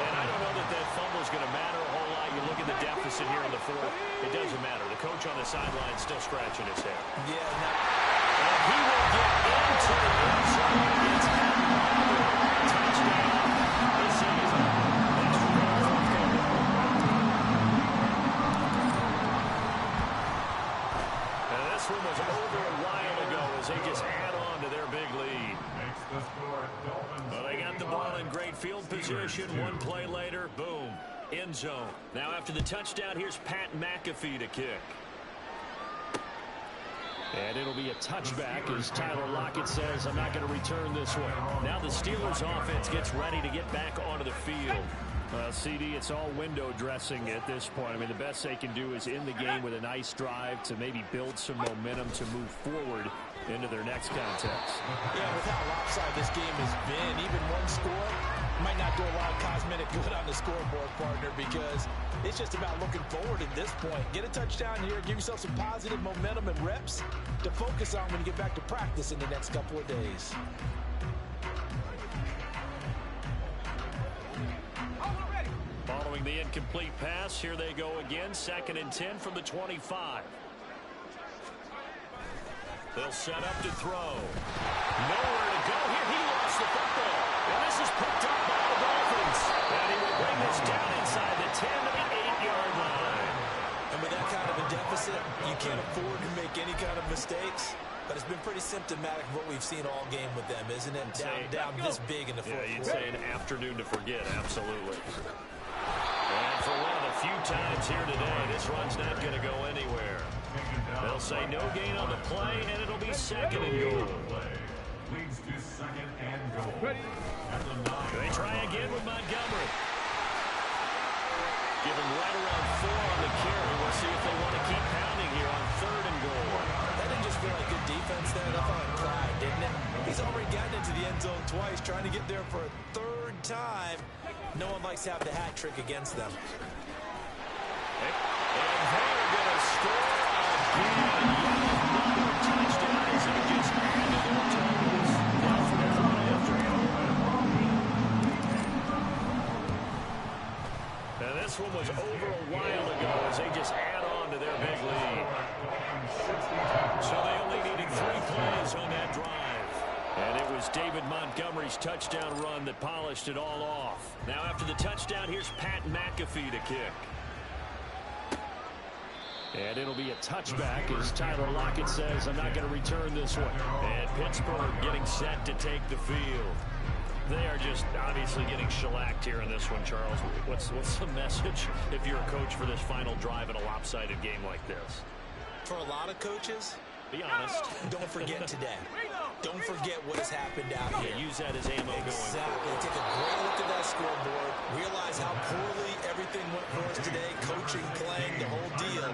And I don't know that that fumble is going to matter a whole lot. You look at the deficit here in the fourth. It doesn't matter. The coach on the sideline is still scratching his head. Yeah, and he will get into the end zone. It's another touchdown this season. And this one was over a while ago as they just add on to their big lead. Well, they got the ball in great field position. One play later, boom, end zone. Now after the touchdown, here's Pat McAfee to kick. And it'll be a touchback as Tyler Lockett says, I'm not going to return this one. Now the Steelers offense gets ready to get back onto the field. CD, it's all window dressing at this point. I mean, the best they can do is in the game with a nice drive to maybe build some momentum to move forward into their next contest. Yeah, with how lopsided this game has been, even one score might not do a lot of cosmetic good on the scoreboard, partner, because it's just about looking forward at this point. Get a touchdown here, give yourself some positive momentum and reps to focus on when you get back to practice in the next couple of days. Following the incomplete pass, here they go again. 2nd and 10 from the 25. They'll set up to throw. Nowhere to go here. He lost the football. And this is picked up by the Dolphins. And he will bring this down inside the 10 to the 8-yard line. And with that kind of a deficit, you can't afford to make any kind of mistakes. But it's been pretty symptomatic of what we've seen all game with them, isn't it? Down this big in the fourth quarter. You'd say an afternoon to forget, absolutely. And for one of the few times here today, this run's not going to go anywhere. They'll say no gain on the play, and it'll be 2nd and goal. Leads to 2nd and goal. At the 9. They try again with Montgomery. Give him right around 4 on the carry. We'll see if they want to keep pounding here on 3rd and goal. That didn't just feel like good defense there. That felt like pride, didn't it? He's already gotten into the end zone twice, trying to get there for a 3rd time, no one likes to have the hat trick against them. And they're going to score again. Another touchdown as they just added their totals. Now for the run after. Now this one was over a while ago as they just add on to their big lead. So they only needed 3 plays on that drive. And it was David Montgomery's touchdown run that polished it all off. Now after the touchdown, here's Pat McAfee to kick. And it'll be a touchback as Tyler Lockett says, I'm not going to return this one. And Pittsburgh getting set to take the field. They are just obviously getting shellacked here in this one, Charles. What's the message if you're a coach for this final drive in a lopsided game like this? For a lot of coaches, be honest. Don't forget today. Don't forget what has happened out here. Use that as ammo exactly. going forward. Take a great look at that scoreboard. Realize how poorly everything went for us today. Coaching, playing, the whole deal.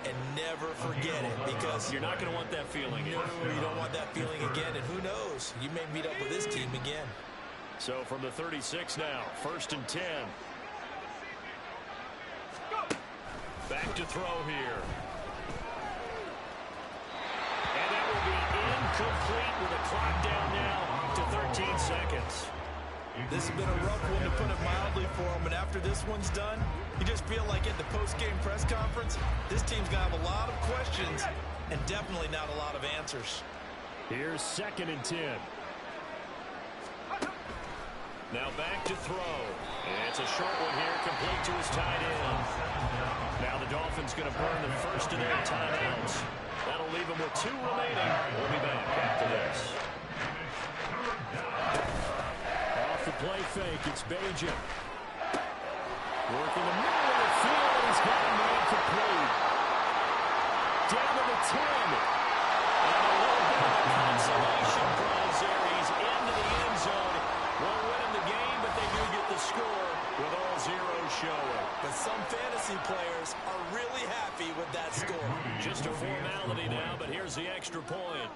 And never forget it because you're not going to want that feeling again. No, you don't want that feeling again. And who knows? You may meet up with this team again. So from the 36 now, 1st and 10. Back to throw here. And that will be incomplete with a clock down now to 13 seconds. This has been a rough one, to put it mildly, for him. And after this one's done, you just feel like at the post-game press conference, this team's going to have a lot of questions and definitely not a lot of answers. Here's 2nd and 10. Now back to throw. And it's a short one here, complete to his tight end. Now the Dolphins going to burn the first of their timeouts. That'll leave them with 2 remaining. We'll be back after this. Off the play fake, it's Bajan. Working the middle of the field, and he's got a man complete. Down to the 10. And a little bit of a consolation prize there. He's into the end zone. Won't win him the game, but they do get the score with all zeros showing. But some fantasy players are really happy with that score. Just a formality now, but here's the extra point.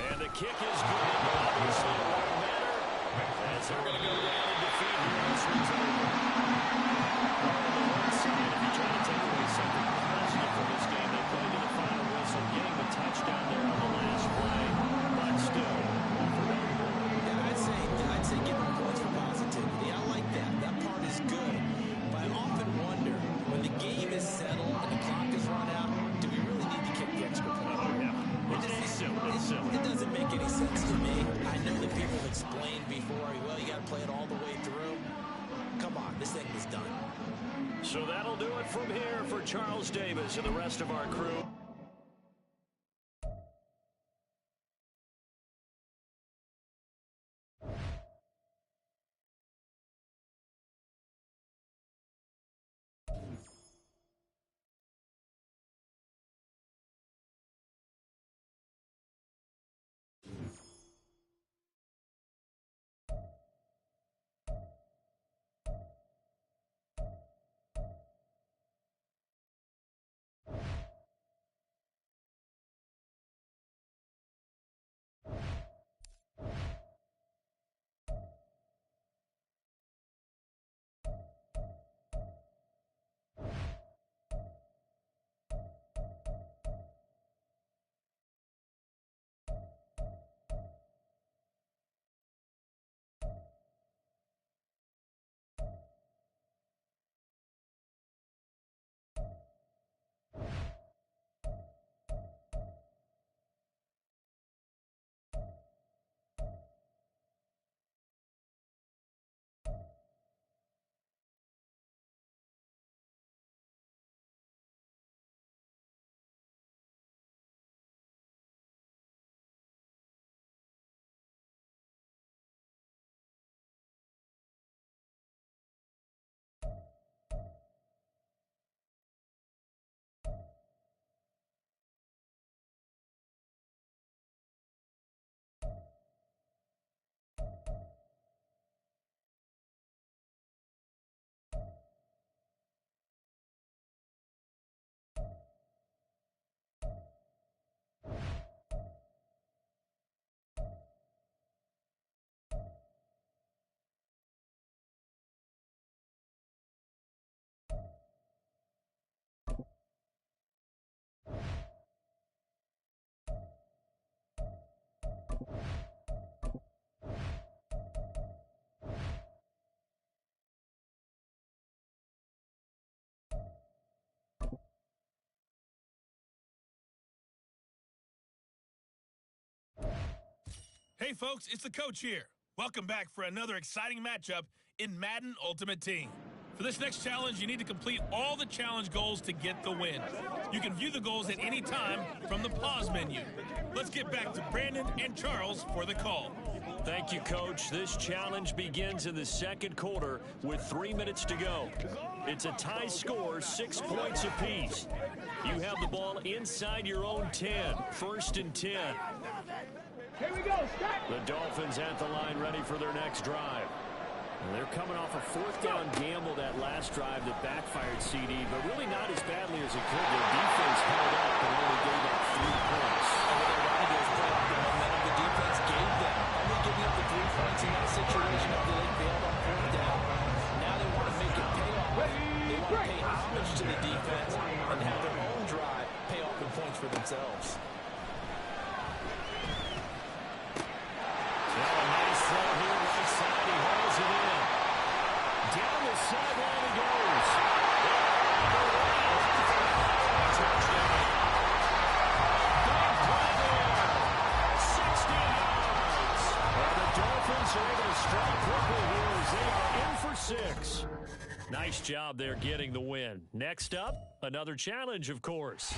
And the kick is good. Obviously, it won't matter as they're going to go down and defeat here. This one's over. On the one side, if you try to take away something positive from this game, they played to the final whistle, getting the touchdown there on the last play. But still, yeah, I'd say give them points for positivity. I like that. That part is good. But I often wonder, when the game is settled and the clock is run out, do we really need to kick the extra point? oh, yeah. It doesn't make any sense to me. I know that people have explained before, well, you got to play it all the way through. Come on, this thing is done. So that'll do it from here for Charles Davis and the rest of our crew. Hey, folks, it's the coach here. Welcome back for another exciting matchup in Madden Ultimate Team. For this next challenge, you need to complete all the challenge goals to get the win. You can view the goals at any time from the pause menu. Let's get back to Brandon and Charles for the call. Thank you, Coach. This challenge begins in the second quarter with 3 minutes to go. It's a tie score, 6 points apiece. You have the ball inside your own 10, 1st and 10. Here we go, start. The Dolphins at the line ready for their next drive. And they're coming off a 4th down gamble that last drive that backfired CD, but really not as badly as it could. Their defense held up and only gave up 3 points. And with their running games playing off the momentum the defense gave them, only giving up the 3 points in that situation after they failed on 4th down. Now they want to make it pay off. They want to pay homage to the defense and have their own drive pay off in points for themselves. Sideline he goes. Big play there. 60 yards. The Dolphins are able to strike quickly here as they are in for 6. Nice job there getting the win. Next up, another challenge, of course.